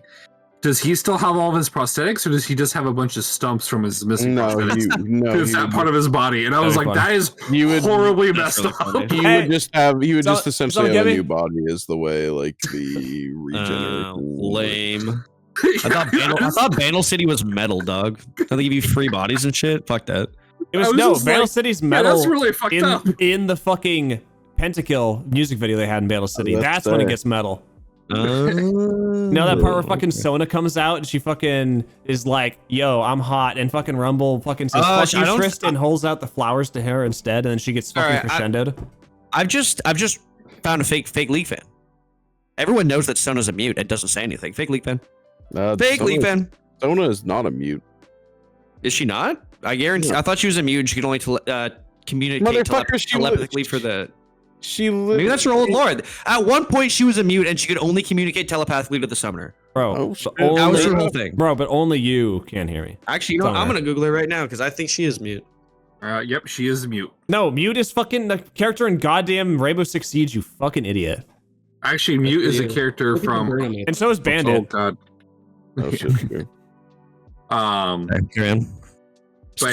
[SPEAKER 4] does he still have all of his prosthetics, or does he just have a bunch of stumps from his missing prosthetics? Because that part of his body. And I was like, that is horribly messed up.
[SPEAKER 2] He would just essentially have a new body is the way the regeneration.
[SPEAKER 1] Lame. I thought Banal City was metal, dog. They give you free bodies and shit. Fuck that.
[SPEAKER 3] It was Banal City's metal.
[SPEAKER 4] Yeah, that's really fucked up.
[SPEAKER 3] In the fucking Pentakill music video they had in Banal City. That's when it gets metal. Now that part where fucking Sona comes out and she fucking is like, yo, I'm hot, and fucking Rumble fucking says fuck you, Trist, and holds out the flowers to her instead, and then she gets fucking crescendoed.
[SPEAKER 1] I've just found a fake League fan. Everyone knows that Sona's a mute and doesn't say anything. Fake League fan. League fan.
[SPEAKER 2] Sona is not a mute.
[SPEAKER 1] Is she not? I guarantee. I thought she was immune. She could only communicate telepathically for the. Maybe that's her old lord. At one point, she was a mute and she could only communicate telepathically to the summoner.
[SPEAKER 3] Bro,
[SPEAKER 1] That was her whole thing.
[SPEAKER 3] Bro, but only you can hear me.
[SPEAKER 1] Actually, you know what? I'm gonna Google it right now because I think she is mute.
[SPEAKER 4] Yep, she is mute.
[SPEAKER 3] No, mute is fucking the character in goddamn Rainbow Six Siege. You fucking idiot.
[SPEAKER 4] Actually, mute is a character from.
[SPEAKER 3] And so is Bandit.
[SPEAKER 4] Oh god.
[SPEAKER 2] Oh shit.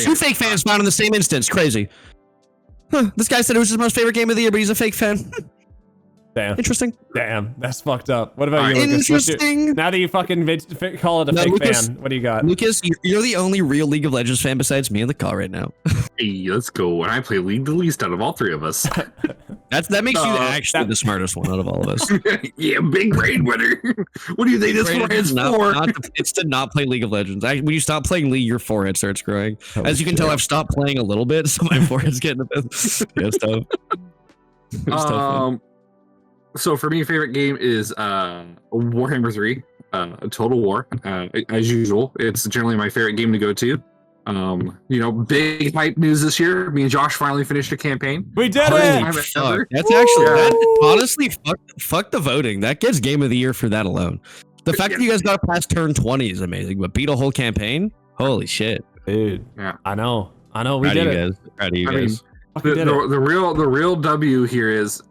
[SPEAKER 1] Two fake fans found in the same instance. Crazy. Huh, this guy said it was his most favorite game of the year, but he's a fake fan.
[SPEAKER 3] Damn.
[SPEAKER 1] Interesting.
[SPEAKER 3] Damn, that's fucked up. What about you, Lucas?
[SPEAKER 1] Interesting.
[SPEAKER 3] Now that you fucking call it a fake
[SPEAKER 1] Lucas,
[SPEAKER 3] fan, what do you got?
[SPEAKER 1] Lucas, you're the only real League of Legends fan besides me in the call right now.
[SPEAKER 4] Hey, let's go. And I play League the least out of all three of us.
[SPEAKER 1] That makes you actually the smartest one out of all of us.
[SPEAKER 4] Yeah, big brain winner. What do you think this forehead's for?
[SPEAKER 1] It's to not play League of Legends. When you stop playing League, your forehead starts growing.
[SPEAKER 3] Holy
[SPEAKER 1] As you can tell, I've stopped playing a little bit, so my forehead's getting a bit. Yeah, it's tough. It's tough.
[SPEAKER 4] So for me, favorite game is Warhammer 3, Total War. As usual, it's generally my favorite game to go to. Big hype news this year. Me and Josh finally finished a campaign.
[SPEAKER 3] We did it!
[SPEAKER 1] Fuck. That's actually honestly fuck the voting. That gets game of the year for that alone. The fact that you guys got past turn 20 is amazing, but beat a whole campaign? Holy shit.
[SPEAKER 3] Dude.
[SPEAKER 4] Yeah.
[SPEAKER 3] I know. We did it.
[SPEAKER 1] Proud of you guys.
[SPEAKER 4] The real W here is,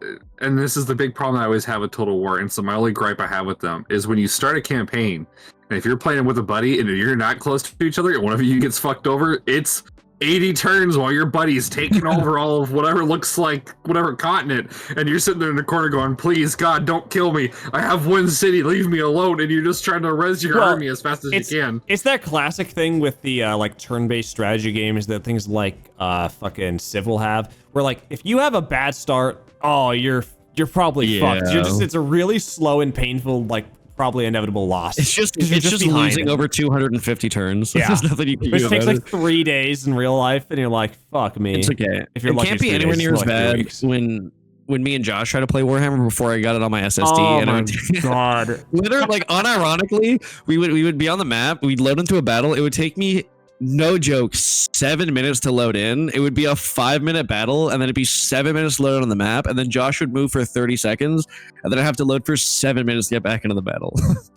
[SPEAKER 4] and this is the big problem I always have with Total War, and so my only gripe I have with them is when you start a campaign, and if you're playing with a buddy and you're not close to each other, and one of you gets fucked over, it's 80 turns while your buddy's taking over all of whatever looks like whatever continent, and you're sitting there in the corner going, please God, don't kill me, I have one city, leave me alone, and you're just trying to res your army as fast as you can.
[SPEAKER 3] It's that classic thing with the like turn-based strategy games that things like fucking Civil have, where like if you have a bad start, oh you're probably fucked. It's a really slow and painful, like probably inevitable loss.
[SPEAKER 1] It's just losing over 250 turns.
[SPEAKER 3] Yeah.
[SPEAKER 1] There's nothing you can do.
[SPEAKER 3] Which takes like 3 days in real life, and you're like, fuck me.
[SPEAKER 1] It's okay.
[SPEAKER 3] If you're
[SPEAKER 1] it
[SPEAKER 3] lucky,
[SPEAKER 1] can't be anywhere near as bad when me and Josh tried to play Warhammer before I got it on my SSD.
[SPEAKER 3] Oh my god!
[SPEAKER 1] Literally, like unironically, we would be on the map. We'd load into a battle. It would take me, no joke, 7 minutes to load in. It would be a 5-minute battle, and then it'd be 7 minutes load on the map, and then Josh would move for 30 seconds, and then I'd have to load for 7 minutes to get back into the battle.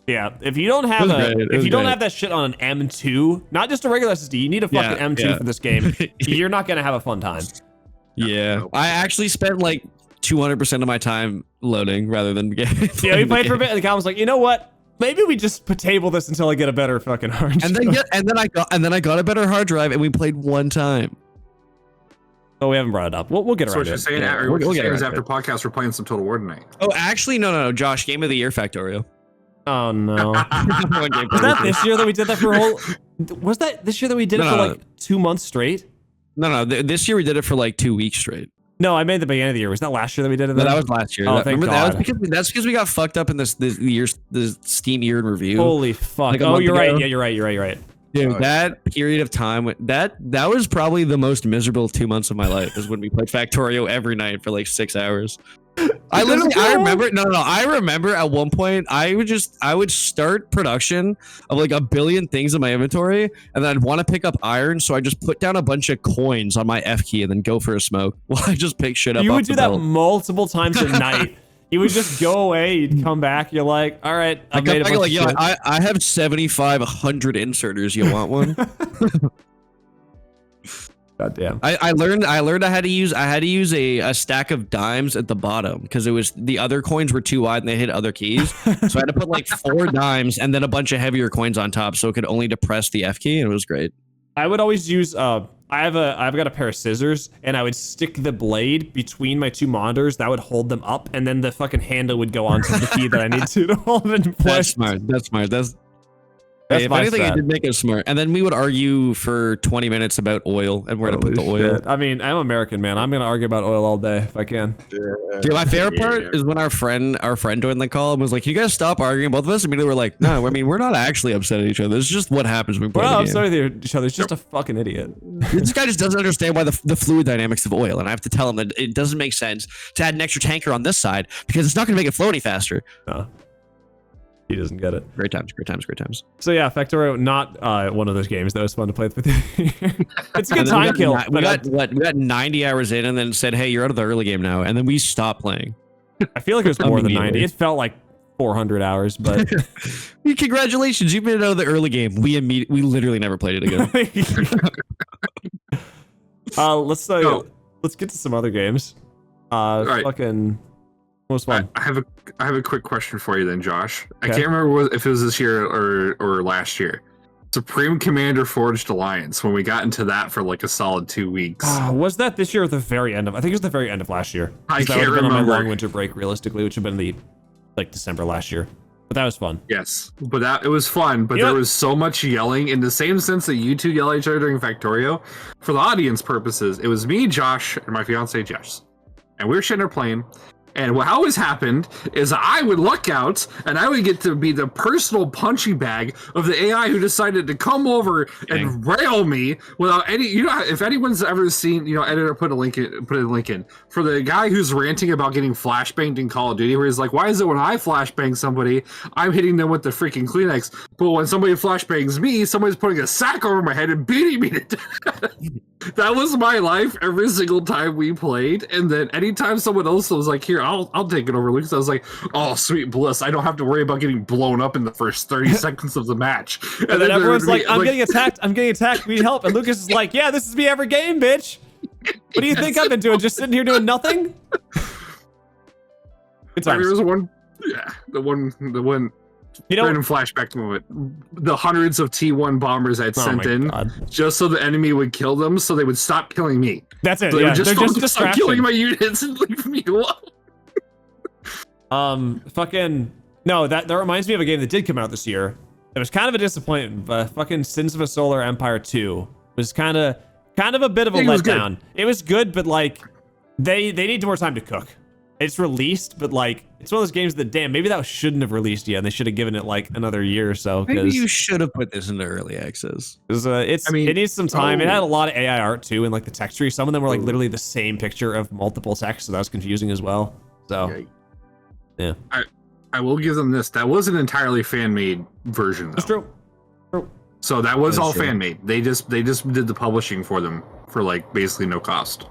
[SPEAKER 3] Yeah, if you don't have don't have that shit on an M2, not just a regular SSD, you need a fucking M2 for this game. You're not gonna have a fun time.
[SPEAKER 1] Yeah, I actually spent like 200% of my time loading rather than getting.
[SPEAKER 3] Yeah, we played for a bit, and the guy was like, you know what? Maybe we just table this until I get a better fucking hard drive.
[SPEAKER 1] And then I got a better hard drive, and we played one time.
[SPEAKER 3] Oh, we haven't brought it up. We'll get around
[SPEAKER 4] what
[SPEAKER 3] to
[SPEAKER 4] you're
[SPEAKER 3] it.
[SPEAKER 4] saying,
[SPEAKER 1] Yeah,
[SPEAKER 4] what you're
[SPEAKER 1] we'll
[SPEAKER 4] saying
[SPEAKER 1] get
[SPEAKER 4] is
[SPEAKER 1] around
[SPEAKER 4] after podcast, we're playing some Total War tonight.
[SPEAKER 1] Oh, actually, no. Josh, game of the year Factorio.
[SPEAKER 3] Oh no! Was that this year that we did that for a whole? Was that this year that we did it for like 2 months straight?
[SPEAKER 1] No. This year we did it for like 2 weeks straight.
[SPEAKER 3] No, I made the beginning of the year. Was that last year that we did it? Then?
[SPEAKER 1] No, that was last year.
[SPEAKER 3] Oh, thank God.
[SPEAKER 1] That's because we got fucked up in the Steam year in review.
[SPEAKER 3] Holy fuck!
[SPEAKER 1] Like
[SPEAKER 3] oh, you're
[SPEAKER 1] ago.
[SPEAKER 3] right. Yeah, you're right.
[SPEAKER 1] Dude, that period of time, that was probably the most miserable 2 months of my life. Is when we played Factorio every night for like 6 hours. I remember at one point I would start production of like a billion things in my inventory, and then I'd want to pick up iron, so I just put down a bunch of coins on my F key and then go for a smoke while I just pick shit up.
[SPEAKER 3] You
[SPEAKER 1] off
[SPEAKER 3] would do
[SPEAKER 1] the
[SPEAKER 3] that
[SPEAKER 1] belt.
[SPEAKER 3] multiple times at night. You would just go away, you'd come back, you're like, all right, I made a bunch of shit.
[SPEAKER 1] I have 7,500 inserters. You want one?
[SPEAKER 3] God damn.
[SPEAKER 1] I learned I had to use a stack of dimes at the bottom because it was the other coins were too wide and they hit other keys. So I had to put like 4 dimes and then a bunch of heavier coins on top so it could only depress the F key, and it was great.
[SPEAKER 3] I would always use I've got a pair of scissors, and I would stick the blade between my 2 monitors that would hold them up, and then the fucking handle would go onto the key that I need to hold it in place.
[SPEAKER 1] That's smart. If anything, I did make it smart. And then we would argue for 20 minutes about oil and where to put the oil.
[SPEAKER 3] I mean, I'm American, man. I'm gonna argue about oil all day if I can.
[SPEAKER 1] Dude, my favorite part is when our friend joined the call and was like, "You guys stop arguing." Both of us immediately were like, "No, I mean, we're not actually upset at each other. This is just what happens when we play the game."
[SPEAKER 3] I'm sorry with each other. It's just a fucking idiot.
[SPEAKER 1] This guy just doesn't understand why the fluid dynamics of oil, and I have to tell him that it doesn't make sense to add an extra tanker on this side because it's not going to make it flow any faster.
[SPEAKER 3] No. He doesn't get it.
[SPEAKER 1] Great times, great times, great times.
[SPEAKER 3] So yeah, Factorio, not one of those games that was fun to play with you. It's a good time kill.
[SPEAKER 1] We got 90 hours in and then said, hey, you're out of the early game now. And then we stopped playing.
[SPEAKER 3] I feel like it was more than 90. It felt like 400 hours, but
[SPEAKER 1] congratulations, you've been out of the early game. We literally never played it again.
[SPEAKER 3] Let's get to some other games.
[SPEAKER 4] right.
[SPEAKER 3] Fucking what was fun?
[SPEAKER 4] I have a quick question for you then, Josh.
[SPEAKER 3] Okay.
[SPEAKER 4] I can't remember if it was this year or last year. Supreme Commander Forged Alliance, when we got into that for like a solid 2 weeks.
[SPEAKER 3] Was that this year or the very end of? I think it was the very end of last year.
[SPEAKER 4] I
[SPEAKER 3] 'Cause that
[SPEAKER 4] can't
[SPEAKER 3] would have been on my
[SPEAKER 4] remember.
[SPEAKER 3] long winter break, realistically, which would have been the December last year. But that was fun.
[SPEAKER 4] Yes, but it was fun. But
[SPEAKER 3] You know
[SPEAKER 4] there
[SPEAKER 3] what?
[SPEAKER 4] was so much yelling in the same sense that you two yell at each other during Factorio. For the audience purposes, it was me, Josh, and my fiance Jess, and we were sitting there playing. And what always happened is I would luck out, and I would get to be the personal punching bag of the AI who decided to come over and rail me without any. You know, if anyone's ever seen, editor put a link in for the guy who's ranting about getting flashbanged in Call of Duty, where he's like, "Why is it when I flashbang somebody, I'm hitting them with the freaking Kleenex, but when somebody flashbangs me, somebody's putting a sack over my head and beating me to death." That was my life every single time we played, and then anytime someone else was like, "Here, I'll take it over, Lucas," I was like, "Oh, sweet bliss! I don't have to worry about getting blown up in the first 30 seconds of the match."
[SPEAKER 3] And then everyone's like, "I'm getting attacked! I'm getting attacked! We need help!" And Lucas is like, "Yeah, this is me every game, bitch. What do you think I've been doing? Just sitting here doing nothing?" Good
[SPEAKER 4] There
[SPEAKER 3] times.
[SPEAKER 4] was one, the one. Random flashback moment. The hundreds of T1 bombers I'd sent in just so the enemy would kill them, so they would stop killing me.
[SPEAKER 3] That's it.
[SPEAKER 4] So
[SPEAKER 3] Yeah,
[SPEAKER 4] they're just
[SPEAKER 3] distraction.
[SPEAKER 4] killing my units and leave me alone.
[SPEAKER 3] Fucking no. That reminds me of a game that did come out this year. It was kind of a disappointment, but fucking Sins of a Solar Empire 2 was kind of a bit of a letdown. It was good, but like they need more time to cook. It's released, but like it's one of those games that maybe that shouldn't have released yet, and they should have given it like another year or so.
[SPEAKER 1] Maybe you should have put this into early access.
[SPEAKER 3] It needs some time. It had a lot of AI art too, and like the texture. Some of them were like literally the same picture of multiple text, so that was confusing as well. So yeah.
[SPEAKER 4] I will give them this. That was an entirely fan-made version, though.
[SPEAKER 3] That's true.
[SPEAKER 4] So that was all fan-made. They just did the publishing for them for like basically no cost.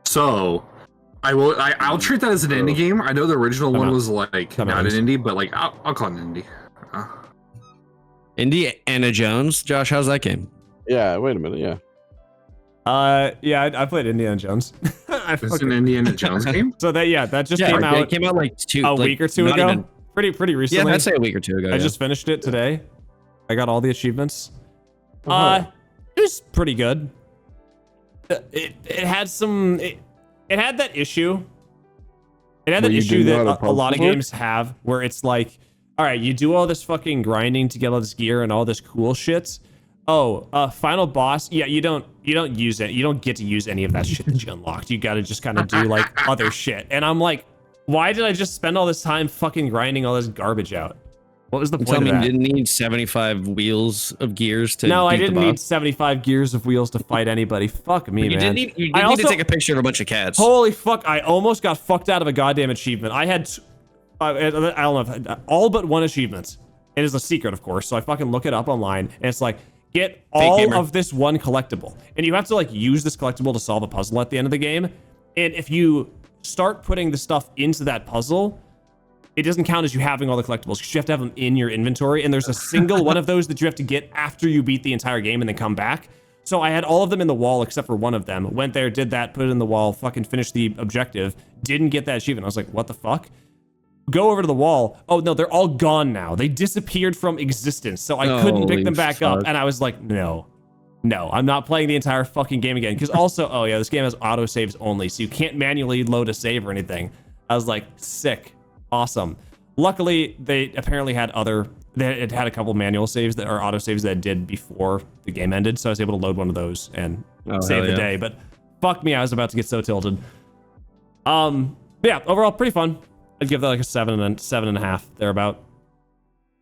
[SPEAKER 4] So I'll treat that as an indie game. I know the original one was like not an indie, but like I'll call it an indie.
[SPEAKER 1] Indiana Jones. Josh, how's that game?
[SPEAKER 2] Yeah, wait a minute. Yeah.
[SPEAKER 3] I played Indiana Jones.
[SPEAKER 4] It's an Indiana Jones game.
[SPEAKER 3] So that just came out.
[SPEAKER 1] It came out like
[SPEAKER 3] a week or two ago.
[SPEAKER 1] Even,
[SPEAKER 3] pretty recently.
[SPEAKER 1] Yeah, I'd say a week or two ago.
[SPEAKER 3] I just finished it today. I got all the achievements. It was pretty good. It had some. It had that issue. It had that issue that a lot of games have, where it's like, all right, you do all this fucking grinding to get all this gear and all this cool shit. Oh, final boss. Yeah, you don't use it. You don't get to use any of that shit that you unlocked. You got to just kind of do like other shit. And I'm like, why did I just spend all this time fucking grinding all this garbage out? What was the point of that?
[SPEAKER 1] You didn't need 75 wheels of gears to
[SPEAKER 3] No, I
[SPEAKER 1] beat
[SPEAKER 3] didn't need 75 gears of wheels to fight anybody. Fuck me,
[SPEAKER 1] you
[SPEAKER 3] man.
[SPEAKER 1] You did need to take a picture of a bunch of cats.
[SPEAKER 3] Holy fuck, I almost got fucked out of a goddamn achievement. I had, I don't know, all but one achievement. It is a secret, of course, so I fucking look it up online, and it's like, get all of this one collectible. And you have to like use this collectible to solve a puzzle at the end of the game. And if you start putting the stuff into that puzzle, it doesn't count as you having all the collectibles because you have to have them in your inventory. And there's a single one of those that you have to get after you beat the entire game and then come back. So I had all of them in the wall except for one of them. Went there, did that, put it in the wall, fucking finished the objective. Didn't get that achievement. I was like, what the fuck? Go over to the wall. Oh no, they're all gone now. They disappeared from existence. So I couldn't pick them back up. And I was like, no, I'm not playing the entire fucking game again. Because also, oh yeah, this game has autosaves only. So you can't manually load a save or anything. I was like, sick. Awesome. Luckily, they apparently had it had a couple manual saves that are autosaves that it did before the game ended. So I was able to load one of those and save the day. But fuck me, I was about to get so tilted. Yeah, overall, pretty fun. I'd give that like a 7.5 thereabout.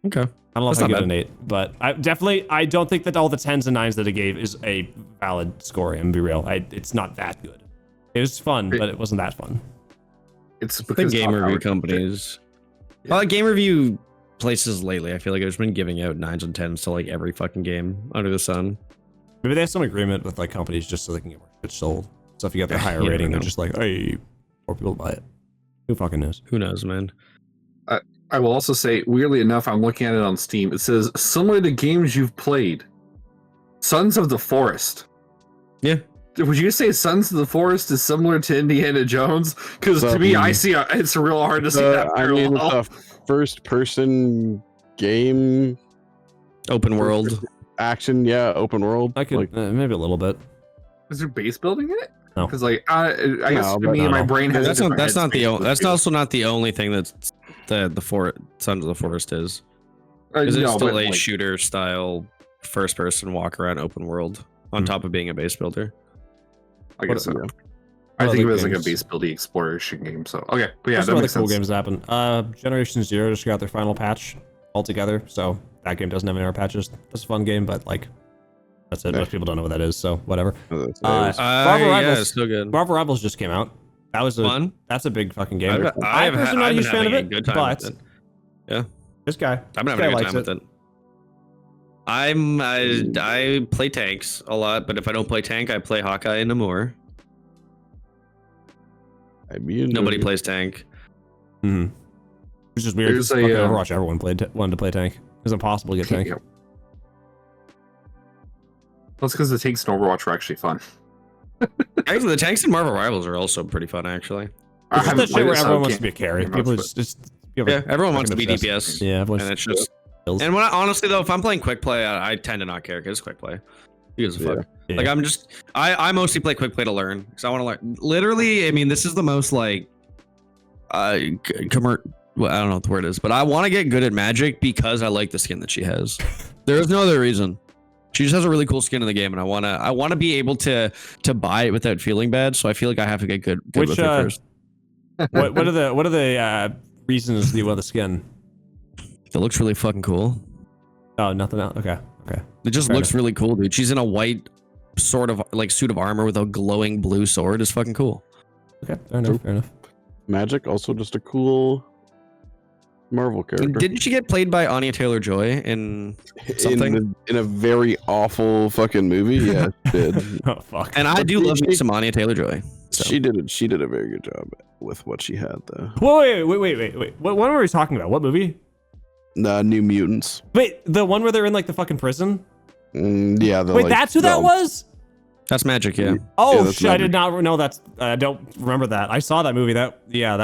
[SPEAKER 1] Okay.
[SPEAKER 3] I don't know if I give it an 8, but I don't think that all the 10s and 9s that it gave is a valid score. And be real, it's not that good. It was fun, but it wasn't that fun.
[SPEAKER 4] It's
[SPEAKER 1] the game review companies. Game review places lately. I feel like I've just been giving out 9s and 10s to like every fucking game under the sun.
[SPEAKER 3] Maybe they have some agreement with like companies just so they can get more shit sold. So if you get the higher
[SPEAKER 1] You never
[SPEAKER 3] rating, they're
[SPEAKER 1] know.
[SPEAKER 3] just like, hey, more people buy it. Who fucking knows?
[SPEAKER 1] Who knows, man?
[SPEAKER 4] I will also say, weirdly enough, I'm looking at it on Steam. It says similar to games you've played. Sons of the Forest.
[SPEAKER 1] Yeah.
[SPEAKER 4] Would you say Sons of the Forest is similar to Indiana Jones? Because to me, I see it's real hard to see that.
[SPEAKER 2] I mean,
[SPEAKER 4] parallel.
[SPEAKER 2] it's a first-person game,
[SPEAKER 1] Open world.
[SPEAKER 2] action, yeah, open world.
[SPEAKER 3] I could
[SPEAKER 2] like,
[SPEAKER 3] maybe a little bit.
[SPEAKER 4] Is there base building in it?
[SPEAKER 3] No.
[SPEAKER 4] Because like I guess
[SPEAKER 2] No,
[SPEAKER 4] to
[SPEAKER 2] but
[SPEAKER 4] me, my brain has.
[SPEAKER 1] That's
[SPEAKER 4] a
[SPEAKER 1] not. That's not the.
[SPEAKER 4] different
[SPEAKER 1] That's
[SPEAKER 4] headspace
[SPEAKER 1] also not the only thing that's the Sons of the Forest is.
[SPEAKER 4] with you.
[SPEAKER 1] Because it's
[SPEAKER 4] No,
[SPEAKER 1] still
[SPEAKER 4] but,
[SPEAKER 1] a
[SPEAKER 4] like,
[SPEAKER 1] shooter style, first person walk around open world on top of being a base builder.
[SPEAKER 4] I guess so.
[SPEAKER 2] yeah.
[SPEAKER 4] I
[SPEAKER 3] What
[SPEAKER 4] think it
[SPEAKER 3] other
[SPEAKER 4] was like a
[SPEAKER 3] games?
[SPEAKER 4] base building exploration game. So okay, but yeah,
[SPEAKER 3] There's
[SPEAKER 4] that
[SPEAKER 3] some other
[SPEAKER 4] makes
[SPEAKER 3] cool
[SPEAKER 4] sense.
[SPEAKER 3] games that happen. Generation Zero just got their final patch altogether, so that game doesn't have any more patches. That's a fun game, but like, that's it. Most people don't know what that is, so whatever.
[SPEAKER 2] That's-
[SPEAKER 3] Marvel
[SPEAKER 1] Yeah,
[SPEAKER 3] Rivals.
[SPEAKER 1] it's still good.
[SPEAKER 3] Marvel Rivals just came out. That was
[SPEAKER 1] Fun.
[SPEAKER 3] That's a big fucking game.
[SPEAKER 1] I've
[SPEAKER 3] I'm personally not a
[SPEAKER 1] I've
[SPEAKER 3] huge
[SPEAKER 1] been
[SPEAKER 3] fan of
[SPEAKER 1] having
[SPEAKER 3] it,
[SPEAKER 1] a good time
[SPEAKER 3] but
[SPEAKER 1] with it. Yeah.
[SPEAKER 3] this guy,
[SPEAKER 1] I've been
[SPEAKER 3] this
[SPEAKER 1] having
[SPEAKER 3] guy
[SPEAKER 1] a good
[SPEAKER 3] likes
[SPEAKER 1] time with it. I play tanks a lot, but if I don't play tank, I play Hawkeye and Namor.
[SPEAKER 2] I mean,
[SPEAKER 1] Nobody plays tank.
[SPEAKER 3] Mm-hmm. It's just weird.
[SPEAKER 4] There's
[SPEAKER 3] Fucking
[SPEAKER 4] a,
[SPEAKER 3] Overwatch, everyone wanted to play tank. It was impossible to get tank.
[SPEAKER 4] Yeah. That's because the tanks in Overwatch were actually fun.
[SPEAKER 1] Actually, the tanks in Marvel Rivals are also pretty fun. Actually,
[SPEAKER 4] I
[SPEAKER 3] It's just
[SPEAKER 4] haven't
[SPEAKER 3] that shit
[SPEAKER 4] played
[SPEAKER 3] where
[SPEAKER 4] it, so I
[SPEAKER 3] everyone wants to
[SPEAKER 4] can't-
[SPEAKER 3] be a carry.
[SPEAKER 4] can't
[SPEAKER 3] People
[SPEAKER 4] vouch,
[SPEAKER 3] just people
[SPEAKER 1] yeah, everyone wants to be
[SPEAKER 3] fucking obsessed.
[SPEAKER 1] DPS.
[SPEAKER 3] Yeah, everyone's
[SPEAKER 1] And it's just.
[SPEAKER 3] skills.
[SPEAKER 1] And when honestly though, if I'm playing quick play, I tend to not care because it's quick play. Who gives a fuck?
[SPEAKER 3] Yeah.
[SPEAKER 1] Like I'm just, I mostly play quick play to learn because I want to learn. Literally, I mean, this is the most like, well, I don't know what the word is, but I want to get good at magic because I like the skin that she has. There is no other reason. She just has a really cool skin in the game, and I wanna be able to buy it without feeling bad. So I feel like I have to get good with it first.
[SPEAKER 3] what are the reasons you want the skin?
[SPEAKER 1] It looks really fucking cool.
[SPEAKER 3] Oh, nothing else. Okay.
[SPEAKER 1] It just
[SPEAKER 3] Fair
[SPEAKER 1] looks really cool, dude. She's in a white sort of like suit of armor with a glowing blue sword. It's fucking cool.
[SPEAKER 3] Okay. Fair enough.
[SPEAKER 2] Magic, also just a cool Marvel character.
[SPEAKER 1] Didn't she get played by Anya Taylor-Joy in something?
[SPEAKER 2] in a very awful fucking movie. Yeah, she did.
[SPEAKER 3] Oh fuck.
[SPEAKER 1] And I
[SPEAKER 2] But
[SPEAKER 1] do love
[SPEAKER 2] she-
[SPEAKER 1] me some Anya Taylor-Joy. So.
[SPEAKER 2] She did a very good job with what she had though.
[SPEAKER 3] Wait. What were we talking about? What movie?
[SPEAKER 2] New Mutants.
[SPEAKER 3] Wait, the one where they're in like the fucking prison?
[SPEAKER 2] Yeah.
[SPEAKER 3] Wait, that's who that was?
[SPEAKER 1] That's magic, yeah.
[SPEAKER 3] Oh
[SPEAKER 2] that's
[SPEAKER 3] shit! I
[SPEAKER 2] Magic.
[SPEAKER 3] did not know that. I don't remember that. I saw that movie. That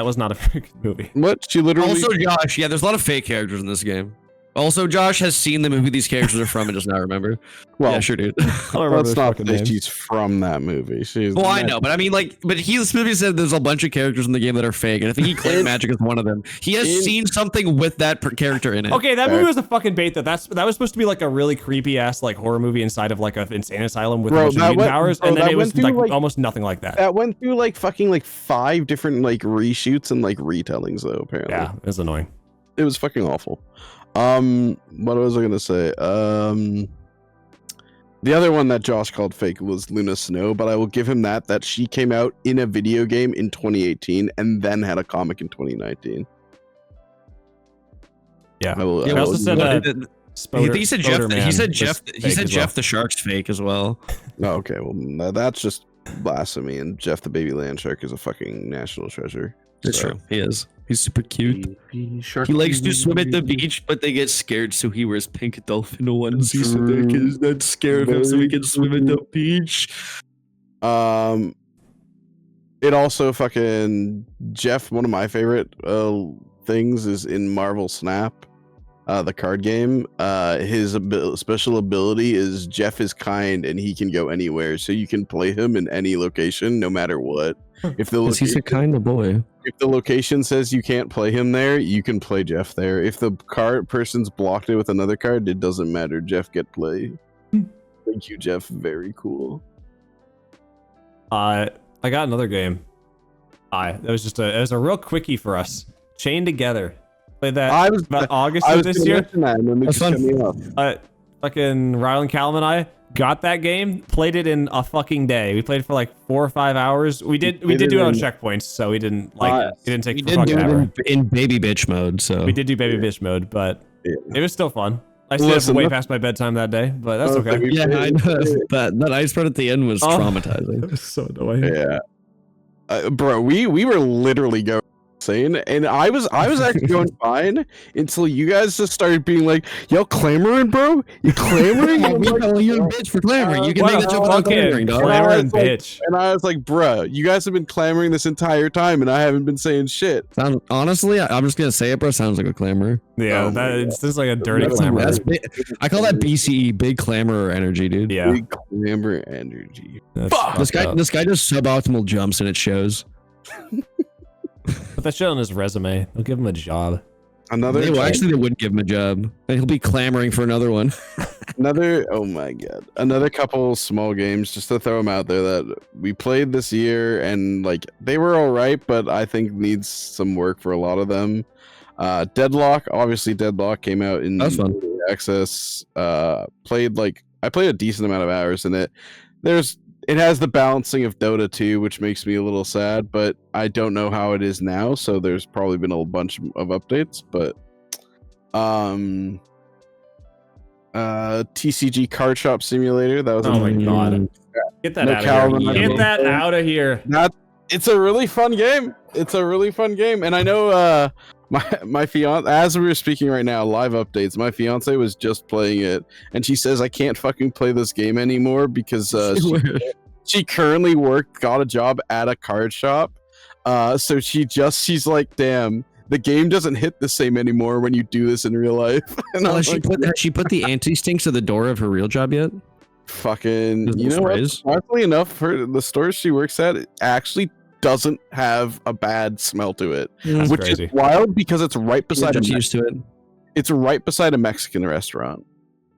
[SPEAKER 3] was not a very good movie.
[SPEAKER 2] What? She literally.
[SPEAKER 1] Also, Josh, yeah, there's a lot of fake characters in this game. Also, Josh has seen the movie these characters are from and does not remember.
[SPEAKER 2] well,
[SPEAKER 1] Yeah, sure, dude.
[SPEAKER 3] I don't remember
[SPEAKER 2] let's
[SPEAKER 3] his
[SPEAKER 2] not
[SPEAKER 3] fucking
[SPEAKER 2] say
[SPEAKER 3] name.
[SPEAKER 2] she's from that movie. She's.
[SPEAKER 1] Well, I know, but I mean, like, but this movie said there's a bunch of characters in the game that are fake, and I think he claimed Magic is one of them. He has seen something with that character in it.
[SPEAKER 3] Okay, that
[SPEAKER 2] Fair.
[SPEAKER 3] movie was a fucking bait. That was supposed to be like a really creepy ass like horror movie inside of like an insane asylum with a
[SPEAKER 2] Bro,
[SPEAKER 3] bunch of
[SPEAKER 2] that
[SPEAKER 3] mutant
[SPEAKER 2] went-
[SPEAKER 3] powers,
[SPEAKER 2] bro,
[SPEAKER 3] and then
[SPEAKER 2] that
[SPEAKER 3] it was
[SPEAKER 2] went through,
[SPEAKER 3] like
[SPEAKER 2] like-
[SPEAKER 3] almost nothing like that.
[SPEAKER 2] That went through like fucking like 5 different like reshoots and like retellings though. Apparently,
[SPEAKER 3] Yeah, it was annoying.
[SPEAKER 2] it was fucking awful. What was I gonna say? The other one that Josh called fake was Luna Snow, but I will give him that she came out in a video game in 2018 and then had a comic in 2019.
[SPEAKER 3] Yeah.
[SPEAKER 2] I will,
[SPEAKER 3] He
[SPEAKER 2] I
[SPEAKER 3] also
[SPEAKER 2] will-
[SPEAKER 3] said
[SPEAKER 1] He said Jeff.
[SPEAKER 3] Spoder
[SPEAKER 1] He
[SPEAKER 3] Man
[SPEAKER 1] said
[SPEAKER 3] was
[SPEAKER 1] Jeff.
[SPEAKER 3] fake
[SPEAKER 1] He said
[SPEAKER 3] as
[SPEAKER 1] Jeff the Shark's fake as well.
[SPEAKER 2] Oh, okay, well that's just blasphemy. And Jeff the baby land shark is a fucking national treasure.
[SPEAKER 1] It's
[SPEAKER 2] So-
[SPEAKER 1] true. He is. He's super cute.
[SPEAKER 4] Baby
[SPEAKER 1] He likes to swim at the beach, but they get scared, so he wears pink dolphin onesie so they can not scare him, so he can swim at the beach.
[SPEAKER 2] It also fucking Jeff. One of my favorite things is in Marvel Snap, the card game. His special ability is Jeff is kind and he can go anywhere, so you can play him in any location, no matter what. If the
[SPEAKER 1] He's a kind of boy.
[SPEAKER 2] if the location says you can't play him there, you can play Jeff there. If the card person's blocked it with another card, it doesn't matter. Jeff get play. Thank you, Jeff. Very cool.
[SPEAKER 3] I got another game. It was a real quickie for us. Chained Together. Played that
[SPEAKER 2] I was
[SPEAKER 3] about August
[SPEAKER 2] I
[SPEAKER 3] of
[SPEAKER 2] was
[SPEAKER 3] this
[SPEAKER 2] gonna
[SPEAKER 3] year.
[SPEAKER 2] mention that, and then they
[SPEAKER 1] That's
[SPEAKER 2] just
[SPEAKER 1] fun.
[SPEAKER 2] cut me off.
[SPEAKER 3] Fucking Rylan Callum and I got that game, played it in a fucking day. We played for like 4 or 5 hours. We did
[SPEAKER 2] played
[SPEAKER 3] do
[SPEAKER 2] it
[SPEAKER 3] it on
[SPEAKER 2] in-
[SPEAKER 3] checkpoints, so we didn't like it didn't take
[SPEAKER 1] We
[SPEAKER 3] for
[SPEAKER 1] did
[SPEAKER 3] fucking
[SPEAKER 1] do
[SPEAKER 3] ever.
[SPEAKER 1] it in baby bitch mode, so
[SPEAKER 3] We did do baby bitch mode, but It was still fun. I stayed
[SPEAKER 2] Listen,
[SPEAKER 3] up way
[SPEAKER 2] look-
[SPEAKER 3] past my bedtime that day, but that's
[SPEAKER 2] Oh,
[SPEAKER 3] okay.
[SPEAKER 2] we-
[SPEAKER 1] Yeah, I know. That ice spread at the end was
[SPEAKER 3] Oh.
[SPEAKER 1] traumatizing.
[SPEAKER 3] It was so annoying.
[SPEAKER 2] Yeah, bro, we were literally going insane, and I was actually going fine until you guys just started being like, "Yo, clamoring, bro, you clamoring."
[SPEAKER 1] Yeah,
[SPEAKER 2] I'm
[SPEAKER 1] we
[SPEAKER 2] like,
[SPEAKER 1] call you a bitch for clamoring. You can
[SPEAKER 3] What
[SPEAKER 1] make
[SPEAKER 3] a
[SPEAKER 1] that joke without
[SPEAKER 3] fucking
[SPEAKER 1] clamoring, dog.
[SPEAKER 3] clamoring
[SPEAKER 2] It's like-
[SPEAKER 3] bitch.
[SPEAKER 2] and I was like, "Bruh, you guys have been clamoring this entire time, and I haven't been saying shit."
[SPEAKER 1] Honestly, I'm just gonna say it, bro. Sounds like a clamorer.
[SPEAKER 3] Yeah,
[SPEAKER 2] Oh
[SPEAKER 3] that
[SPEAKER 2] my
[SPEAKER 3] it's just like a dirty
[SPEAKER 2] That's-
[SPEAKER 3] clamor.
[SPEAKER 1] That's big. I call that BCE, big clamorer energy, dude.
[SPEAKER 3] Yeah,
[SPEAKER 2] Big clamor energy.
[SPEAKER 3] that's
[SPEAKER 2] Fuck.
[SPEAKER 1] This
[SPEAKER 3] fucked
[SPEAKER 1] guy,
[SPEAKER 3] up.
[SPEAKER 1] this guy does suboptimal jumps and it shows.
[SPEAKER 3] Put that shit on his resume. They'll give him a job.
[SPEAKER 2] Another,
[SPEAKER 1] Well, actually, they would give him a job, and he'll be clamoring for another one.
[SPEAKER 2] oh my god, another couple small games just to throw them out there that we played this year, and like they were all right, but I think needs some work for a lot of them. Deadlock, obviously, Deadlock came out in
[SPEAKER 1] That was fun.
[SPEAKER 2] early access. I played a decent amount of hours in it. It has the balancing of Dota 2, which makes me a little sad, but I don't know how it is now, so there's probably been a bunch of updates, but TCG Card Shop Simulator, that was
[SPEAKER 3] Oh my god. Get that
[SPEAKER 2] No
[SPEAKER 3] out
[SPEAKER 2] Calvin,
[SPEAKER 3] of here.
[SPEAKER 1] I
[SPEAKER 3] Get that out of here.
[SPEAKER 2] it's a really fun game. It's a really fun game, and I know my fiance, as we were speaking right now, live updates, my fiance was just playing it, and she says I can't fucking play this game anymore because she currently got a job at a card shop, so she's like, damn, the game doesn't hit the same anymore when you do this in real life. And
[SPEAKER 1] Well,
[SPEAKER 2] I'm
[SPEAKER 1] has she
[SPEAKER 2] like,
[SPEAKER 1] put the anti-stinks at the door of her real job yet?
[SPEAKER 2] fucking,
[SPEAKER 1] Doesn't
[SPEAKER 2] you know what?
[SPEAKER 1] phrase.
[SPEAKER 2] Surprisingly enough, the store she works at actually doesn't have a bad smell to it,
[SPEAKER 3] That's
[SPEAKER 2] which
[SPEAKER 3] crazy.
[SPEAKER 2] is wild because it's right
[SPEAKER 1] You're
[SPEAKER 2] beside
[SPEAKER 1] just used to it.
[SPEAKER 2] it's right beside a Mexican restaurant,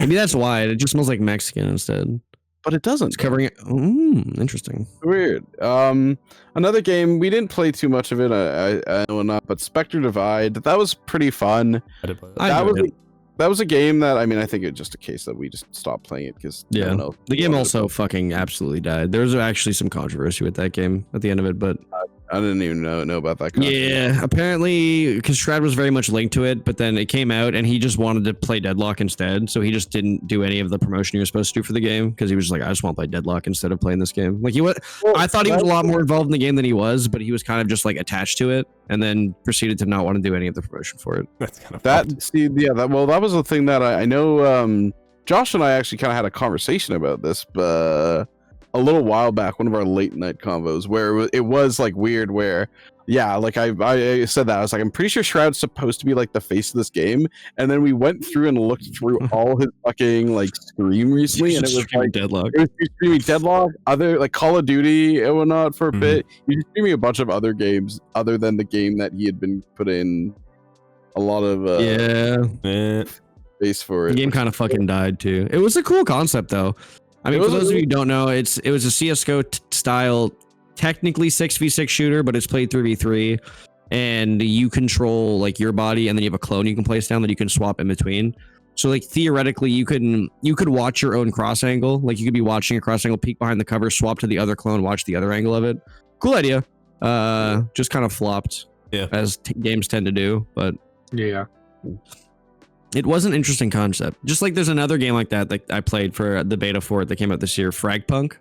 [SPEAKER 1] Maybe that's why it just smells like Mexican instead.
[SPEAKER 2] but it doesn't.
[SPEAKER 1] It's covering it. Interesting.
[SPEAKER 2] Weird. Another game we didn't play too much of it. I know not, but Spectre Divide, that was pretty fun.
[SPEAKER 3] I did play that.
[SPEAKER 1] I
[SPEAKER 2] That
[SPEAKER 1] enjoyed
[SPEAKER 2] was
[SPEAKER 1] it.
[SPEAKER 2] that was a game that, I mean, I think it's just a case that we just stopped playing it because
[SPEAKER 1] Yeah.
[SPEAKER 2] no
[SPEAKER 1] The game
[SPEAKER 2] wanted
[SPEAKER 1] also
[SPEAKER 2] it.
[SPEAKER 1] fucking absolutely died. There was actually some controversy with that game at the end of it, but
[SPEAKER 2] I didn't even know about that.
[SPEAKER 1] yeah, apparently because Shroud was very much linked to it, but then it came out and he just wanted to play Deadlock instead, so he just didn't do any of the promotion he was supposed to do for the game because he was just like, I just want to play Deadlock instead of playing this game. Like I thought he was a lot more involved in the game than he was, but he was kind of just like attached to it and then proceeded to not want to do any of the promotion for it.
[SPEAKER 3] That's kind of
[SPEAKER 2] That was the thing that I know. Josh and I actually kind of had a conversation about this, but a little while back, one of our late night convos, where it was like weird. Where like I said that I was like, I'm pretty sure Shroud's supposed to be like the face of this game, and then we went through and looked through all his fucking like Scream recently, and it was like
[SPEAKER 1] Deadlock.
[SPEAKER 2] it was streaming Deadlock, other like Call of Duty and whatnot for a
[SPEAKER 3] Mhm.
[SPEAKER 2] bit. He was streaming a bunch of other games other than the game that he had been put in a lot of
[SPEAKER 1] Yeah,
[SPEAKER 2] space for
[SPEAKER 1] the
[SPEAKER 2] it.
[SPEAKER 1] game kind of fucking died too. It was a cool concept though. I mean,
[SPEAKER 2] It
[SPEAKER 1] for
[SPEAKER 2] was a
[SPEAKER 1] those of you
[SPEAKER 2] really-
[SPEAKER 1] who don't know, it was a CS:GO style, technically 6v6 shooter, but it's played 3v3, and you control like your body, and then you have a clone you can place down that you can swap in between. So like theoretically, you could watch your own cross angle. Like you could be watching a cross angle, peek behind the cover, swap to the other clone, watch the other angle of it. Cool idea. Just kind of flopped.
[SPEAKER 3] Yeah.
[SPEAKER 1] As games tend to do, but
[SPEAKER 4] Yeah.
[SPEAKER 1] it was an interesting concept. Just like there's another game like that I played for the beta for it that came out this year, Fragpunk,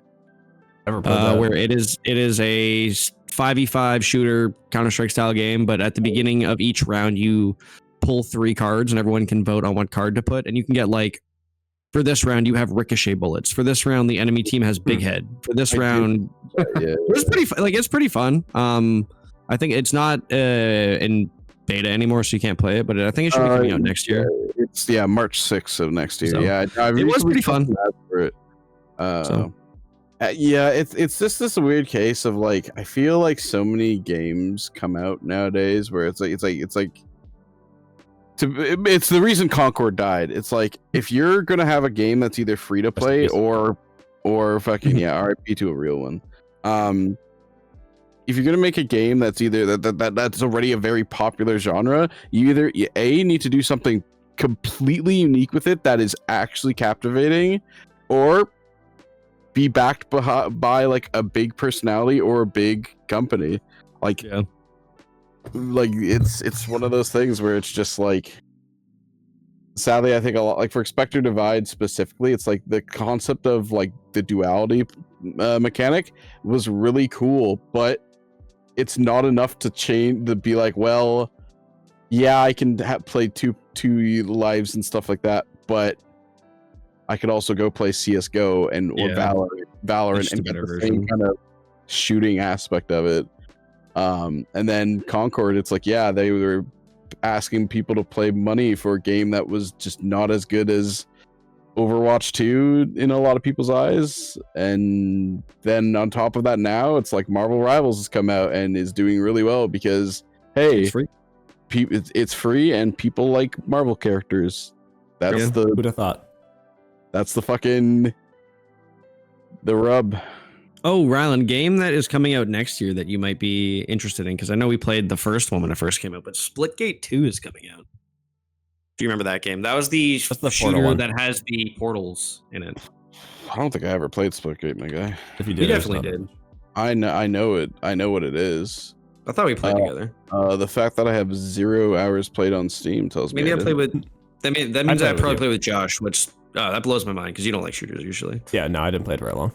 [SPEAKER 3] Never played that.
[SPEAKER 1] where it is a 5v5 shooter Counter-Strike style game, but at the beginning of each round you pull 3 cards and everyone can vote on what card to put, and you can get like, for this round you have ricochet bullets. For this round the enemy team has big head. For this
[SPEAKER 2] I do.
[SPEAKER 1] round
[SPEAKER 2] Yeah.
[SPEAKER 1] it's pretty fun. I think it's not in beta anymore, so you can't play it, but I think it should be coming out next year.
[SPEAKER 2] It's March 6th of next year.
[SPEAKER 1] So,
[SPEAKER 2] yeah, I
[SPEAKER 1] it was
[SPEAKER 2] recently
[SPEAKER 1] pretty fun.
[SPEAKER 2] posted ads for it.
[SPEAKER 1] So.
[SPEAKER 2] Yeah, it's just this weird case of like, I feel like so many games come out nowadays where it's it's the reason Concord died. It's like, if you're gonna have a game that's either free to play or fucking RIP to a real one. If you're gonna make a game that's either that's already a very popular genre, you need to do something completely unique with it that is actually captivating, or be backed by like a big personality or a big company. Like,
[SPEAKER 1] Yeah.
[SPEAKER 2] like it's one of those things where it's just like, sadly, I think a lot, like for Spectre Divide specifically, it's like the concept of like the duality mechanic was really cool, but it's not enough to change to be like, well, yeah, I can play two lives and stuff like that, but I could also go play CS:GO and or Valorant and get the same kind of shooting aspect of it. And then Concord, it's like, yeah, they were asking people to play money for a game that was just not as good as Overwatch 2 in a lot of people's eyes. And then on top of that, now it's like Marvel Rivals has come out and is doing really well because, hey,
[SPEAKER 1] It's free.
[SPEAKER 2] It's free and people like Marvel characters. That's
[SPEAKER 3] Who'd have thought?
[SPEAKER 2] That's the fucking the rub.
[SPEAKER 1] Oh, Rylan, game that is coming out next year that you might be interested in, because I know we played the first one when it first came out, but Splitgate 2 is coming out. Do you remember that game? That was the shooter
[SPEAKER 3] one
[SPEAKER 1] that has the portals in it.
[SPEAKER 2] I don't think I ever played Splitgate, my guy.
[SPEAKER 3] If you
[SPEAKER 1] We
[SPEAKER 3] did,
[SPEAKER 1] definitely did.
[SPEAKER 2] I know it. I know what it is.
[SPEAKER 1] I thought we played together.
[SPEAKER 2] The fact that I have 0 hours played on Steam tells me
[SPEAKER 1] Maybe I
[SPEAKER 2] didn't.
[SPEAKER 1] played with. That means I
[SPEAKER 3] played with
[SPEAKER 1] probably
[SPEAKER 3] you.
[SPEAKER 1] play with Josh, which that blows my mind because you don't like shooters usually.
[SPEAKER 3] Yeah, no, I didn't play it very long.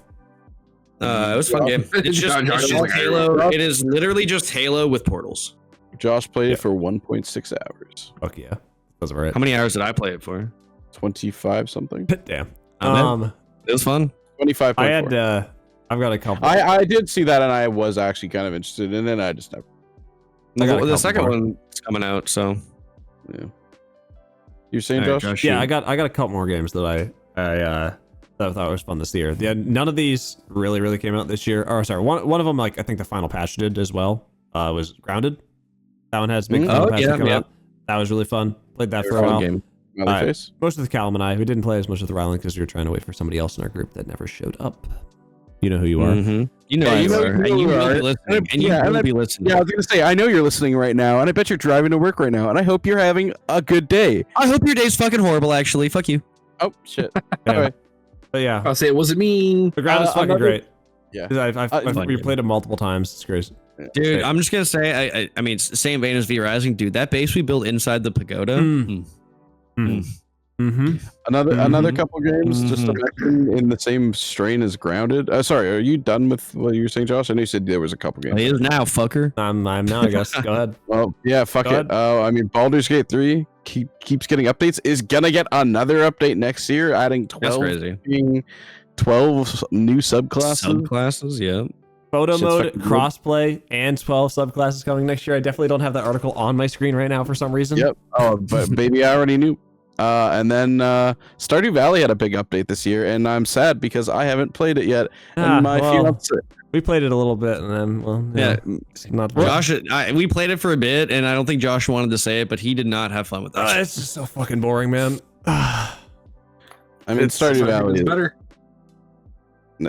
[SPEAKER 1] It was a fun game. It's
[SPEAKER 4] Josh
[SPEAKER 1] just
[SPEAKER 4] is like,
[SPEAKER 1] Halo. It is literally just Halo with portals.
[SPEAKER 2] Josh played
[SPEAKER 3] Yeah.
[SPEAKER 2] it for 1.6 hours.
[SPEAKER 3] Fuck yeah, that's right.
[SPEAKER 1] How many hours did I play it for?
[SPEAKER 2] 25 something.
[SPEAKER 3] Damn.
[SPEAKER 1] It was fun.
[SPEAKER 2] 25.4.
[SPEAKER 3] I had I've got a couple.
[SPEAKER 2] I did see that and I was actually kind of interested in it. I just never.
[SPEAKER 3] I got a
[SPEAKER 1] The
[SPEAKER 3] couple
[SPEAKER 1] second
[SPEAKER 3] more.
[SPEAKER 1] one is coming out, so
[SPEAKER 2] Yeah. You're saying,
[SPEAKER 1] All right,
[SPEAKER 2] Josh?
[SPEAKER 3] Yeah,
[SPEAKER 1] shoot.
[SPEAKER 3] I got a couple more games that I thought was fun this year. Yeah, none of these really came out this year. Or sorry, one of them, like I think the final patch did as well. Was Grounded. That one has big final patch coming out. That was really fun. Played that for a while.
[SPEAKER 1] game.
[SPEAKER 2] Face?
[SPEAKER 3] Most of the Callum and I, we didn't play as much with Rylan because we were trying to wait for somebody else in our group that never showed up. You know who you are.
[SPEAKER 1] Mhm. You know
[SPEAKER 2] Yeah,
[SPEAKER 1] you
[SPEAKER 2] you know
[SPEAKER 1] are,
[SPEAKER 2] who
[SPEAKER 1] and you
[SPEAKER 2] you
[SPEAKER 1] will
[SPEAKER 2] are.
[SPEAKER 1] be listening, and you
[SPEAKER 2] Yeah, and
[SPEAKER 1] will
[SPEAKER 2] I-
[SPEAKER 1] be listening.
[SPEAKER 2] Yeah, I was gonna say, I know you're listening right now, and I bet you're driving to work right now, and I hope you're having a good day.
[SPEAKER 1] I hope your day's fucking horrible. Actually, fuck you.
[SPEAKER 2] Oh shit!
[SPEAKER 3] Yeah.
[SPEAKER 2] Alright.
[SPEAKER 3] But yeah,
[SPEAKER 4] I'll say it wasn't me.
[SPEAKER 3] the ground is fucking
[SPEAKER 2] another-
[SPEAKER 3] great.
[SPEAKER 2] Yeah.
[SPEAKER 3] 'Cause I've
[SPEAKER 1] fun game.
[SPEAKER 3] replayed it multiple times. It's great.
[SPEAKER 1] Dude,
[SPEAKER 3] Right.
[SPEAKER 1] I'm just gonna say, I mean, same vein as V Rising, dude. That base we built inside the pagoda.
[SPEAKER 3] Mm-hmm.
[SPEAKER 2] Another couple games just to
[SPEAKER 1] Mhm.
[SPEAKER 2] mention in the same strain as Grounded. Sorry, are you done with what you were saying, Josh? I know you said there was a couple games.
[SPEAKER 1] He is now, fucker.
[SPEAKER 3] I'm now, I guess. Go ahead.
[SPEAKER 2] Well, yeah, fuck
[SPEAKER 3] Go
[SPEAKER 2] it.
[SPEAKER 3] ahead.
[SPEAKER 2] I mean, Baldur's Gate 3 keeps getting updates. Is gonna get another update next year, adding
[SPEAKER 1] That's
[SPEAKER 2] 12,
[SPEAKER 1] crazy.
[SPEAKER 2] 12 new subclasses.
[SPEAKER 1] Subclasses, yeah.
[SPEAKER 3] Photo
[SPEAKER 2] Shit's
[SPEAKER 3] mode,
[SPEAKER 2] fucking good.
[SPEAKER 3] crossplay, and 12 subclasses coming next year. I definitely don't have that article on my screen right now for some reason.
[SPEAKER 2] Yep. Oh, but baby, I already knew. And then Stardew Valley had a big update this year, and I'm sad because I haven't played it yet. And my fiance.
[SPEAKER 3] we played it a little bit, and then, well,
[SPEAKER 1] Yeah.
[SPEAKER 3] it's not.
[SPEAKER 1] Josh, we played it for a bit, and I don't think Josh wanted to say it, but he did not have fun with us.
[SPEAKER 3] It's just so fucking boring, man.
[SPEAKER 2] I mean, Stardew Valley.
[SPEAKER 4] It's better.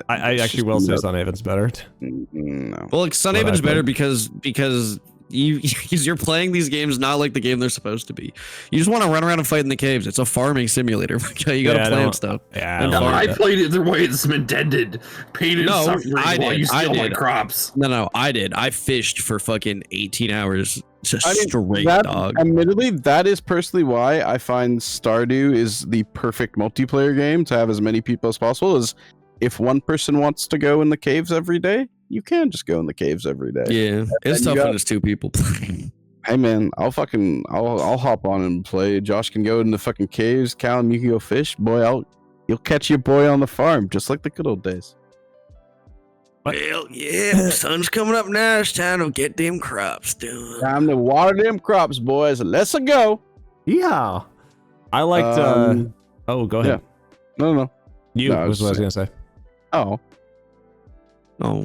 [SPEAKER 3] I actually will say Sun Haven's better.
[SPEAKER 2] No.
[SPEAKER 1] Well, like, Sun
[SPEAKER 3] What I
[SPEAKER 1] Haven's better
[SPEAKER 3] played.
[SPEAKER 1] because you're playing these games not like the game they're supposed to be. You just want to run around and fight in the caves. It's a farming simulator. You gotta
[SPEAKER 3] Yeah, I
[SPEAKER 1] plant
[SPEAKER 3] don't-
[SPEAKER 1] stuff.
[SPEAKER 3] Yeah,
[SPEAKER 1] And
[SPEAKER 3] don't
[SPEAKER 1] farm.
[SPEAKER 3] like
[SPEAKER 4] I
[SPEAKER 3] it.
[SPEAKER 4] played it the way it's intended. Pain and
[SPEAKER 1] No,
[SPEAKER 4] suffering
[SPEAKER 1] I
[SPEAKER 4] while
[SPEAKER 1] did.
[SPEAKER 4] you
[SPEAKER 1] I
[SPEAKER 4] steal my
[SPEAKER 1] did.
[SPEAKER 4] crops.
[SPEAKER 1] No, I did. I fished for fucking 18 hours. Just
[SPEAKER 2] I mean,
[SPEAKER 1] straight
[SPEAKER 2] that,
[SPEAKER 1] dog.
[SPEAKER 2] Admittedly, that is personally why I find Stardew is the perfect multiplayer game to have as many people as possible. Is if one person wants to go in the caves every day, you can just go in the caves every day.
[SPEAKER 1] Yeah, it's
[SPEAKER 2] you
[SPEAKER 1] tough
[SPEAKER 2] got-
[SPEAKER 1] when it's two people playing.
[SPEAKER 2] Hey man, I'll hop on and play. Josh can go in the fucking caves. Callum, you can go fish. Boy, you'll catch your boy on the farm, just like the good old days.
[SPEAKER 1] Well, yeah, sun's coming up now. It's time to get them crops done.
[SPEAKER 2] Time to water them crops, boys. Let's go.
[SPEAKER 3] Yeah. I liked. Oh, go ahead.
[SPEAKER 2] No.
[SPEAKER 3] You
[SPEAKER 2] No, I
[SPEAKER 3] was
[SPEAKER 2] was
[SPEAKER 3] what I was gonna say.
[SPEAKER 2] Oh,
[SPEAKER 1] Oh,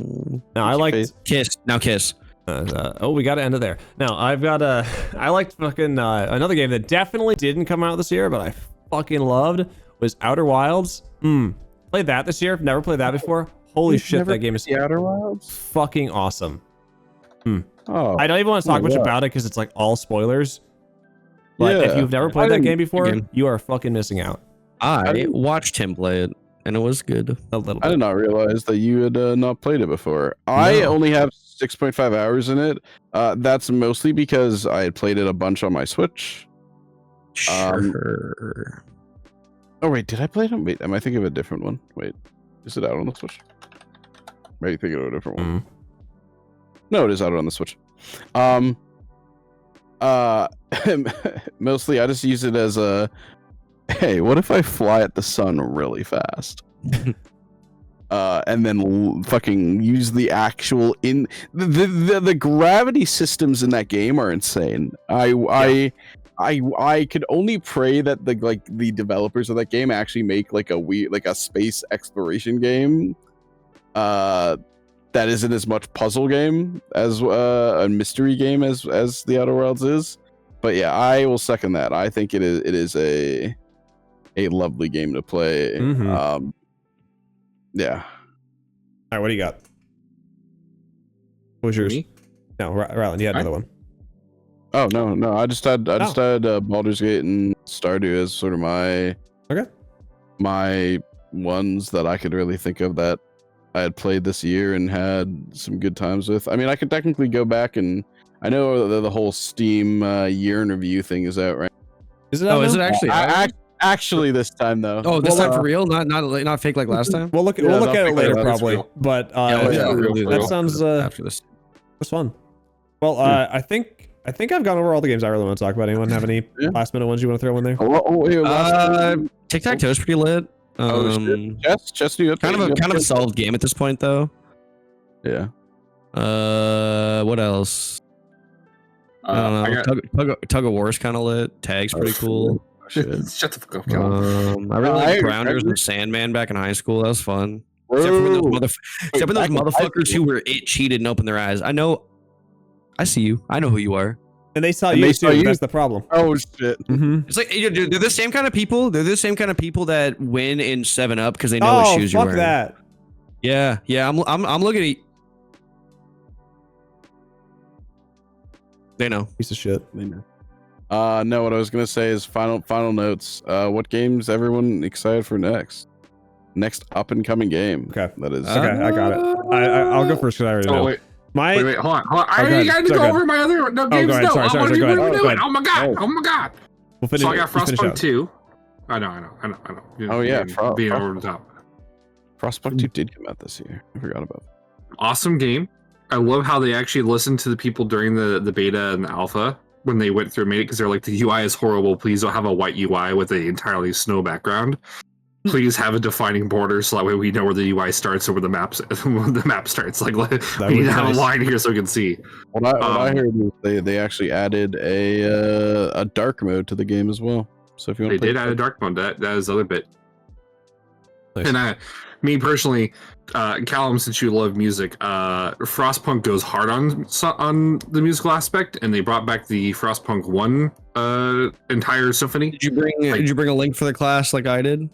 [SPEAKER 3] No, I
[SPEAKER 2] your
[SPEAKER 3] liked.
[SPEAKER 2] face.
[SPEAKER 1] kiss now, kiss.
[SPEAKER 3] We got to end it there. Now I've got I liked fucking another game that definitely didn't come out this year, but I fucking loved was Outer Wilds. Played that this year. Never played that before. Holy
[SPEAKER 2] You've
[SPEAKER 3] shit,
[SPEAKER 2] never
[SPEAKER 3] that game is
[SPEAKER 2] the Outer Wilds.
[SPEAKER 3] fucking awesome.
[SPEAKER 2] Oh,
[SPEAKER 3] I don't even want to talk
[SPEAKER 2] my
[SPEAKER 3] much
[SPEAKER 2] God.
[SPEAKER 3] about it because it's like all spoilers. But if
[SPEAKER 2] Yeah.
[SPEAKER 3] you've never
[SPEAKER 2] I
[SPEAKER 3] played that
[SPEAKER 2] didn't-
[SPEAKER 3] game before,
[SPEAKER 1] Again.
[SPEAKER 3] you are fucking missing out
[SPEAKER 1] I watched him play it, and it was good.
[SPEAKER 3] a little
[SPEAKER 2] I
[SPEAKER 3] bit.
[SPEAKER 2] did not realize that you had not played it before. I
[SPEAKER 3] No.
[SPEAKER 2] only have 6.5 hours in it. That's mostly because I had played it a bunch on my Switch.
[SPEAKER 1] Sure.
[SPEAKER 2] Oh wait, did I play it on? Wait, am I thinking of a different one? Wait, is it out on the Switch? Maybe thinking of a different one. No, it is out on the Switch. Mostly I just use it as a, hey, what if I fly at the sun really fast? And then fucking use the actual the gravity systems in that game are insane. I could only pray that the developers of that game actually make like a space exploration game that isn't as much puzzle game as a mystery game as the Outer Worlds is. But yeah, I will second that. I think it is a lovely game to play. Yeah.
[SPEAKER 3] All right, what do you got? What was yours?
[SPEAKER 4] Me?
[SPEAKER 3] No, Ryland, you had another one.
[SPEAKER 2] Oh no! I just had Baldur's Gate and Stardew as sort of my ones that I could really think of that I had played this year and had some good times with. I mean, I could technically go back and I know the whole Steam year in review thing is out, right?
[SPEAKER 3] Is it? Is it actually?
[SPEAKER 2] Actually, this time though.
[SPEAKER 1] Oh, this time for real, not fake like last time.
[SPEAKER 3] We'll look at it later probably. But that sounds
[SPEAKER 1] after this.
[SPEAKER 3] That's fun. Well, I think I've gone over all the games I really want to talk about. Anyone have any last minute ones you want to throw in there?
[SPEAKER 1] Tic-tac-toe is pretty lit.
[SPEAKER 2] Chess,
[SPEAKER 1] kind of a solid game at this point, though.
[SPEAKER 2] Yeah.
[SPEAKER 1] What else? I don't know. Tug of War is kind of lit. Tag's pretty cool.
[SPEAKER 4] Shut the fuck up,
[SPEAKER 1] I really like Grounders and Sandman back in high school. That was fun. Except for those motherfuckers who were cheated and opened their eyes. I see you. I know who you are.
[SPEAKER 3] And they saw you too. That's the problem.
[SPEAKER 2] Oh shit!
[SPEAKER 1] It's like they're the same kind of people. They're the same kind of people that win in 7-Up because they know what shoes you're wearing.
[SPEAKER 3] That.
[SPEAKER 1] Yeah. I'm looking at. They know.
[SPEAKER 3] Piece of shit.
[SPEAKER 2] They know. No, what I was gonna say is final notes. What games everyone excited for next up and coming game?
[SPEAKER 3] Okay,
[SPEAKER 2] that is.
[SPEAKER 3] Okay, I got it. I'll go first because I already know.
[SPEAKER 4] Wait, hold on. I got to go over my other games.
[SPEAKER 3] Go ahead. Sorry,
[SPEAKER 4] go
[SPEAKER 3] ahead.
[SPEAKER 4] Oh my god.
[SPEAKER 3] We'll finish,
[SPEAKER 4] so I got Frostpunk 2. I know.
[SPEAKER 2] Oh yeah,
[SPEAKER 4] being over the top.
[SPEAKER 2] Frostpunk 2 did come out this year. I forgot about that.
[SPEAKER 4] Awesome game. I love how they actually listened to the people during the beta and the alpha when they went through and made it, because they're like, the UI is horrible. Please don't have a white UI with an entirely snow background. Please have a defining border so that way we know where the UI starts or where the map starts. Like, we need to have a line here so we can see.
[SPEAKER 2] What I heard was they actually added a dark mode to the game as well. So if you want,
[SPEAKER 4] they did add a dark mode. That is the other bit.
[SPEAKER 3] Nice.
[SPEAKER 4] And me personally, Callum, since you love music, Frostpunk goes hard on the musical aspect, and they brought back the Frostpunk 1 entire symphony.
[SPEAKER 1] Did you bring a link for the class like I did?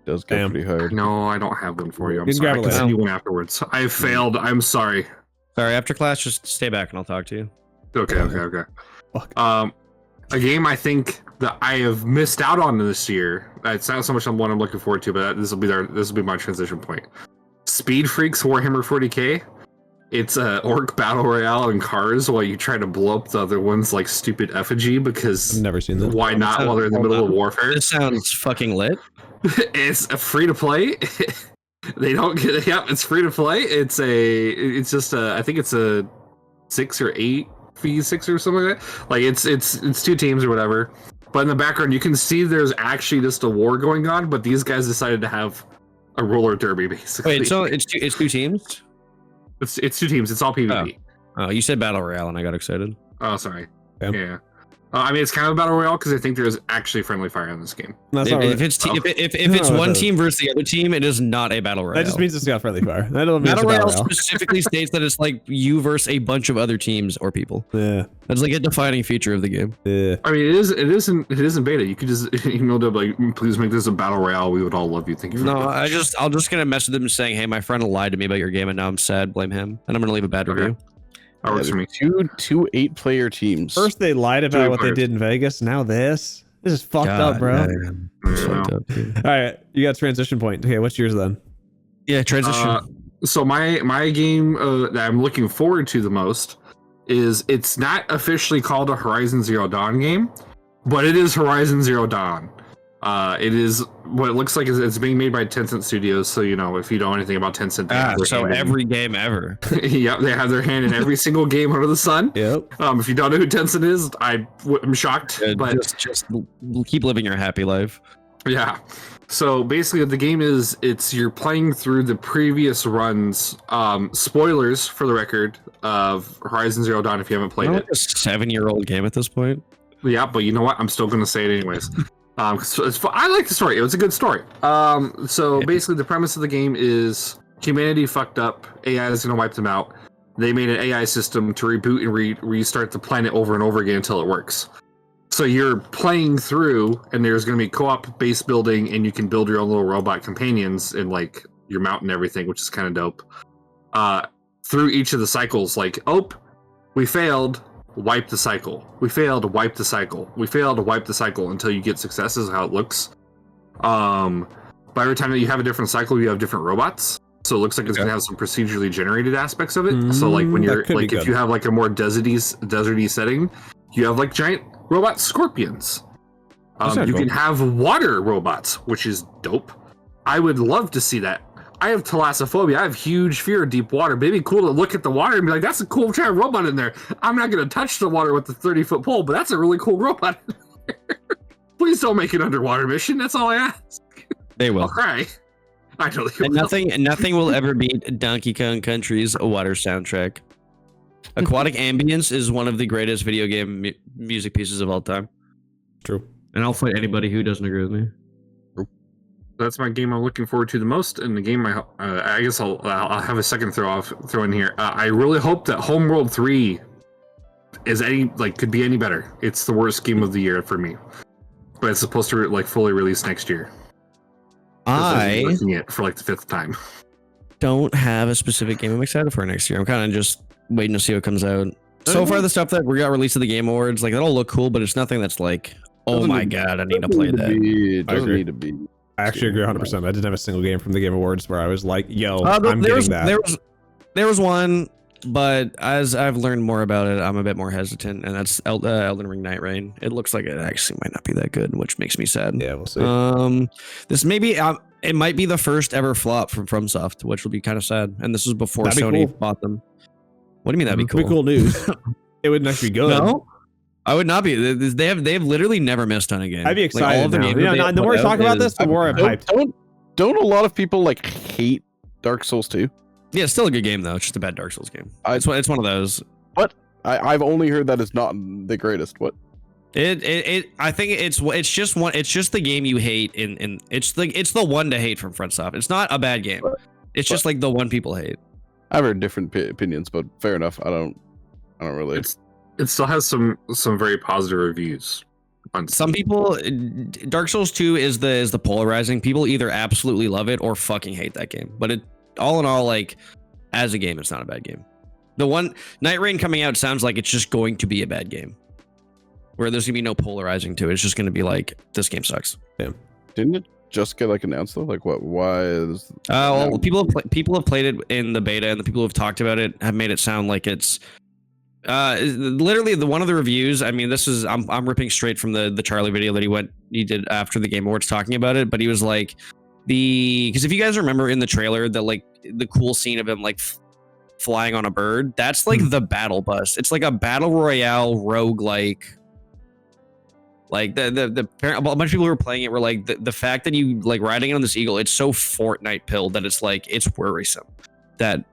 [SPEAKER 2] Does go pretty hard.
[SPEAKER 4] No, I don't have one for you. I'm
[SPEAKER 3] You
[SPEAKER 4] sorry. I
[SPEAKER 3] can
[SPEAKER 4] can
[SPEAKER 3] grab it
[SPEAKER 4] send you one afterwards. I failed. I'm sorry.
[SPEAKER 1] Sorry, after class, just stay back and I'll talk to you.
[SPEAKER 4] Okay.
[SPEAKER 3] Fuck.
[SPEAKER 4] A game I think that I have missed out on this year. It's not so much on one I'm looking forward to, but this will be my transition point. Speed Freaks Warhammer 40K. It's a orc battle royale in cars while you try to blow up the other ones like stupid effigy, because
[SPEAKER 3] I've never seen that.
[SPEAKER 4] Why not while they're in the middle of warfare?
[SPEAKER 1] This sounds fucking lit.
[SPEAKER 4] It's a free to play. They don't get. Yep, it's free to play. It's just I think it's a 6 or 8 V6 or something like that. Like it's 2 teams or whatever. But in the background, you can see there's actually just a war going on. But these guys decided to have a roller derby, basically.
[SPEAKER 1] Wait, so it's 2 teams?
[SPEAKER 4] It's 2 teams. It's all PvP.
[SPEAKER 1] Oh, you said battle royale, and I got excited.
[SPEAKER 4] Oh, sorry.
[SPEAKER 3] Yeah.
[SPEAKER 4] I mean, it's kind of a battle royale because I think there's actually friendly fire in this game.
[SPEAKER 1] If it's one team versus the other team, it is not a battle royale.
[SPEAKER 3] That just means it's got friendly fire. That don't mean
[SPEAKER 1] battle
[SPEAKER 3] it's a
[SPEAKER 1] royale specifically states that it's like you versus a bunch of other teams or people.
[SPEAKER 3] Yeah,
[SPEAKER 1] that's like a defining feature of the game.
[SPEAKER 3] Yeah,
[SPEAKER 4] I mean, it isn't beta. You could just email them like, please make this a battle royale. We would all love you. Thank you.
[SPEAKER 1] No, I'll just gonna message them saying, hey, my friend lied to me about your game, and now I'm sad. Blame him, and I'm gonna leave a bad review.
[SPEAKER 4] That works for me.
[SPEAKER 2] Two 8-player teams.
[SPEAKER 3] First they lied about what they did in Vegas. Now this is fucked up, bro.
[SPEAKER 1] Fucked up,
[SPEAKER 3] all right, you got transition point. Okay, what's yours then?
[SPEAKER 1] Yeah, transition.
[SPEAKER 4] So my game that I'm looking forward to the most is, it's not officially called a Horizon Zero Dawn game, but it is Horizon Zero Dawn. It is what it looks like is it's being made by Tencent Studios. So you know if you know anything about Tencent,
[SPEAKER 1] so every game ever.
[SPEAKER 4] Yep, they have their hand in every single game under the sun.
[SPEAKER 3] Yep.
[SPEAKER 4] If you don't know who Tencent is, I'm shocked. But
[SPEAKER 1] just keep living your happy life.
[SPEAKER 4] yeah. So basically, the game is you're playing through the previous runs. Spoilers for the record of Horizon Zero Dawn if you haven't played it.
[SPEAKER 1] A 7-year-old game at this point.
[SPEAKER 4] Yeah, but you know what? I'm still going to say it anyways. So I like the story. It was a good story. So basically, the premise of the game is humanity fucked up. AI is going to wipe them out. They made an AI system to reboot and restart the planet over and over again until it works. So you're playing through, and there's going to be co-op base building, and you can build your own little robot companions in like your mountain and everything, which is kind of dope. Through each of the cycles, like, we failed. Wipe the cycle. We failed to wipe the cycle. We failed to wipe the cycle until you get successes. How it looks. By every time that you have a different cycle, you have different robots. So it looks like it's gonna have some procedurally generated aspects of it. So like when you're like if you have like a more deserty setting, you have like giant robot scorpions. You can have water robots, which is dope. I would love to see that. I have thalassophobia. I have huge fear of deep water. But it'd be cool to look at the water and be like, that's a cool giant robot in there. I'm not going to touch the water with the 30-foot pole, but that's a really cool robot in there. Please don't make an underwater mission. That's all I ask.
[SPEAKER 1] They will.
[SPEAKER 4] I'll cry. I totally
[SPEAKER 1] will. Nothing will ever beat Donkey Kong Country's water soundtrack. Aquatic Ambience is one of the greatest video game music pieces of all time.
[SPEAKER 3] True.
[SPEAKER 1] And I'll fight anybody who doesn't agree with me.
[SPEAKER 4] That's my game I'm looking forward to the most, and the game I guess I'll have a second throw in here. I really hope that Homeworld 3 is could be any better. It's the worst game of the year for me, but it's supposed to like fully release next year. I'm looking at it for like the 5th time.
[SPEAKER 1] Don't have a specific game I'm excited for next year. I'm kind of just waiting to see what comes out. So far, the stuff that we got released at the Game Awards, like that'll look cool, but it's nothing that's like, oh my god, I need to play that.
[SPEAKER 2] It doesn't need to be.
[SPEAKER 3] I actually agree 100%. I didn't have a single game from the Game Awards where I was like, yo, I'm getting that.
[SPEAKER 1] There was one, but as I've learned more about it, I'm a bit more hesitant, and that's Elden Ring Night Rain. It looks like it actually might not be that good, which makes me sad.
[SPEAKER 3] Yeah, we'll see.
[SPEAKER 1] This it might be the first ever flop from FromSoft, which will be kind of sad. And this was before Sony bought them. What do you mean that'd be cool?
[SPEAKER 3] Pretty cool news. It wouldn't actually be good.
[SPEAKER 1] No? I would not be. They have literally never missed on a game.
[SPEAKER 3] I'd be excited.
[SPEAKER 1] Like, all of the
[SPEAKER 3] now. The more we talk about this, the more I'm hyped.
[SPEAKER 2] Don't a lot of people like hate Dark Souls 2?
[SPEAKER 1] Yeah, it's still a good game though. It's just a bad Dark Souls game. It's one of those.
[SPEAKER 2] What? I've only heard that it's not the greatest. What?
[SPEAKER 1] I think it's just the game you hate it's the one to hate from FromSoft. It's not a bad game. It's just like the one people hate.
[SPEAKER 2] I've heard different opinions, but fair enough. I don't really.
[SPEAKER 4] It still has some very positive reviews.
[SPEAKER 1] Some people, Dark Souls 2 is the polarizing. People either absolutely love it or fucking hate that game. But it all in all, like as a game, it's not a bad game. The one Night Rain coming out sounds like it's just going to be a bad game, where there's gonna be no polarizing to it. It's just gonna be like this game sucks.
[SPEAKER 3] Yeah.
[SPEAKER 2] Didn't it just get like announced though? Like what? Why is?
[SPEAKER 1] Well, people have played it in the beta, and the people who've talked about it have made it sound like it's. Literally one of the reviews, I mean, this is I'm ripping straight from the Charlie video that he did after the Game Awards talking about it, but he was like because if you guys remember in the trailer the cool scene of him like flying on a bird, that's like the battle bus. It's like a battle royale roguelike. Like a bunch of people who were playing it were like the fact that you like riding on this eagle, it's so Fortnite pilled that it's like it's worrisome. That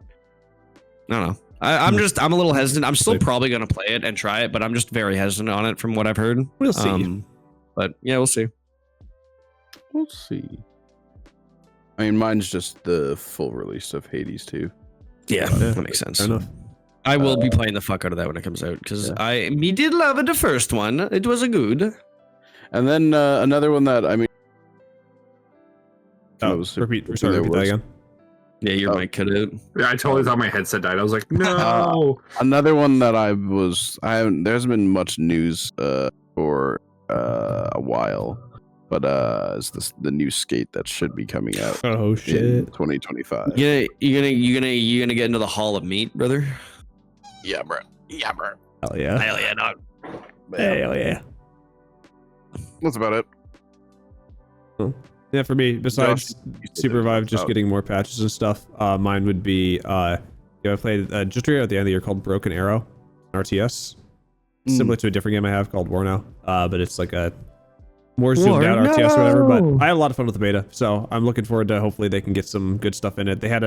[SPEAKER 1] I don't know. I'm a little hesitant. I'm still probably gonna play it and try it, but I'm just very hesitant on it from what I've heard.
[SPEAKER 3] We'll see.
[SPEAKER 1] But yeah, we'll see.
[SPEAKER 2] We'll see. I mean, mine's just the full release of Hades 2.
[SPEAKER 1] Yeah, that makes sense.
[SPEAKER 3] Fair enough.
[SPEAKER 1] I will be playing the fuck out of that when it comes out because me did love it the first one. It was a good.
[SPEAKER 2] And then another one that I mean.
[SPEAKER 3] Repeat that again.
[SPEAKER 1] Yeah, your mic cut out.
[SPEAKER 4] Yeah, I totally thought my headset died. I was like, no.
[SPEAKER 2] Another one that there hasn't been much news for a while, but it's the new Skate that should be coming out.
[SPEAKER 3] Oh shit!
[SPEAKER 2] In 2025.
[SPEAKER 1] Yeah, you gonna get into the Hall of Meat, brother?
[SPEAKER 2] Yeah, bro.
[SPEAKER 3] Hell yeah!
[SPEAKER 1] Hell yeah, dog.
[SPEAKER 3] Hell yeah!
[SPEAKER 2] That's about it.
[SPEAKER 3] Yeah, for me, besides
[SPEAKER 2] Josh, you said
[SPEAKER 3] Super
[SPEAKER 2] there's
[SPEAKER 3] Revive
[SPEAKER 2] one
[SPEAKER 3] just
[SPEAKER 2] out.
[SPEAKER 3] getting more patches and stuff, mine would be I played just right at the end of the year called Broken Arrow, RTS, similar to a different game I have called War Now, but it's like a more zoomed out RTS or whatever. But I had a lot of fun with the beta, so I'm looking forward to hopefully they can get some good stuff in it. They had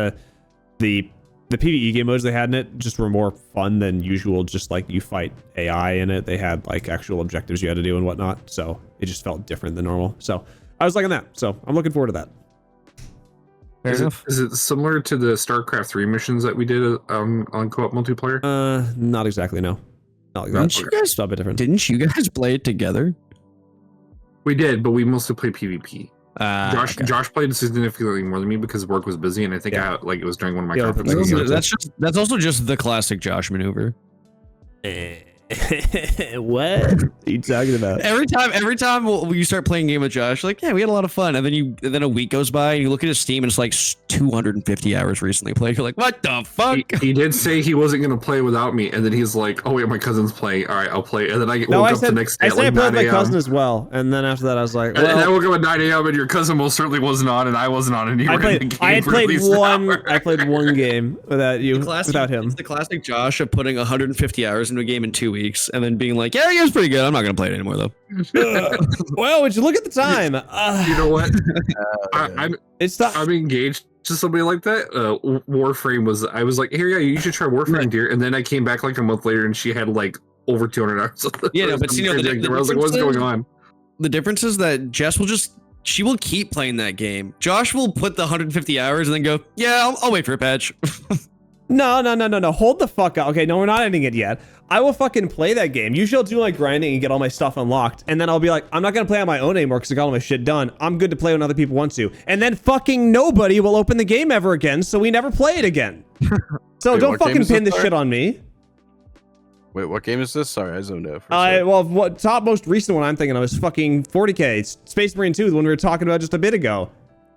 [SPEAKER 3] the PvE game modes they had in it just were more fun than usual. Just like you fight AI in it, they had like actual objectives you had to do and whatnot, so it just felt different than normal. So I was liking that, so I'm looking forward to that.
[SPEAKER 1] Fair enough.
[SPEAKER 4] Is it similar to the StarCraft 3 missions that we did on co-op multiplayer?
[SPEAKER 3] Not exactly, no. Not like
[SPEAKER 1] Didn't
[SPEAKER 3] that.
[SPEAKER 1] you guys-
[SPEAKER 3] It's a bit different.
[SPEAKER 1] Didn't you guys play it together?
[SPEAKER 4] We did, but we mostly played PvP.
[SPEAKER 1] Okay.
[SPEAKER 4] Josh played significantly more than me because work was busy, and I think
[SPEAKER 3] Yeah.
[SPEAKER 4] it was during one of my
[SPEAKER 3] Yeah,
[SPEAKER 4] conferences.
[SPEAKER 1] That's also just the classic Josh maneuver.
[SPEAKER 3] What are you talking about?
[SPEAKER 1] Every time you start playing a game with Josh, like, yeah, we had a lot of fun, and then a week goes by, and you look at his Steam, and it's like 250 hours recently played. You're like, what the fuck?
[SPEAKER 4] He did say he wasn't going to play without me, and then he's like, "Oh wait, my cousin's playing. All right, I'll play." And then I woke up the next day
[SPEAKER 3] I
[SPEAKER 4] at
[SPEAKER 3] said I
[SPEAKER 4] like
[SPEAKER 3] played
[SPEAKER 4] 9
[SPEAKER 3] with my
[SPEAKER 4] a.m.
[SPEAKER 3] cousin as well, and then after that I was like,
[SPEAKER 4] And then I
[SPEAKER 3] well,
[SPEAKER 4] woke up at 9 a.m. and your cousin most certainly wasn't on, and I wasn't on, and you
[SPEAKER 3] I
[SPEAKER 4] were in the
[SPEAKER 3] played.
[SPEAKER 4] game
[SPEAKER 3] I had
[SPEAKER 4] for at
[SPEAKER 3] played
[SPEAKER 4] least an
[SPEAKER 3] one.
[SPEAKER 4] hour.
[SPEAKER 3] I played one game without you, without him.
[SPEAKER 1] It's the classic Josh of putting 150 hours into a game in 2 weeks, and then being like, yeah, it was pretty good. I'm not gonna play it anymore though.
[SPEAKER 3] Well, would you look at the time?
[SPEAKER 4] You know what?
[SPEAKER 2] Yeah.
[SPEAKER 3] It's not.
[SPEAKER 4] I'm engaged to somebody like that. Warframe was. I was like, here, yeah, you should try Warframe, dear. And then I came back like a month later, and she had like over 200 hours.
[SPEAKER 1] Yeah, no, but see, you know,
[SPEAKER 4] I was like, what's going on?
[SPEAKER 1] The difference is that Jess she will keep playing that game. Josh will put the 150 hours and then go, yeah, I'll wait for a patch.
[SPEAKER 3] No. Hold the fuck up. Okay, no, we're not ending it yet. I will fucking play that game. Usually I'll do like grinding and get all my stuff unlocked. And then I'll be like, I'm not going to play on my own anymore because I got all my shit done. I'm good to play when other people want to. And then fucking nobody will open the game ever again. So we never play it again. So
[SPEAKER 2] Wait,
[SPEAKER 3] don't
[SPEAKER 2] what game
[SPEAKER 3] fucking
[SPEAKER 2] is this,
[SPEAKER 3] pin this
[SPEAKER 2] sorry?
[SPEAKER 3] shit on me.
[SPEAKER 2] Wait, what game is this? Sorry, I zoned out for a second.
[SPEAKER 3] Well, what top most recent one I'm thinking of is fucking 40K. It's Space Marine 2, the one we were talking about just a bit ago.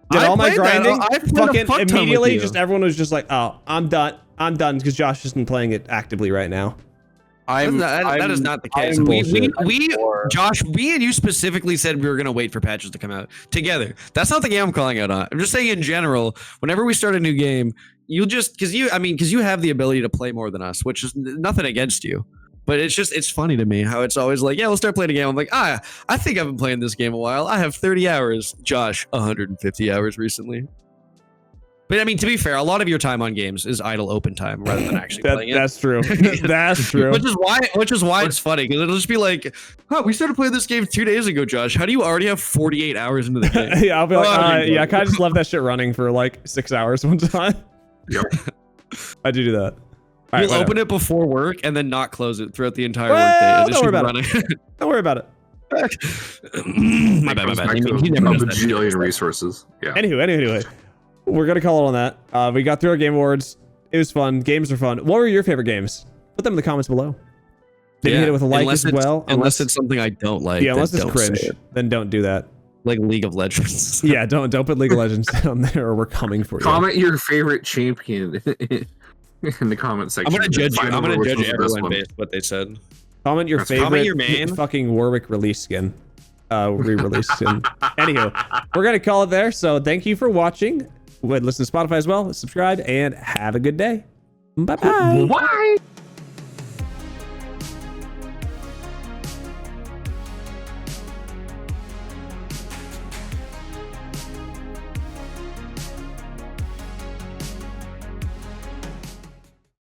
[SPEAKER 3] Did
[SPEAKER 1] I
[SPEAKER 3] all my
[SPEAKER 1] played that.
[SPEAKER 3] grinding.
[SPEAKER 1] I played a
[SPEAKER 3] Fucking
[SPEAKER 1] fuck ton with
[SPEAKER 3] immediately,
[SPEAKER 1] you.
[SPEAKER 3] just everyone was just like, oh, I'm done. I'm done because Josh isn't playing it actively right now.
[SPEAKER 1] That is not the case.
[SPEAKER 2] I'm
[SPEAKER 1] Josh, we and you specifically said we were gonna wait for patches to come out together. That's not the game I'm calling out on. I'm just saying in general, whenever we start a new game, you'll just because you have the ability to play more than us, which is nothing against you. But it's funny to me how it's always like, yeah, we'll start playing a game. I'm like, I think I've been playing this game a while. I have 30 hours. Josh, 150 hours recently. But I mean, to be fair, a lot of your time on games is idle open time rather than actually playing it.
[SPEAKER 3] That's true. That's true.
[SPEAKER 1] Which is why it's funny because it'll just be like, oh, we started playing this game 2 days ago, Josh. How do you already have 48 hours into the game?
[SPEAKER 3] Yeah, I'll be like,
[SPEAKER 1] Oh,
[SPEAKER 3] yeah, I kind of just left that shit running for like 6 hours one time.
[SPEAKER 4] Yep.
[SPEAKER 3] I do that. All right,
[SPEAKER 1] You'll open it before work and then not close it throughout the entire
[SPEAKER 3] Well,
[SPEAKER 1] workday.
[SPEAKER 3] don't worry about it. Don't worry about it.
[SPEAKER 1] My bad.
[SPEAKER 4] Back
[SPEAKER 1] He
[SPEAKER 4] to
[SPEAKER 1] never
[SPEAKER 4] a
[SPEAKER 1] does that.
[SPEAKER 4] bajillion resources. Yeah.
[SPEAKER 3] Anyway, we're gonna call it on that. We got through our game awards. It was fun. Games are fun. What were your favorite games? Put them in the comments below. Maybe hit it with a like as well.
[SPEAKER 1] Unless it's something I don't like.
[SPEAKER 3] Yeah, unless
[SPEAKER 1] then
[SPEAKER 3] it's
[SPEAKER 1] don't say
[SPEAKER 3] cringe,
[SPEAKER 1] it.
[SPEAKER 3] then don't do that.
[SPEAKER 1] Like League of Legends.
[SPEAKER 3] Yeah, don't put League of Legends down there, or we're coming for you.
[SPEAKER 4] Comment your favorite champion in the comment section.
[SPEAKER 1] I'm gonna judge you.
[SPEAKER 4] Find
[SPEAKER 1] I'm
[SPEAKER 4] out
[SPEAKER 1] gonna
[SPEAKER 4] which
[SPEAKER 1] judge
[SPEAKER 4] was the best
[SPEAKER 1] everyone
[SPEAKER 4] one.
[SPEAKER 1] based on what they said.
[SPEAKER 3] Comment your favorite
[SPEAKER 1] Comment your main.
[SPEAKER 3] fucking Warwick release skin. Re-release skin. Anywho, we're gonna call it there. So thank you for watching. Listen to Spotify as well. Subscribe and have a good day. Bye bye.
[SPEAKER 4] Why?